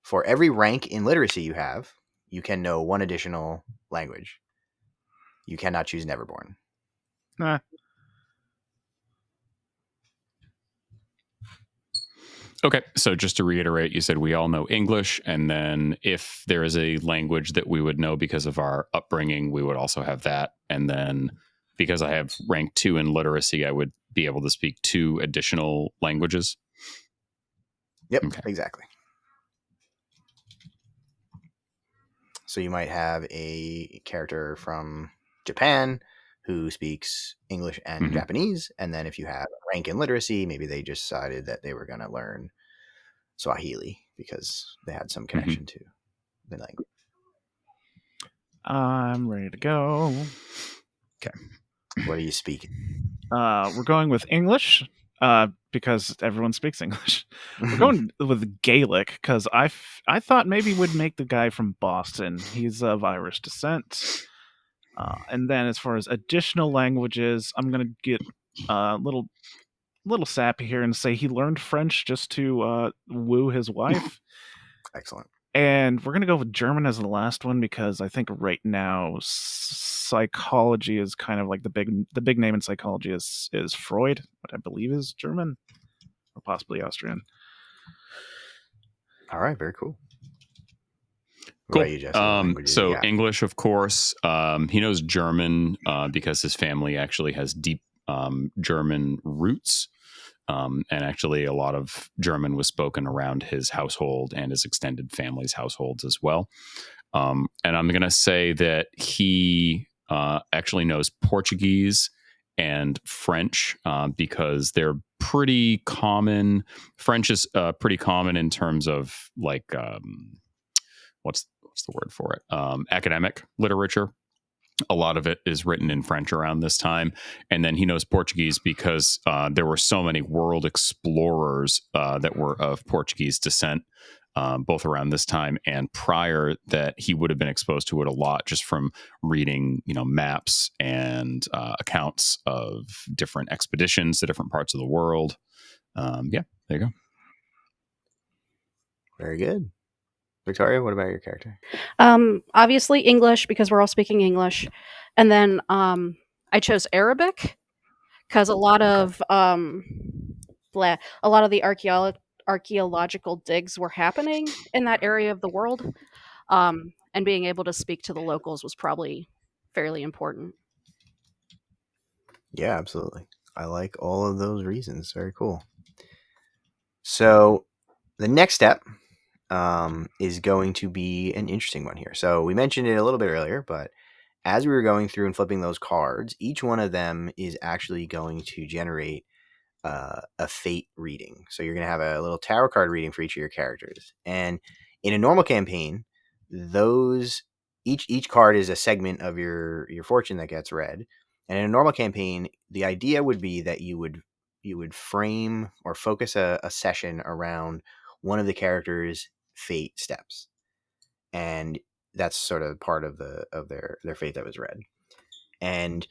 for every rank in literacy you have, you can know 1 additional language. You cannot choose Neverborn. Nah. Okay, so just to reiterate, you said we all know English, and then if there is a language that we would know because of our upbringing, we would also have that. And then because I have rank 2 in literacy, I would be able to speak 2 additional languages. Yep, okay. Exactly. So you might have a character from Japan who speaks English and Japanese, and then if you have a rank in literacy, maybe they just decided that they were going to learn Swahili because they had some connection to the language. I'm ready to go. Okay. What are you speaking? We're going with English because everyone speaks English. We're going with Gaelic because I thought maybe we'd make the guy from Boston. He's of Irish descent. And then as far as additional languages, I'm going to get a little sappy here and say he learned French just to woo his wife. Excellent. And we're going to go with German as the last one because I think right now psychology is kind of like the big name in psychology is Freud, what I believe is German or possibly Austrian. All right, very cool. Cool. What about you, Jesse? So English, of course. He knows German because his family actually has deep German roots. And actually, a lot of German was spoken around his household and his extended family's households as well. And I'm going to say that he actually knows Portuguese and French because they're pretty common. French is pretty common in terms of like what's the word for it? Academic literature. A lot of it is written in French around this time. And then he knows Portuguese because there were so many world explorers that were of Portuguese descent, both around this time and prior, that he would have been exposed to it a lot just from reading, maps and accounts of different expeditions to different parts of the world. There you go. Very good. Victoria, what about your character? Obviously English, because we're all speaking English. And then I chose Arabic because a lot of the archaeological digs were happening in that area of the world. And being able to speak to the locals was probably fairly important. Yeah, absolutely. I like all of those reasons. Very cool. So the next step is going to be an interesting one here. So we mentioned it a little bit earlier, but as we were going through and flipping those cards, each one of them is actually going to generate a fate reading. So you're going to have a little tarot card reading for each of your characters. And in a normal campaign, those each card is a segment of your fortune that gets read. And in a normal campaign, the idea would be that you would frame or focus a session around one of the characters' fate steps, and that's sort of part of their fate that was read. And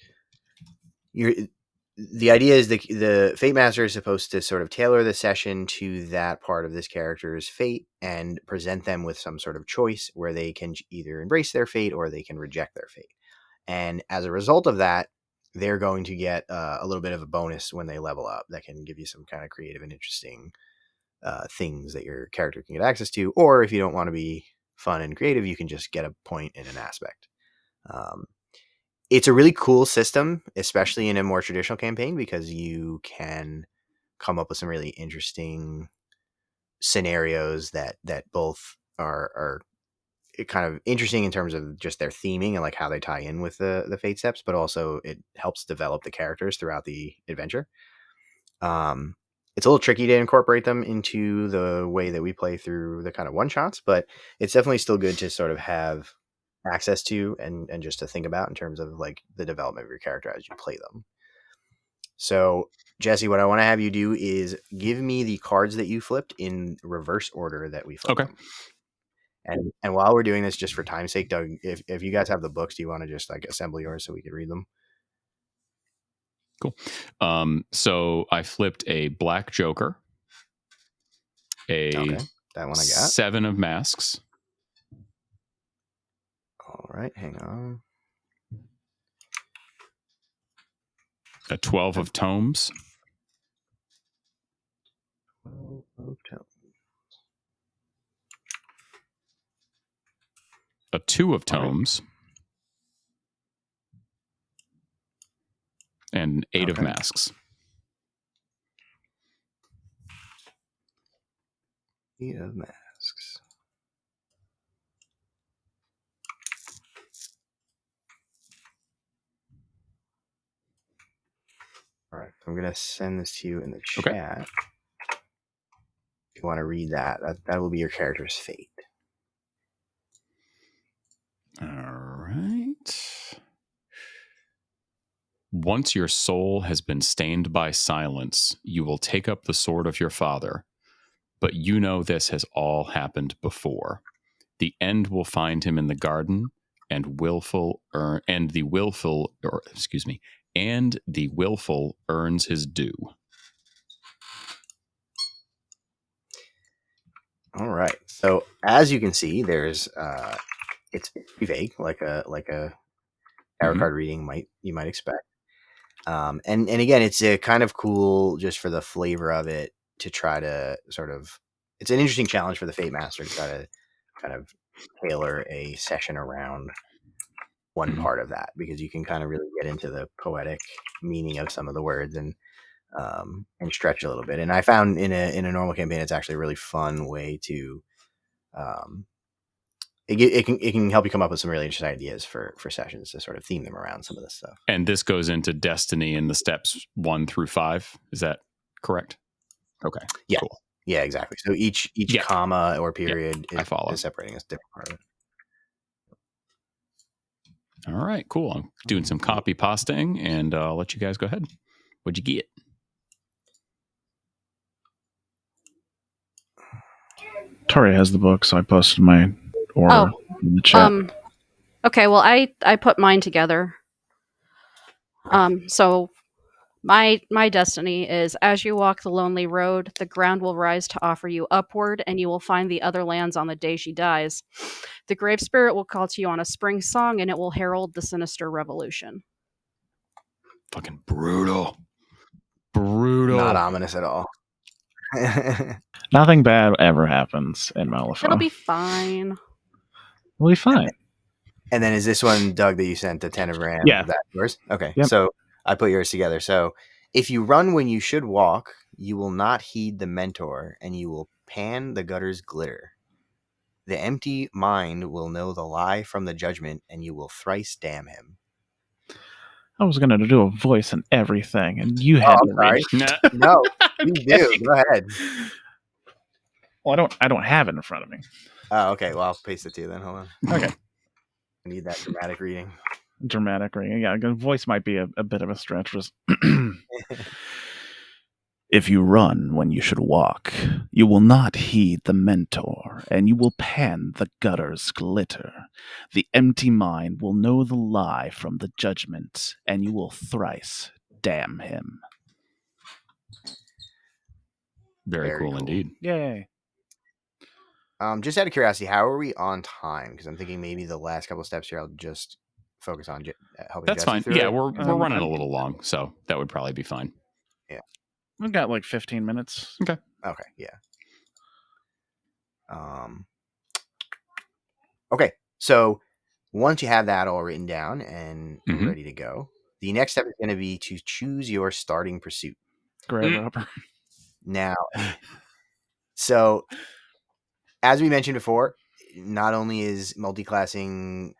the idea is the Fate Master is supposed to sort of tailor the session to that part of this character's fate and present them with some sort of choice where they can either embrace their fate or they can reject their fate. And as a result of that, they're going to get a little bit of a bonus when they level up that can give you some kind of creative and interesting things that your character can get access to. Or if you don't want to be fun and creative, you can just get a point in an aspect. It's a really cool system, especially in a more traditional campaign, because you can come up with some really interesting scenarios that both are kind of interesting in terms of just their theming and like how they tie in with the fate steps, but also it helps develop the characters throughout the adventure. It's a little tricky to incorporate them into the way that we play through the kind of one shots, but it's definitely still good to sort of have access to and just to think about in terms of like the development of your character as you play them. So Jesse, what I want to have you do is give me the cards that you flipped in reverse order that we flipped them. And while we're doing this, just for time's sake, Doug, if you guys have the books, do you want to just like assemble yours so we can read them? Cool. So I flipped a Black Joker, that one I got. 7 of Masks. All right, hang on. A 12 of Tomes. 12 of Tomes. A 2 of Tomes. And an 8 of Masks. 8 of Masks. All right, I'm going to send this to you in the chat. Okay. If you want to read that will be your character's fate. All right. Once your soul has been stained by silence, you will take up the sword of your father. But you know this has all happened before. The end will find him in the garden, and the willful earns his due. All right. So as you can see, there's it's very vague, like a tarot card reading you might expect. And again, it's a kind of cool just for the flavor of it to try to sort of, it's an interesting challenge for the Fate Master to try to kind of tailor a session around one part of that, because you can kind of really get into the poetic meaning of some of the words and stretch a little bit. And I found in a normal campaign, it's actually a really fun way to, it can help you come up with some really interesting ideas for sessions to sort of theme them around some of this stuff. And this goes into Destiny in the steps 1 through 5. Is that correct? Okay. Yeah. Cool. Yeah, exactly. So each Yeah. comma or period I follow. is separating a different part of it. All right, cool. I'm doing some copy pasting, and I'll let you guys go ahead. What'd you get? Tori has the book, so I posted my order in the chat. Okay, well, I put mine together. So my destiny is, as you walk the lonely road, the ground will rise to offer you upward, and you will find the other lands on the day she dies. The grave spirit will call to you on a spring song, and it will herald the sinister revolution. Fucking brutal. Brutal. Not ominous at all. Nothing bad ever happens in Malifaux. It'll be fine. We'll be fine. And then is this one, Doug, that you sent the 10 of Ram? Yeah. Is that yours? Okay. Yep. So I put yours together. So if you run when you should walk, you will not heed the mentor, and you will pan the gutter's glitter. The empty mind will know the lie from the judgment, and you will thrice damn him. I was going to do a voice and everything, and you had to read it. Nah. No, you do. Go ahead. Well, I don't have it in front of me. Oh, okay. Well, I'll paste it to you then. Hold on. Okay. I need that dramatic reading. Dramatic reading. Yeah, the voice might be a bit of a stretch. Just if you run when you should walk, you will not heed the mentor, and you will pan the gutter's glitter. The empty mind will know the lie from the judgment, and you will thrice damn him. Very cool indeed. Yay. Just out of curiosity, how are we on time? Because I'm thinking maybe the last couple of steps here, I'll just focus on helping. That's Jesse fine. through Yeah, it. we're running a little long, so that would probably be fine. We've got like 15 minutes. Okay. Yeah. Okay. So once you have that all written down and ready to go, the next step is going to be to choose your starting pursuit. Grab rubber. Now, so as we mentioned before, not only is multi-classing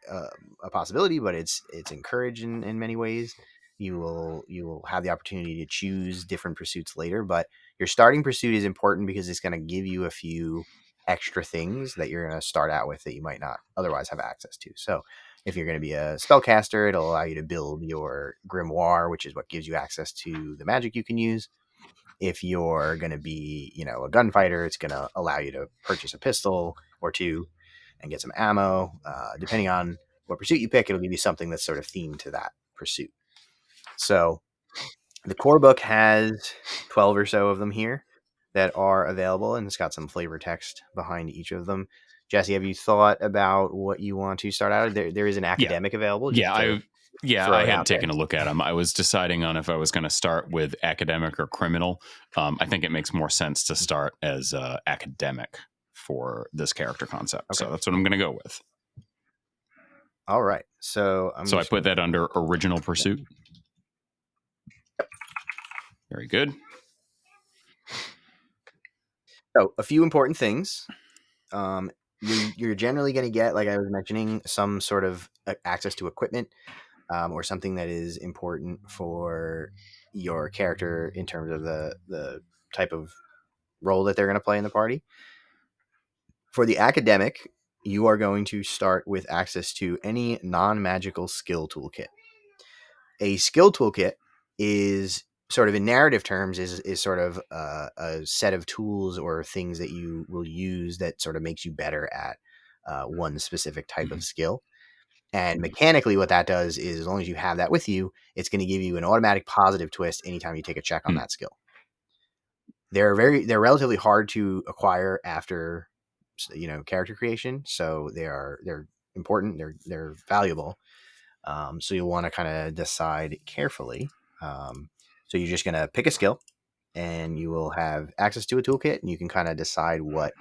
a possibility, but it's encouraged in many ways. You will have the opportunity to choose different pursuits later, but your starting pursuit is important because it's going to give you a few extra things that you're going to start out with that you might not otherwise have access to. So if you're going to be a spellcaster, it'll allow you to build your grimoire, which is what gives you access to the magic you can use. If you're going to be, a gunfighter, it's going to allow you to purchase a pistol or two and get some ammo. Depending on what pursuit you pick, it'll give you something that's sort of themed to that pursuit. So the core book has 12 or so of them here that are available, and it's got some flavor text behind each of them. Jesse, have you thought about what you want to start out? There is an academic available. I had taken a look at them. I was deciding on if I was going to start with academic or criminal. I think it makes more sense to start as academic for this character concept. Okay. So that's what I'm going to go with. All right. So I put that under original pursuit. Yep. Very good. So a few important things. You're generally going to get, like I was mentioning, some sort of access to equipment or something that is important for your character in terms of the type of role that they're going to play in the party. For the academic, you are going to start with access to any non-magical skill toolkit. A skill toolkit is sort of, in narrative terms, is sort of a set of tools or things that you will use that sort of makes you better at one specific type of skill. And mechanically, what that does is, as long as you have that with you, it's going to give you an automatic positive twist anytime you take a check on that skill. They're relatively hard to acquire after, character creation, so they're important. They're valuable. So you'll want to kind of decide carefully. So you're just going to pick a skill, and you will have access to a toolkit, and you can kind of decide what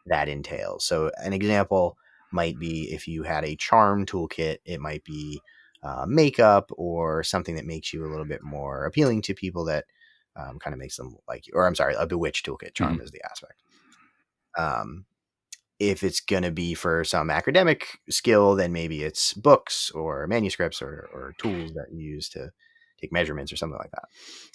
that entails. So an example might be, if you had a charm toolkit, it might be makeup or something that makes you a little bit more appealing to people, that kind of makes them like you. Or I'm sorry, a bewitch toolkit. Charm is the aspect. If it's going to be for some academic skill, then maybe it's books or manuscripts or tools that you use to take measurements or something like that.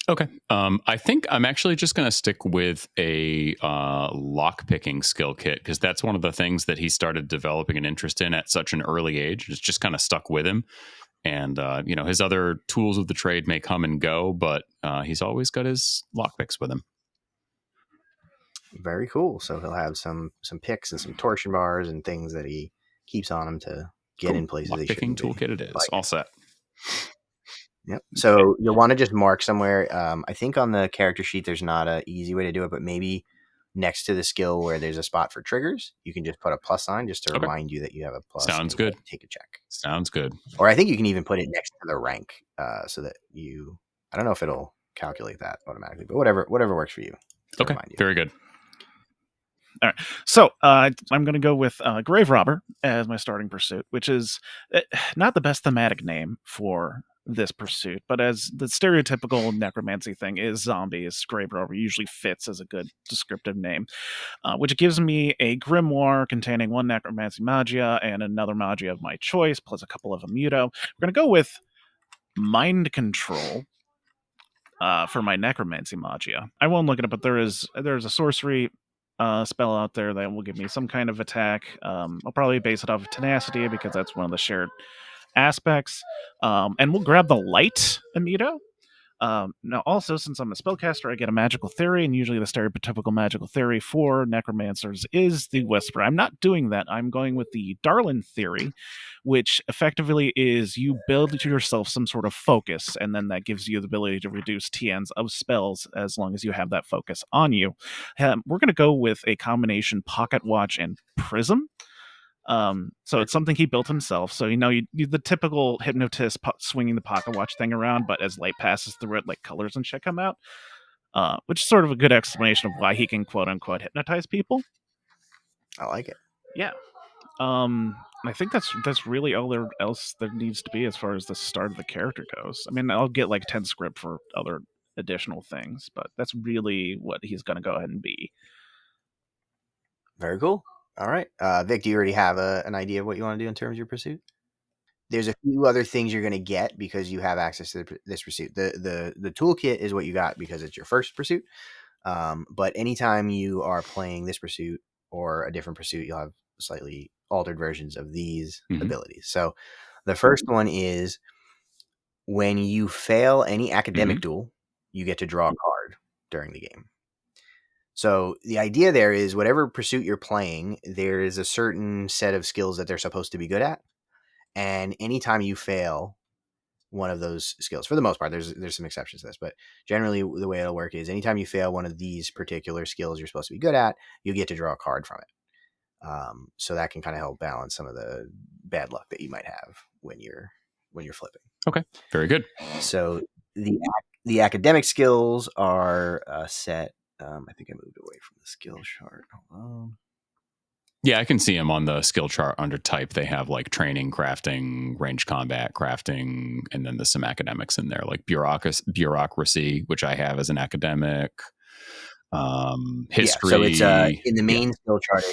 Okay. I think I'm actually just going to stick with a lock picking skill kit, because that's one of the things that he started developing an interest in at such an early age. It's just kind of stuck with him. And, his other tools of the trade may come and go, but he's always got his lock picks with him. Very cool. So he'll have some picks and some torsion bars and things that he keeps on him to get in places they Lock-picking shouldn't be. toolkit it is. Like All set. Yep. So you'll want to just mark somewhere. I think on the character sheet there's not an easy way to do it, but maybe next to the skill where there's a spot for triggers, you can just put a plus sign just to remind you that you have a plus. Sounds good. Take a check. Sounds good. Or I think you can even put it next to the rank, so that I don't know if it'll calculate that automatically, but whatever works for you. Okay. Very good. All right. So I'm going to go with Grave Robber as my starting pursuit, which is not the best thematic name for this pursuit, but as the stereotypical necromancy thing is zombies, Grave Robber usually fits as a good descriptive name, which gives me a grimoire containing one necromancy magia and another magia of my choice, plus a couple of immuto. We're going to go with mind control for my necromancy magia. I won't look at it, but there's a sorcery spell out there that will give me some kind of attack. I'll probably base it off of tenacity because that's one of the shared aspects. And we'll grab the light immuto. Now, also, since I'm a spellcaster, I get a magical theory, and usually the stereotypical magical theory for necromancers is the Whisper. I'm not doing that. I'm going with the Darlin theory, which effectively is you build to yourself some sort of focus, and then that gives you the ability to reduce TNs of spells as long as you have that focus on you. We're going to go with a combination Pocket Watch and Prism. So it's something he built himself. So, you the typical hypnotist swinging the pocket watch thing around, but as light passes through it, like colors and shit come out, which is sort of a good explanation of why he can quote unquote hypnotize people. I like it. Yeah. I think that's really all else there needs to be as far as the start of the character goes. I mean, I'll get like 10 script for other additional things, but that's really what he's going to go ahead and be. Very cool. All right. Vic, do you already have an idea of what you want to do in terms of your pursuit? There's a few other things you're going to get because you have access to this pursuit. The toolkit is what you got because it's your first pursuit. But anytime you are playing this pursuit or a different pursuit, you'll have slightly altered versions of these abilities. So the first one is when you fail any academic duel, you get to draw a card during the game. So the idea there is whatever pursuit you're playing, there is a certain set of skills that they're supposed to be good at. And anytime you fail one of those skills, for the most part, there's some exceptions to this, but generally the way it'll work is anytime you fail one of these particular skills you're supposed to be good at, you get to draw a card from it. So that can kind of help balance some of the bad luck that you might have when you're flipping. Okay, very good. So the academic skills are set. I think I moved away from the skill chart. Hold on. Yeah, I can see them on the skill chart under type. They have like training, crafting, range combat, crafting, and then there's some academics in there, like bureaucracy, which I have as an academic. History. Yeah, so it's in the main skill chart.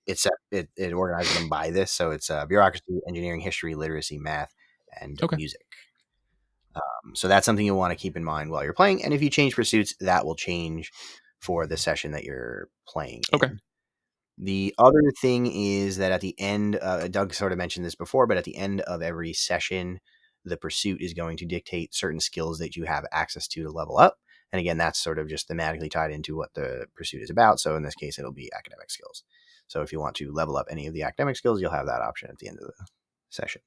It organizes them by this. So it's bureaucracy, engineering, history, literacy, math, and music. So that's something you'll want to keep in mind while you're playing. And if you change pursuits, that will change for the session that you're playing in. The other thing is that at the end, Doug sort of mentioned this before, but at the end of every session, the pursuit is going to dictate certain skills that you have access to level up. And again, that's sort of just thematically tied into what the pursuit is about. So in this case, it'll be academic skills. So if you want to level up any of the academic skills, you'll have that option at the end of the session.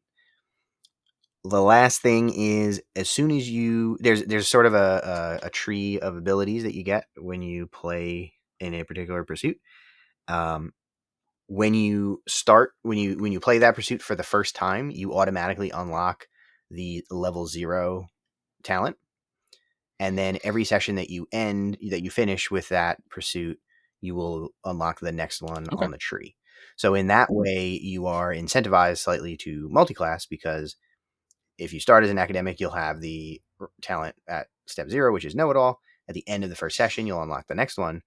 The last thing is as soon as there's sort of a tree of abilities that you get when you play in a particular pursuit. When you play that pursuit for the first time, you automatically unlock the level 0 talent. And then every session that you finish with that pursuit, you will unlock the next one on the tree. So in that way, you are incentivized slightly to multi-class because if you start as an academic, you'll have the talent at step 0, which is know-it-all. At the end of the first session, you'll unlock the next one.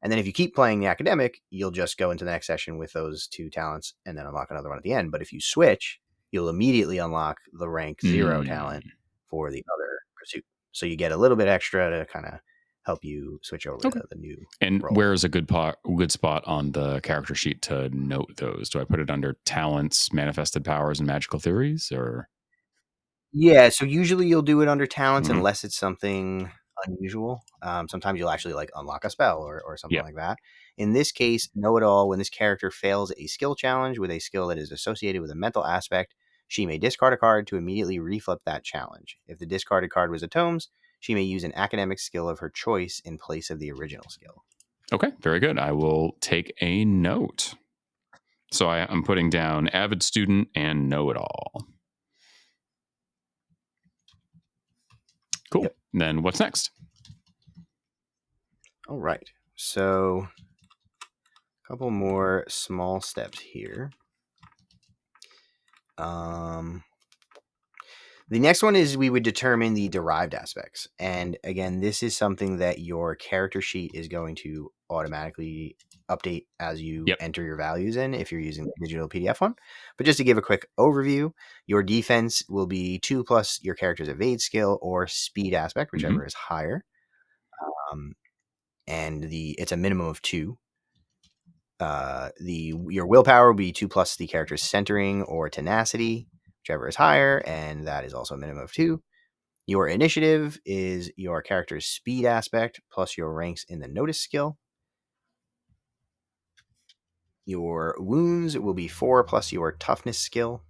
And then if you keep playing the academic, you'll just go into the next session with those 2 talents and then unlock another one at the end. But if you switch, you'll immediately unlock the rank 0 talent for the other pursuit. So you get a little bit extra to kind of help you switch over to the new. And role. where is a good spot on the character sheet to note those? Do I put it under talents, manifested powers, and magical theories, or? Yeah, so usually you'll do it under talents Mhm. unless it's something unusual. Sometimes you'll actually like unlock a spell or something Yep. like that. In this case, know it all. When this character fails a skill challenge with a skill that is associated with a mental aspect, she may discard a card to immediately reflip that challenge. If the discarded card was a tomes, she may use an academic skill of her choice in place of the original skill. Okay, very good. I will take a note. So I'm putting down avid student and know it all. Cool. Yep. Then what's next? All right. So a couple more small steps here. The next one is we would determine the derived aspects. And again, this is something that your character sheet is going to automatically update as you enter your values in if you're using the digital PDF one. But just to give a quick overview, your defense will be 2 plus your character's evade skill or speed aspect, whichever is higher. And it's a minimum of 2. Your willpower will be 2 plus the character's centering or tenacity, whichever is higher, and that is also a minimum of 2. Your initiative is your character's speed aspect plus your ranks in the notice skill. Your wounds will be 4 plus your toughness skill.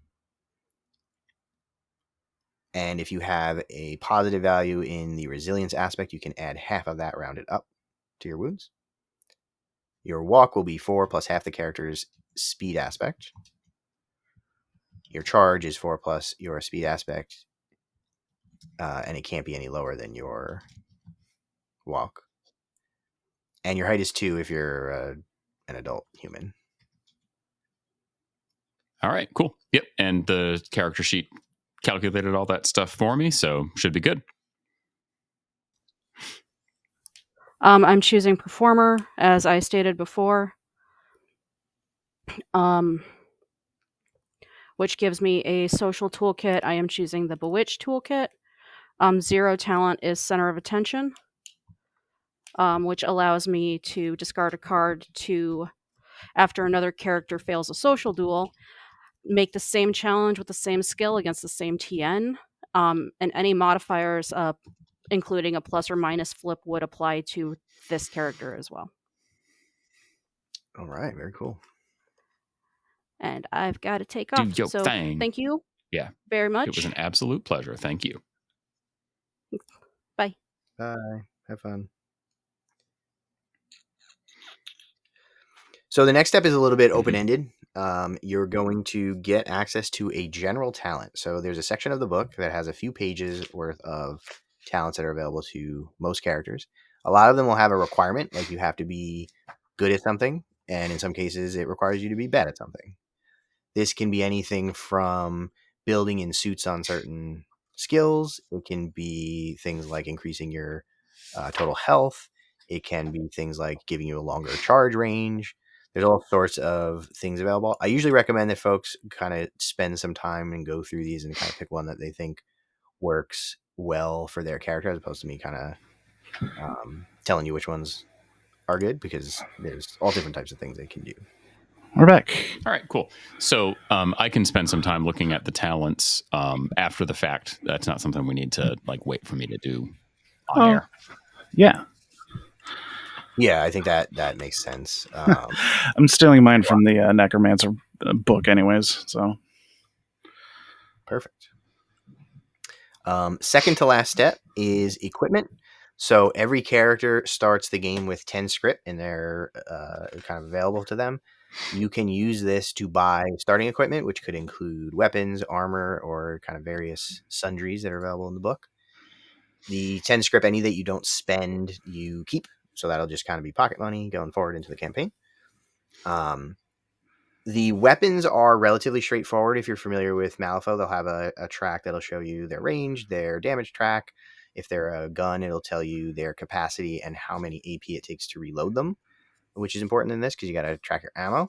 And if you have a positive value in the resilience aspect, you can add half of that rounded up to your wounds. Your walk will be 4 plus half the character's speed aspect. Your charge is 4 plus your speed aspect. And it can't be any lower than your walk. And your height is 2 if you're an adult human. All right, cool. Yep. And the character sheet calculated all that stuff for me, so should be good. I'm choosing performer, as I stated before, which gives me a social toolkit. I am choosing the Bewitch toolkit. 0 talent is center of attention, which allows me to discard a card to, after another character fails a social duel, make the same challenge with the same skill against the same TN, and any modifiers, including a plus or minus flip, would apply to this character as well. All right, very cool. And I've got to take off. Do your So thing. thank you. Yeah. Very much. It was an absolute pleasure. Thank you. Bye. Bye. Have fun. So the next step is a little bit open-ended. You're going to get access to a general talent. So there's a section of the book that has a few pages worth of talents that are available to most characters. A lot of them will have a requirement, like you have to be good at something, and in some cases it requires you to be bad at something. This can be anything from building in suits on certain skills. It can be things like increasing your total health. It can be things like giving you a longer charge range. There's all sorts of things available. I usually recommend that folks kind of spend some time and go through these and kind of pick one that they think works well for their character, as opposed to me kind of telling you which ones are good, because there's all different types of things they can do. We're back. All right, cool. So I can spend some time looking at the talents after the fact. That's not something we need to like wait for me to do on air. Yeah. Yeah, I think that makes sense. I'm stealing mine from the Necromancer book anyways, so. Perfect. Second to last step is equipment. So every character starts the game with 10 script, and they're kind of available to them. You can use this to buy starting equipment, which could include weapons, armor, or kind of various sundries that are available in the book. The 10 script, any that you don't spend, you keep. So that'll just kind of be pocket money going forward into the campaign. The weapons are relatively straightforward. If you're familiar with Malifaux, they'll have a track that'll show you their range, their damage track. If they're a gun, it'll tell you their capacity and how many AP it takes to reload them, which is important in this because you got to track your ammo.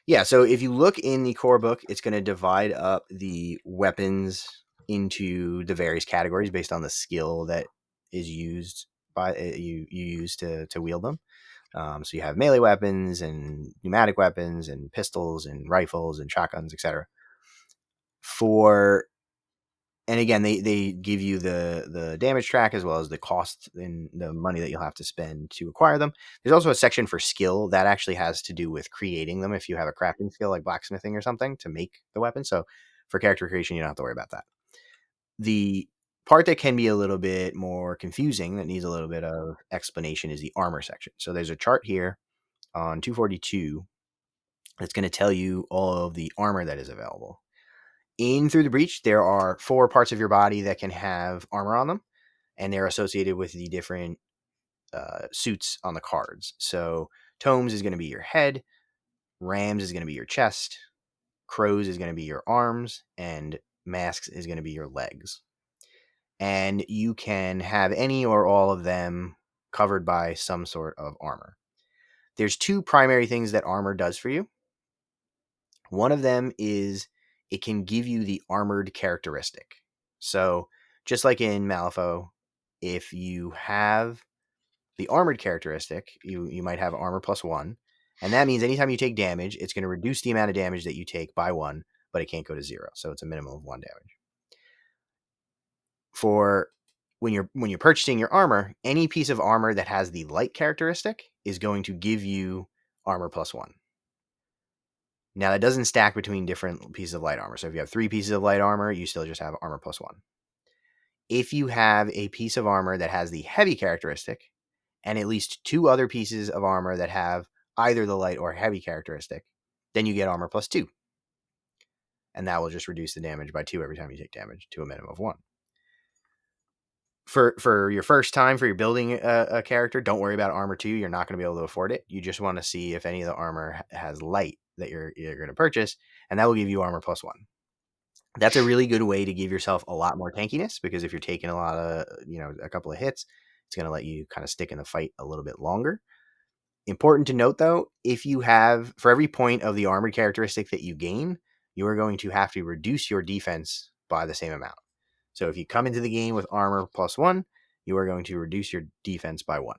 Yeah, so if you look in the core book, it's going to divide up the weapons into the various categories based on the skill that is used by you use to wield them. So you have melee weapons and pneumatic weapons and pistols and rifles and shotguns, etc. And again, they give you the damage track as well as the cost and the money that you'll have to spend to acquire them. There's also a section for skill that actually has to do with creating them if you have a crafting skill like blacksmithing or something to make the weapon. So for character creation, you don't have to worry about that. The part that can be a little bit more confusing that needs a little bit of explanation is the armor section. So there's a chart here on 242 that's going to tell you all of the armor that is available. In Through the Breach, there are 4 parts of your body that can have armor on them, and they're associated with the different suits on the cards. So Tomes is going to be your head, Rams is going to be your chest, Crows is going to be your arms, and Masks is going to be your legs. And you can have any or all of them covered by some sort of armor. There's 2 primary things that armor does for you. One of them is it can give you the armored characteristic. So just like in Malifaux, if you have the armored characteristic, you might have armor +1. And that means anytime you take damage, it's going to reduce the amount of damage that you take by 1, but it can't go to 0. So it's a minimum of 1 damage. For when you're purchasing your armor, any piece of armor that has the light characteristic is going to give you armor +1. Now, that doesn't stack between different pieces of light armor. So if you have 3 pieces of light armor, you still just have armor +1. If you have a piece of armor that has the heavy characteristic, and at least 2 other pieces of armor that have either the light or heavy characteristic, then you get armor +2. And that will just reduce the damage by 2 every time you take damage to a minimum of 1. For your first time, for your building a character, don't worry about armor 2. You're not going to be able to afford it. You just want to see if any of the armor has light that you're going to purchase, and that will give you armor +1. That's a really good way to give yourself a lot more tankiness, because if you're taking a lot of, a couple of hits, it's going to let you kind of stick in the fight a little bit longer. Important to note, though, for every point of the armored characteristic that you gain, you are going to have to reduce your defense by the same amount. So if you come into the game with armor +1, you are going to reduce your defense by 1.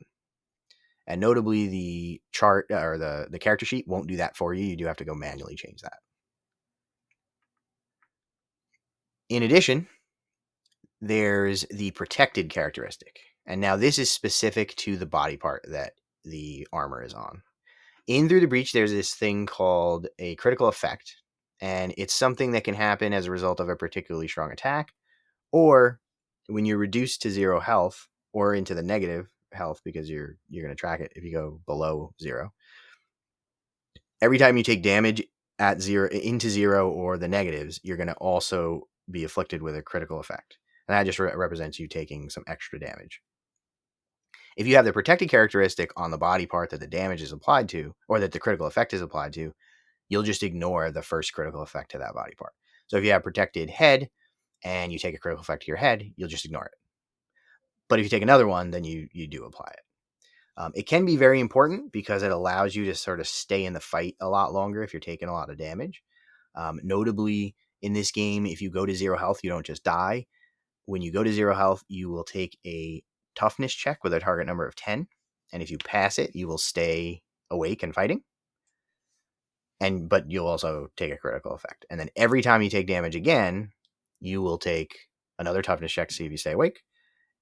And notably, the chart or the character sheet won't do that for you. You do have to go manually change that. In addition, there's the protected characteristic. And now this is specific to the body part that the armor is on. In Through the Breach, there's this thing called a critical effect. And it's something that can happen as a result of a particularly strong attack, or when you're reduced to 0 health or into the negative health, because you're going to track it if you go below 0. Every time you take damage at 0 into 0 or the negatives, you're going to also be afflicted with a critical effect. And that just represents you taking some extra damage. If you have the protected characteristic on the body part that the damage is applied to, or that the critical effect is applied to, you'll just ignore the first critical effect to that body part. So if you have protected head and you take a critical effect to your head, you'll just ignore it. But if you take another one, then you do apply it. It can be very important because it allows you to sort of stay in the fight a lot longer if you're taking a lot of damage. Notably, in this game, if you go to 0 health, you don't just die. When you go to 0 health, you will take a toughness check with a target number of 10. And if you pass it, you will stay awake and fighting. But you'll also take a critical effect. And then every time you take damage again, you will take another toughness check to see if you stay awake,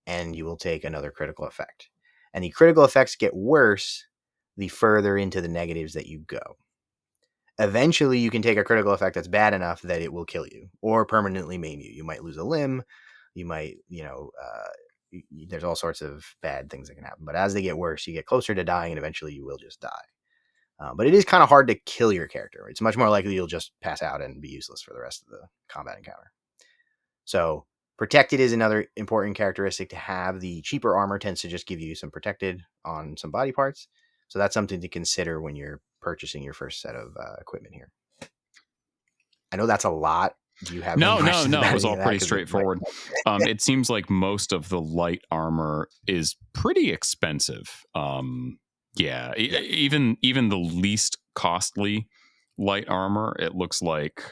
and you will take another critical effect. And the critical effects get worse the further into the negatives that you go. Eventually, you can take a critical effect that's bad enough that it will kill you or permanently maim you. You might lose a limb. You might, there's all sorts of bad things that can happen. But as they get worse, you get closer to dying, and eventually you will just die. But it is kind of hard to kill your character. It's much more likely you'll just pass out and be useless for the rest of the combat encounter. So protected is another important characteristic to have. The cheaper armor tends to just give you some protected on some body parts. So that's something to consider when you're purchasing your first set of equipment here. I know that's a lot. Do you have No. It was all pretty straightforward. It seems like most of the light armor is pretty expensive. Yeah. Even the least costly light armor, it looks like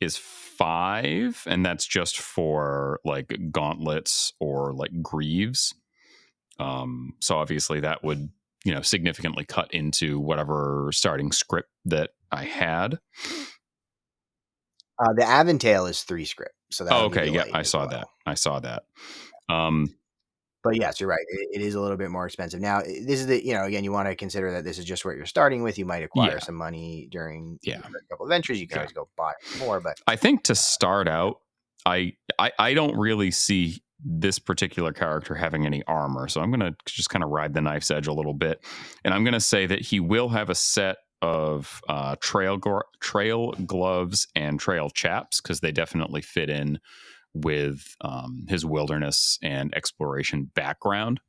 is 5, and that's just for like gauntlets or like greaves. So obviously that would, significantly cut into whatever starting script that I had. The Aventail is 3 script, so that. Oh, okay. Yeah, I saw that. But yes, you're right. It is a little bit more expensive. Now, this is again, you want to consider that this is just what you're starting with. You might acquire some money during a couple of entries. You can always go buy more. But I think to start out, I don't really see this particular character having any armor. So I'm going to just kind of ride the knife's edge a little bit. And I'm going to say that he will have a set of trail gloves and trail chaps, because they definitely fit in with his wilderness and exploration background.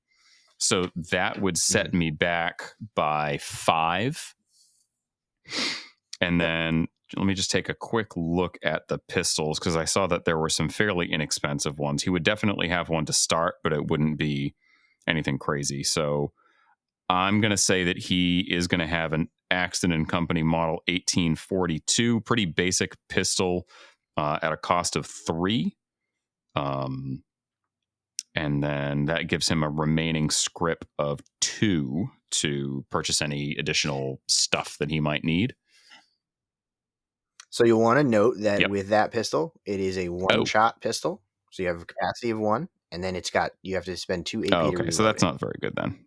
So that would set me back by 5. And then let me just take a quick look at the pistols, because I saw that there were some fairly inexpensive ones. He would definitely have one to start, but it wouldn't be anything crazy. So I'm going to say that he is going to have an Axton & Company model 1842, pretty basic pistol at a cost of 3. And then that gives him a remaining script of 2 to purchase any additional stuff that he might need. So you'll want to note that with that pistol, it is a one-shot pistol. So you have a capacity of 1, and then you have to spend 2 AP to reload. Okay, so that's not very good then.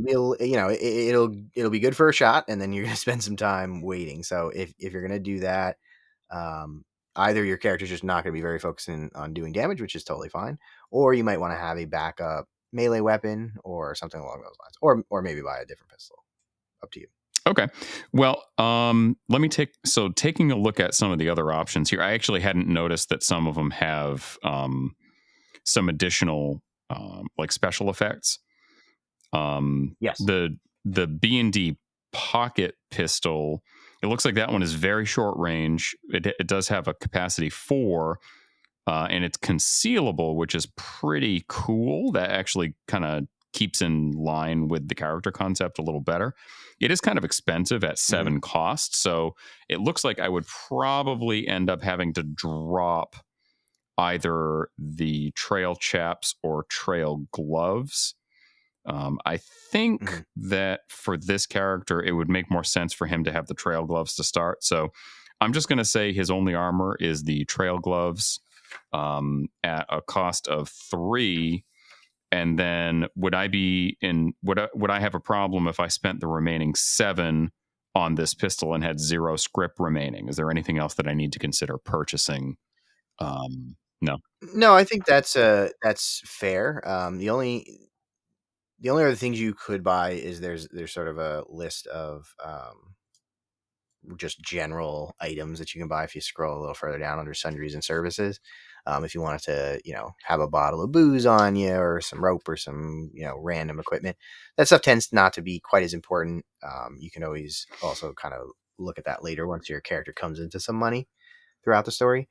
It'll be good for a shot, and then you're going to spend some time waiting. So if you're going to do that, either your character's just not going to be very focused on doing damage, which is totally fine, or you might want to have a backup melee weapon or something along those lines, or maybe buy a different pistol. Up to you. Okay. Well, taking a look at some of the other options here, I actually hadn't noticed that some of them have some additional like special effects. Yes. The B&D pocket pistol, it looks like that one is very short range. It does have a capacity 4, and it's concealable, which is pretty cool. That actually kind of keeps in line with the character concept a little better. It is kind of expensive at 7 cost, so it looks like I would probably end up having to drop either the trail chaps or trail gloves. I think that for this character, it would make more sense for him to have the trail gloves to start. So I'm just going to say his only armor is the trail gloves at a cost of 3. And then would I have a problem if I spent the remaining 7 on this pistol and had 0 script remaining? Is there anything else that I need to consider purchasing? No, I think that's fair. The only other things you could buy is there's sort of a list of just general items that you can buy if you scroll a little further down under sundries and services. If you wanted to, have a bottle of booze on you or some rope or some, random equipment, that stuff tends not to be quite as important. You can always also kind of look at that later once your character comes into some money throughout the story.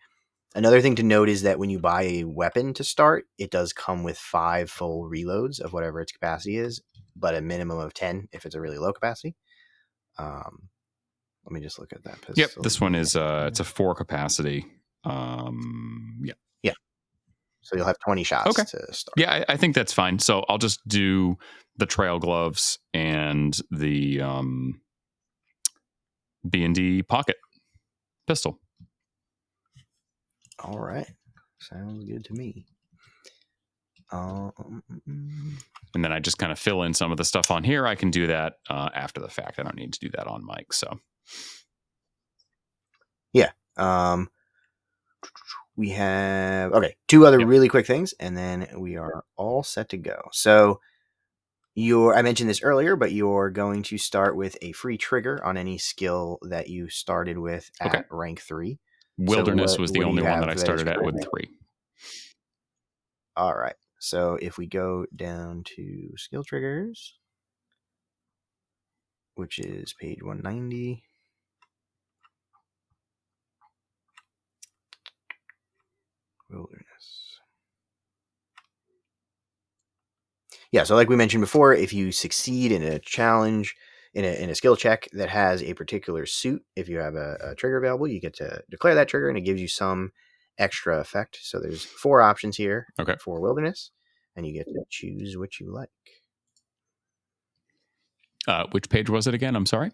Another thing to note is that when you buy a weapon to start, it does come with 5 full reloads of whatever its capacity is, but a minimum of 10 if it's a really low capacity. Let me just look at that pistol. Yep, this one is it's a 4 capacity. So you'll have 20 shots to start. Yeah, I think that's fine. So I'll just do the trail gloves and the B&D pocket pistol. All right. Sounds good to me. And then I just kind of fill in some of the stuff on here. I can do that after the fact. I don't need to do that on mic. So, yeah. We have 2 other really quick things, and then we are all set to go. So I mentioned this earlier, but you're going to start with a free trigger on any skill that you started with at rank 3. Wilderness was the only one that I started at with 3. All right. So if we go down to skill triggers, which is page 190. Wilderness. Yeah, so like we mentioned before, if you succeed in a challenge, in a skill check that has a particular suit. If you have a trigger available, you get to declare that trigger, and it gives you some extra effect. So there's 4 options here for Wilderness, and you get to choose what you like. Which page was it again? I'm sorry.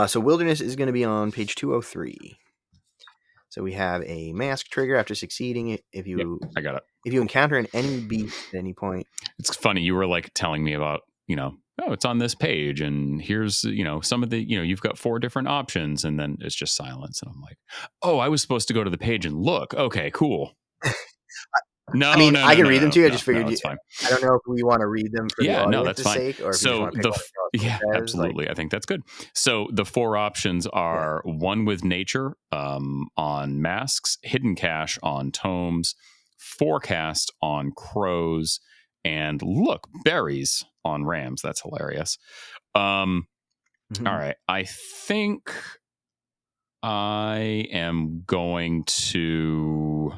So Wilderness is going to be on page 203. So we have a mask trigger after succeeding. If you, I got it. If you encounter an enemy beast at any point. It's funny. You were like telling me about, oh, it's on this page, and here's, some of the, you've got 4 different options, and then it's just silence. And I'm like, oh, I was supposed to go to the page and look. Okay, cool. No, I mean, I can read them to you. I just figured it's fine. I don't know if we want to read them for the audience's sake, or if you just want to pick absolutely. I think that's good. So the 4 options are one with nature on masks, hidden cache on tomes, forecast on crows, and look, berries on rams. That's hilarious. All right. I think I'm going to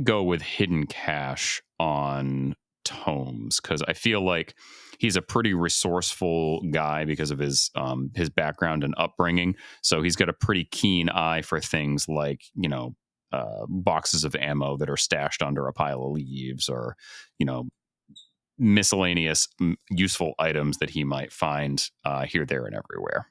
go with hidden cache on tomes, because I feel like he's a pretty resourceful guy because of his background and upbringing. So he's got a pretty keen eye for things like, boxes of ammo that are stashed under a pile of leaves, or, miscellaneous useful items that he might find here, there, and everywhere.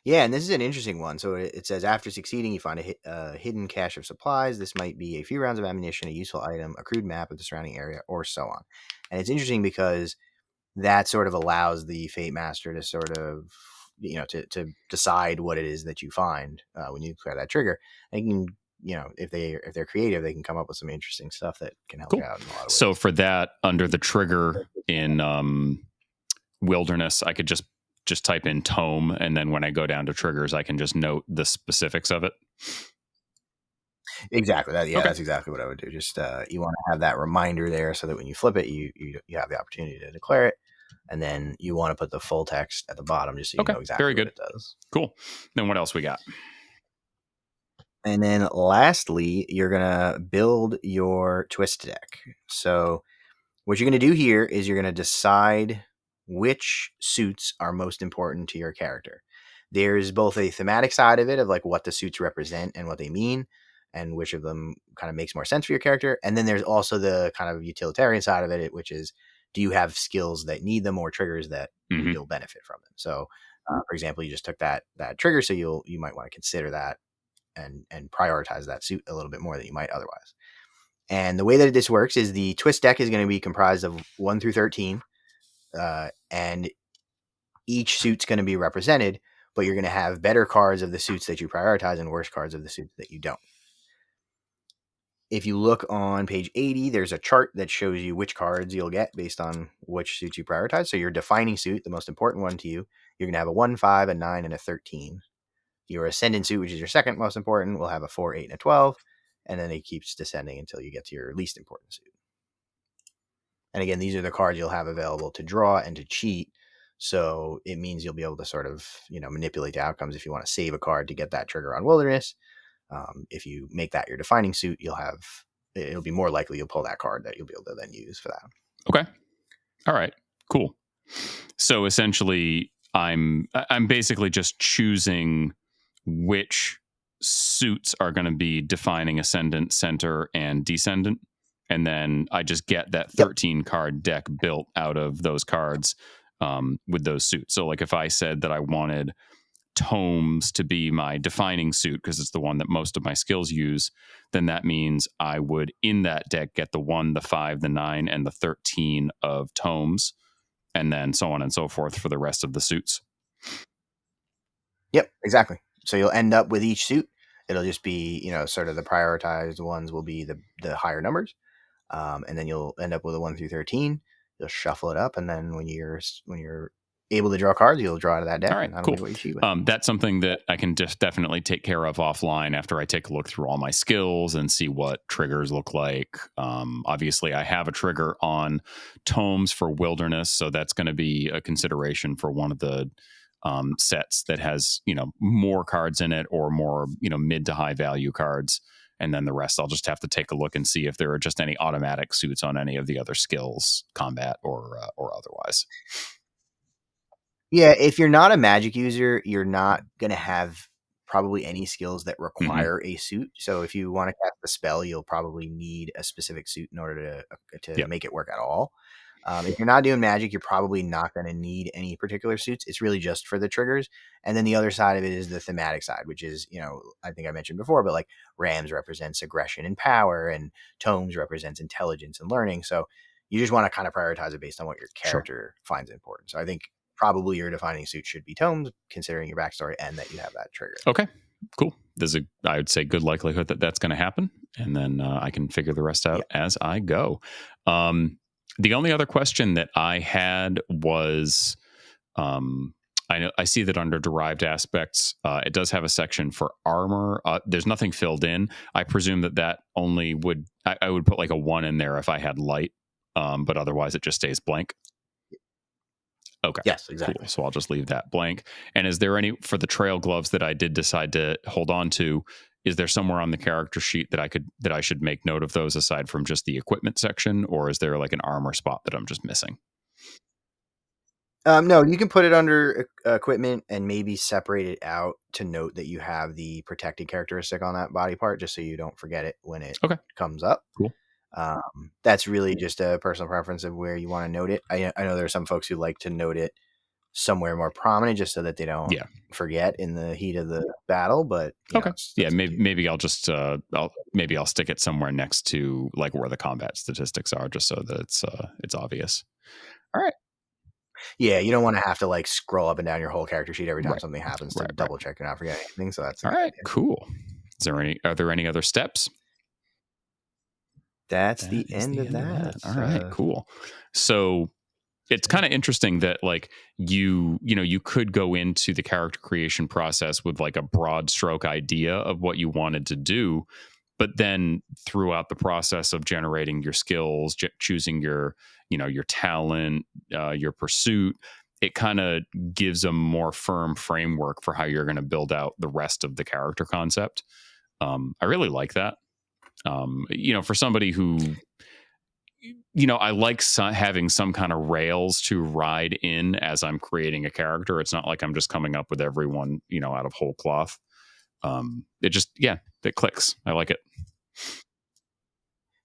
Yeah, and this is an interesting one. So it says, after succeeding, you find a hidden cache of supplies. This might be a few rounds of ammunition, a useful item, a crude map of the surrounding area, or so on. And it's interesting because that sort of allows the Fate Master to sort of, to decide what it is that you find when you declare that trigger. And you can, if they're creative, they can come up with some interesting stuff that can help you out in a lot of ways. So for that, under the trigger in Wilderness, I could just type in tome, and then when I go down to triggers, I can just note the specifics of it. Exactly. That's exactly what I would do. Just you want to have that reminder there, so that when you flip it, you have the opportunity to declare it, and then you want to put the full text at the bottom, just so you know exactly what it does. Cool. Then what else we got? And then lastly, you're gonna build your twist deck. So what you're gonna do here is you're gonna decide which suits are most important to your character. There's both a thematic side of it, of like what the suits represent and what they mean, and which of them kind of makes more sense for your character. And then there's also the kind of utilitarian side of it, which is, do you have skills that need them or triggers that you'll benefit from them? So, for example, you just took that trigger, so you might want to consider that and prioritize that suit a little bit more than you might otherwise. And the way that this works is the twist deck is going to be comprised of 1 through 13. And each suit's going to be represented, but you're going to have better cards of the suits that you prioritize and worse cards of the suits that you don't. If you look on page 80, there's a chart that shows you which cards you'll get based on which suits you prioritize. So your defining suit, the most important one to you, you're going to have a 1, 5, a 9, and a 13. Your ascendant suit, which is your second most important, will have a 4, 8, and a 12. And then it keeps descending until you get to your least important suit. And again, these are the cards you'll have available to draw and to cheat. So it means you'll be able to sort of, manipulate the outcomes if you want to save a card to get that trigger on Wilderness. If you make that your defining suit, it'll be more likely you'll pull that card that you'll be able to then use for that. Okay. All right. Cool. So essentially, I'm basically just choosing which suits are going to be defining ascendant, center, and descendant. And then I just get that 13 card deck built out of those cards with those suits. So like if I said that I wanted tomes to be my defining suit because it's the one that most of my skills use, then that means I would in that deck get the 1, the 5, the 9, and the 13 of tomes, and then so on and so forth for the rest of the suits. Yep, exactly. So you'll end up with each suit. It'll just be, sort of the prioritized ones will be the higher numbers. And then you'll end up with a 1 through 13. You'll shuffle it up, and then when you're able to draw cards, you'll draw out of that deck. All right, cool. That's something that I can just definitely take care of offline after I take a look through all my skills and see what triggers look like. Obviously, I have a trigger on tomes for Wilderness, so that's going to be a consideration for one of the sets that has more cards in it, or more mid to high value cards. And then the rest, I'll just have to take a look and see if there are just any automatic suits on any of the other skills, combat or otherwise. Yeah, if you're not a magic user, you're not going to have probably any skills that require a suit. So if you want to cast a spell, you'll probably need a specific suit in order to make it work at all. If you're not doing magic, you're probably not going to need any particular suits. It's really just for the triggers. And then the other side of it is the thematic side, which is, I think I mentioned before, but like Rams represents aggression and power, and Tomes represents intelligence and learning. So you just want to kind of prioritize it based on what your character finds important. So I think probably your defining suit should be Tomes, considering your backstory and that you have that trigger. Okay, cool. There's I would say, good likelihood that that's going to happen. And then I can figure the rest out as I go. The only other question that I had was, I see that under derived aspects, it does have a section for armor. There's nothing filled in. I presume that only would, I would put like a 1 in there if I had light, but otherwise it just stays blank. Okay. Yes, exactly. Cool. So I'll just leave that blank. And is there any, for the trail gloves that I did decide to hold on to, is there somewhere on the character sheet that I should make note of those aside from just the equipment section, or is there like an armor spot that I'm just missing? No, you can put it under equipment and maybe separate it out to note that you have the protected characteristic on that body part, just so you don't forget it when it comes up. Cool. That's really just a personal preference of where you want to note it. I know there are some folks who like to note it somewhere more prominent just so that they don't forget in the heat of the battle. But maybe I'll just I'll stick it somewhere next to like where the combat statistics are, just so that it's obvious. All right. Yeah, you don't want to have to like scroll up and down your whole character sheet every time something happens to double check you're not forgetting anything. So that's all right. Cool. Are there any other steps? That's the end of that. All right, cool. So it's kind of interesting that like you could go into the character creation process with like a broad stroke idea of what you wanted to do, but then throughout the process of generating your skills, choosing your talent, your pursuit, it kind of gives a more firm framework for how you're going to build out the rest of the character concept. I really like that. For somebody who, I like having some kind of rails to ride in as I'm creating a character. It's not like I'm just coming up with everyone, out of whole cloth. It clicks. I like it.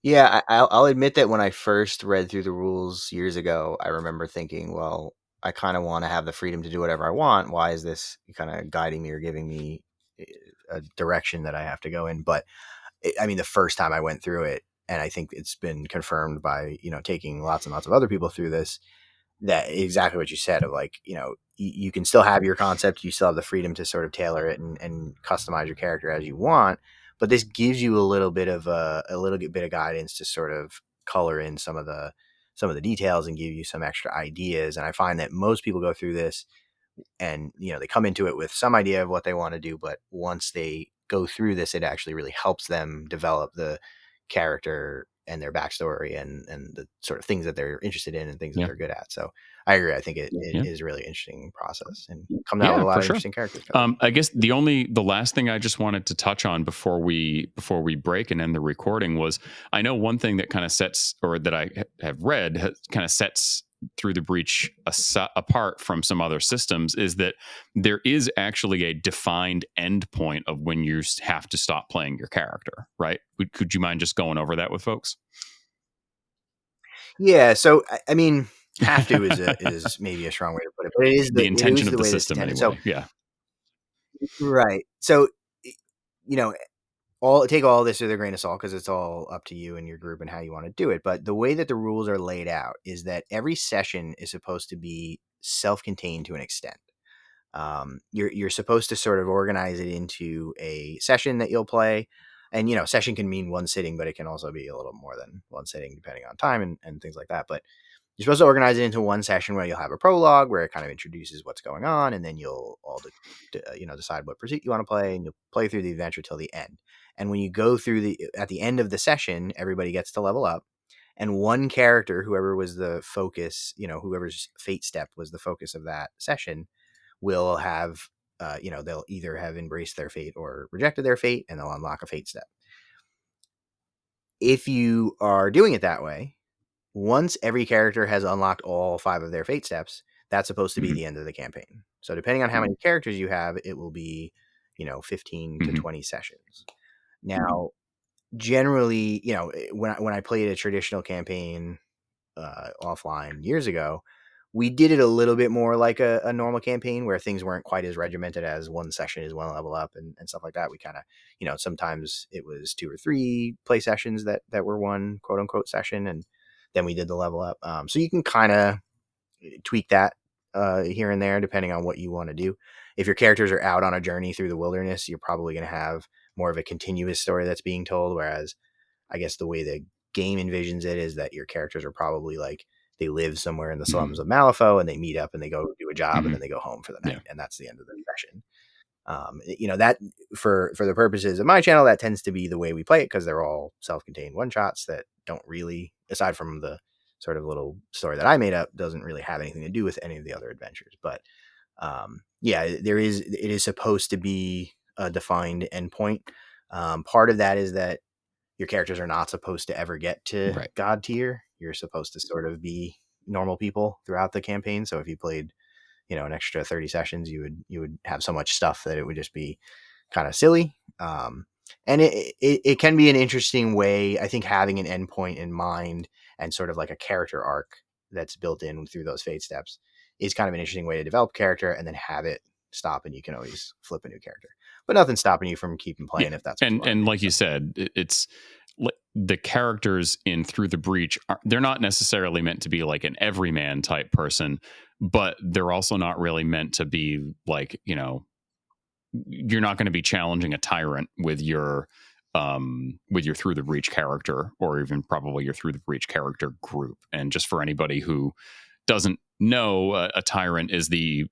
Yeah, I'll admit that when I first read through the rules years ago, I remember thinking, well, I kind of want to have the freedom to do whatever I want. Why is this kind of guiding me or giving me a direction that I have to go in? But the first time I went through it, and I think it's been confirmed by, taking lots and lots of other people through this, that exactly what you said of like, you can still have your concept. You still have the freedom to sort of tailor it and customize your character as you want. But this gives you a little bit of guidance to sort of color in some of the details and give you some extra ideas. And I find that most people go through this and, they come into it with some idea of what they want to do. But once they go through this, it actually really helps them develop the character and their backstory and the sort of things that they're interested in and things that they're good at. So I agree. I think it is a really interesting process and comes out with a lot of interesting characters. I guess the last thing I just wanted to touch on before we break and end the recording was, I know one thing that kind of sets, or that I have read kind of sets Through the Breach apart from some other systems, is that there is actually a defined endpoint of when you have to stop playing your character, right? Could you mind just going over that with folks? Yeah, so have to is maybe a strong way to put it, but it is the intention of the system anyway. So, right. So, take all this with a grain of salt, because it's all up to you and your group and how you want to do it. But the way that the rules are laid out is that every session is supposed to be self-contained to an extent. You're supposed to sort of organize it into a session that you'll play. And, session can mean one sitting, but it can also be a little more than one sitting depending on time and things like that. But you're supposed to organize it into one session where you'll have a prologue where it kind of introduces what's going on. And then you'll all decide what pursuit you want to play, and you'll play through the adventure till the end. And when you go through at the end of the session, everybody gets to level up. And one character, whoever was the focus, whoever's fate step was the focus of that session, will have, they'll either have embraced their fate or rejected their fate, and they'll unlock a fate step. if you are doing it that way, once every character has unlocked all 5 of their fate steps, that's supposed to be the end of the campaign. So depending on how many characters you have, it will be, 15 to 20 sessions. Now, generally, when I played a traditional campaign offline years ago, we did it a little bit more like a normal campaign where things weren't quite as regimented as one session is one level up and stuff like that. We kind of, sometimes it was 2 or 3 play sessions that were one quote unquote session. And then we did the level up. So you can kind of tweak that here and there, depending on what you want to do. If your characters are out on a journey through the wilderness, you're probably going to have more of a continuous story that's being told. Whereas I guess the way the game envisions it is that your characters are probably like, they live somewhere in the slums of Malifaux and they meet up and they go do a job and then they go home for the night. And that's the end of the session. That for the purposes of my channel, that tends to be the way we play it, because they're all self-contained one-shots that don't really, aside from the sort of little story that I made up, doesn't really have anything to do with any of the other adventures. But it is supposed to be a defined endpoint. Part of that is that your characters are not supposed to ever get to God tier. You're supposed to sort of be normal people throughout the campaign. So if you played, an extra 30 sessions, you would have so much stuff that it would just be kind of silly. And it can be an interesting way, I think, having an endpoint in mind and sort of like a character arc that's built in through those fate steps is kind of an interesting way to develop character and then have it stop, and you can always flip a new character. But nothing's stopping you from keeping playing if that's what and like you said, it's the characters in Through the Breach they're not necessarily meant to be like an everyman type person, but they're also not really meant to be like, you're not going to be challenging a tyrant with your Through the Breach character, or even probably your Through the Breach character group. And just for anybody who doesn't know, a tyrant is the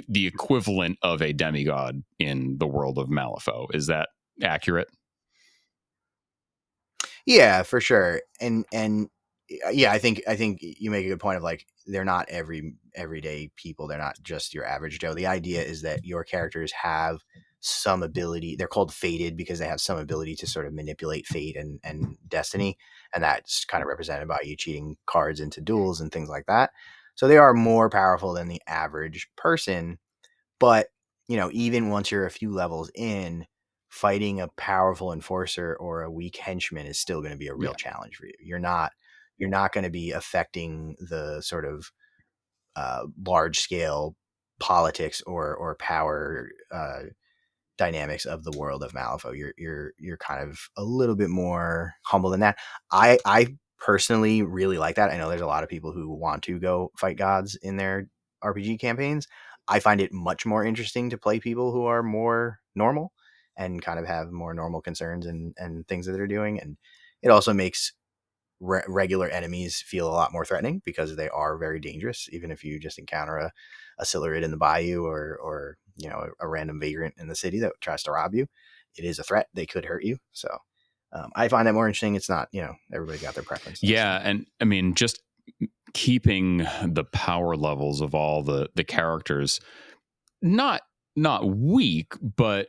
equivalent of a demigod in the world of Malifaux. Is that accurate? Yeah, for sure. And yeah, I think you make a good point of like, they're not everyday people. They're not just your average Joe. The idea is that your characters have some ability. They're called fated because they have some ability to sort of manipulate fate and destiny. And that's kind of represented by you cheating cards into duels and things like that. So they are more powerful than the average person. But, even once you're a few levels in, fighting a powerful enforcer or a weak henchman is still going to be a real challenge for you. You're not going to be affecting the sort of large scale politics or power dynamics of the world of Malifaux. You're kind of a little bit more humble than that. I personally really like that. I know there's a lot of people who want to go fight gods in their RPG campaigns. I find it much more interesting to play people who are more normal and kind of have more normal concerns and things that they're doing. And it also makes regular enemies feel a lot more threatening because they are very dangerous. Even if you just encounter a Siluriid in the bayou or a random vagrant in the city that tries to rob you, it is a threat. They could hurt you. So I find that more interesting. It's not, everybody got their preference. Yeah. And I mean, just keeping the power levels of all the characters not weak, but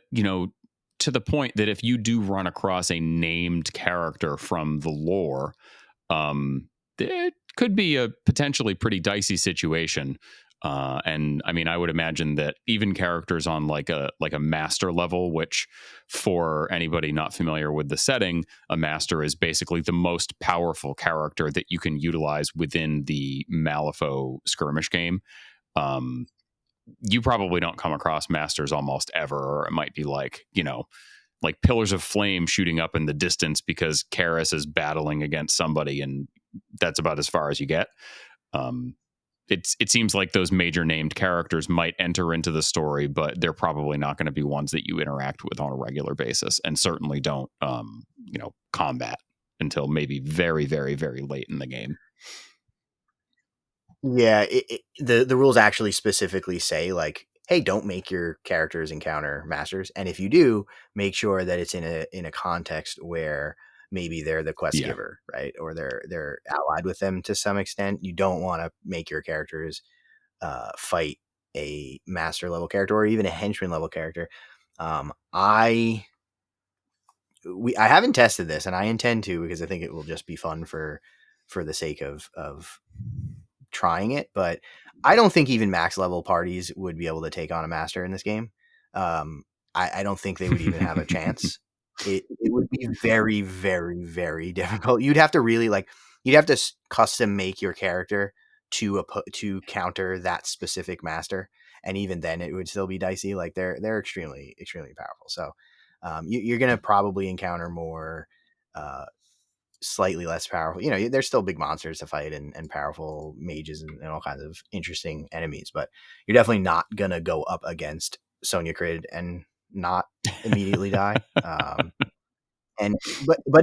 to the point that if you do run across a named character from the lore, it could be a potentially pretty dicey situation. And I mean, I would imagine that even characters on like a master level, which for anybody not familiar with the setting, a master is basically the most powerful character that you can utilize within the Malifaux skirmish game. You probably don't come across masters almost ever, or it might be like, like pillars of flame shooting up in the distance because Karis is battling against somebody, and that's about as far as you get. It seems like those major named characters might enter into the story, but they're probably not going to be ones that you interact with on a regular basis, and certainly don't, combat until maybe very, very, very late in the game. Yeah, the rules actually specifically say like, hey, don't make your characters encounter masters, and if you do, make sure that it's in a context where maybe they're the quest giver, right, or they're allied with them to some extent. You don't want to make your characters fight a master level character or even a henchman level character. I I haven't tested this, and I intend to because I think it will just be fun for the sake of trying it. But I don't think even max level parties would be able to take on a master in this game. I don't think they would even have a chance. It would be very, very, very difficult. You'd have to really you'd have to custom make your character to counter that specific master, and even then it would still be dicey. Like they're extremely, extremely powerful. So you're gonna probably encounter more slightly less powerful. There's still big monsters to fight and powerful mages and all kinds of interesting enemies, but you're definitely not gonna go up against Sonya Crid and not immediately die. But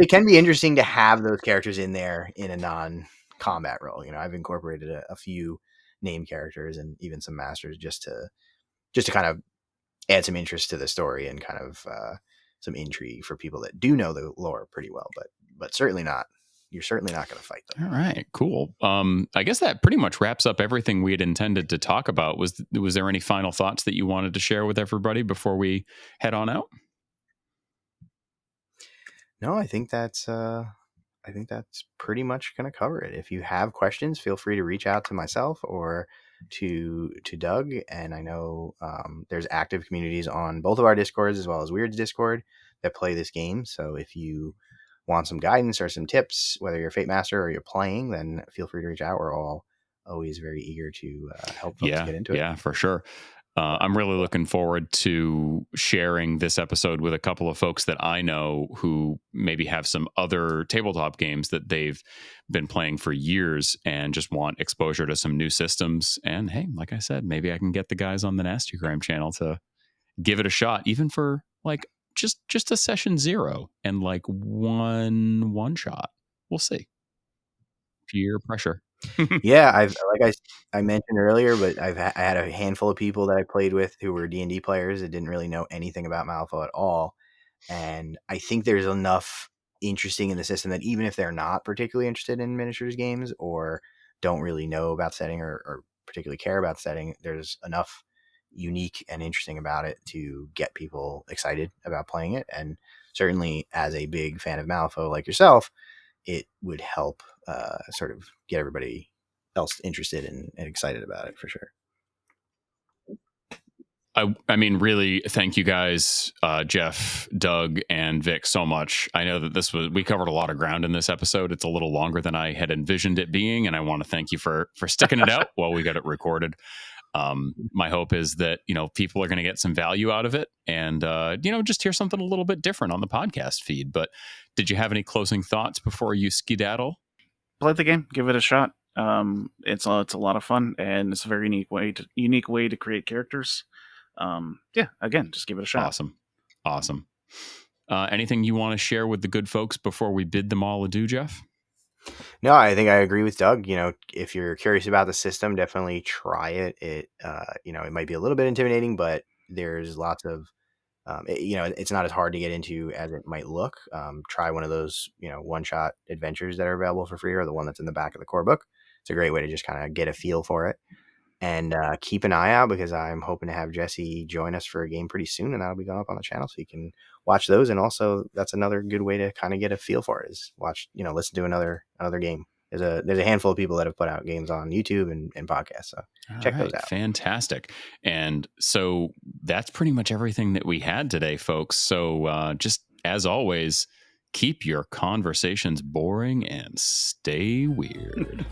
it can be interesting to have those characters in there in a non-combat role. I've incorporated a few named characters and even some masters just to kind of add some interest to the story and kind of some intrigue for people that do know the lore pretty well, but certainly not. You're certainly not going to fight them. All right, cool. I guess that pretty much wraps up everything we had intended to talk about. Was there any final thoughts that you wanted to share with everybody before we head on out? No, I think that's pretty much going to cover it. If you have questions, feel free to reach out to myself or to Doug. And I know there's active communities on both of our Discords as well as Wyrd's Discord that play this game. So if you want some guidance or some tips, whether you're a Fate Master or you're playing, then feel free to reach out. We're all always very eager to help folks get into it. Yeah, for sure. I'm really looking forward to sharing this episode with a couple of folks that I know who maybe have some other tabletop games that they've been playing for years and just want exposure to some new systems. And hey, like I said, maybe I can get the guys on the Nasty Crime channel to give it a shot, even for just a session 0 and one shot. We'll see. Peer pressure. Yeah, I mentioned earlier, but I had a handful of people that I played with who were D&D players that didn't really know anything about Malifaux at all, and I think there's enough interesting in the system that even if they're not particularly interested in miniatures games or don't really know about setting or particularly care about setting, there's enough unique and interesting about it to get people excited about playing it. And certainly as a big fan of Malifaux like yourself, it would help sort of get everybody else interested and excited about it for sure. I mean, really, thank you guys, Jeff, Doug, and Vic, so much. I know that we covered a lot of ground in this episode. It's a little longer than I had envisioned it being, and I want to thank you for sticking it out while we got it recorded. My hope is that people are going to get some value out of it, and just hear something a little bit different on the podcast feed. But did you have any closing thoughts before you skedaddle? Play the game, give it a shot. It's a lot of fun, and it's a very unique way to create characters. Again, just give it a shot. Awesome. Anything you want to share with the good folks before we bid them all adieu, Jeff? No, I think I agree with Doug. If you're curious about the system, definitely try it. It might be a little bit intimidating, but there's lots of it's not as hard to get into as it might look. Try one of those one-shot adventures that are available for free, or the one that's in the back of the core book. It's a great way to just kind of get a feel for it. And keep an eye out, because I'm hoping to have Jesse join us for a game pretty soon, and that'll be going up on the channel, so you can watch those. And also, that's another good way to kind of get a feel for it, is listen to another game. There's a handful of people that have put out games on YouTube and podcasts, so check those out. Fantastic. And so that's pretty much everything that we had today, folks. So just as always, keep your conversations boring and stay weird.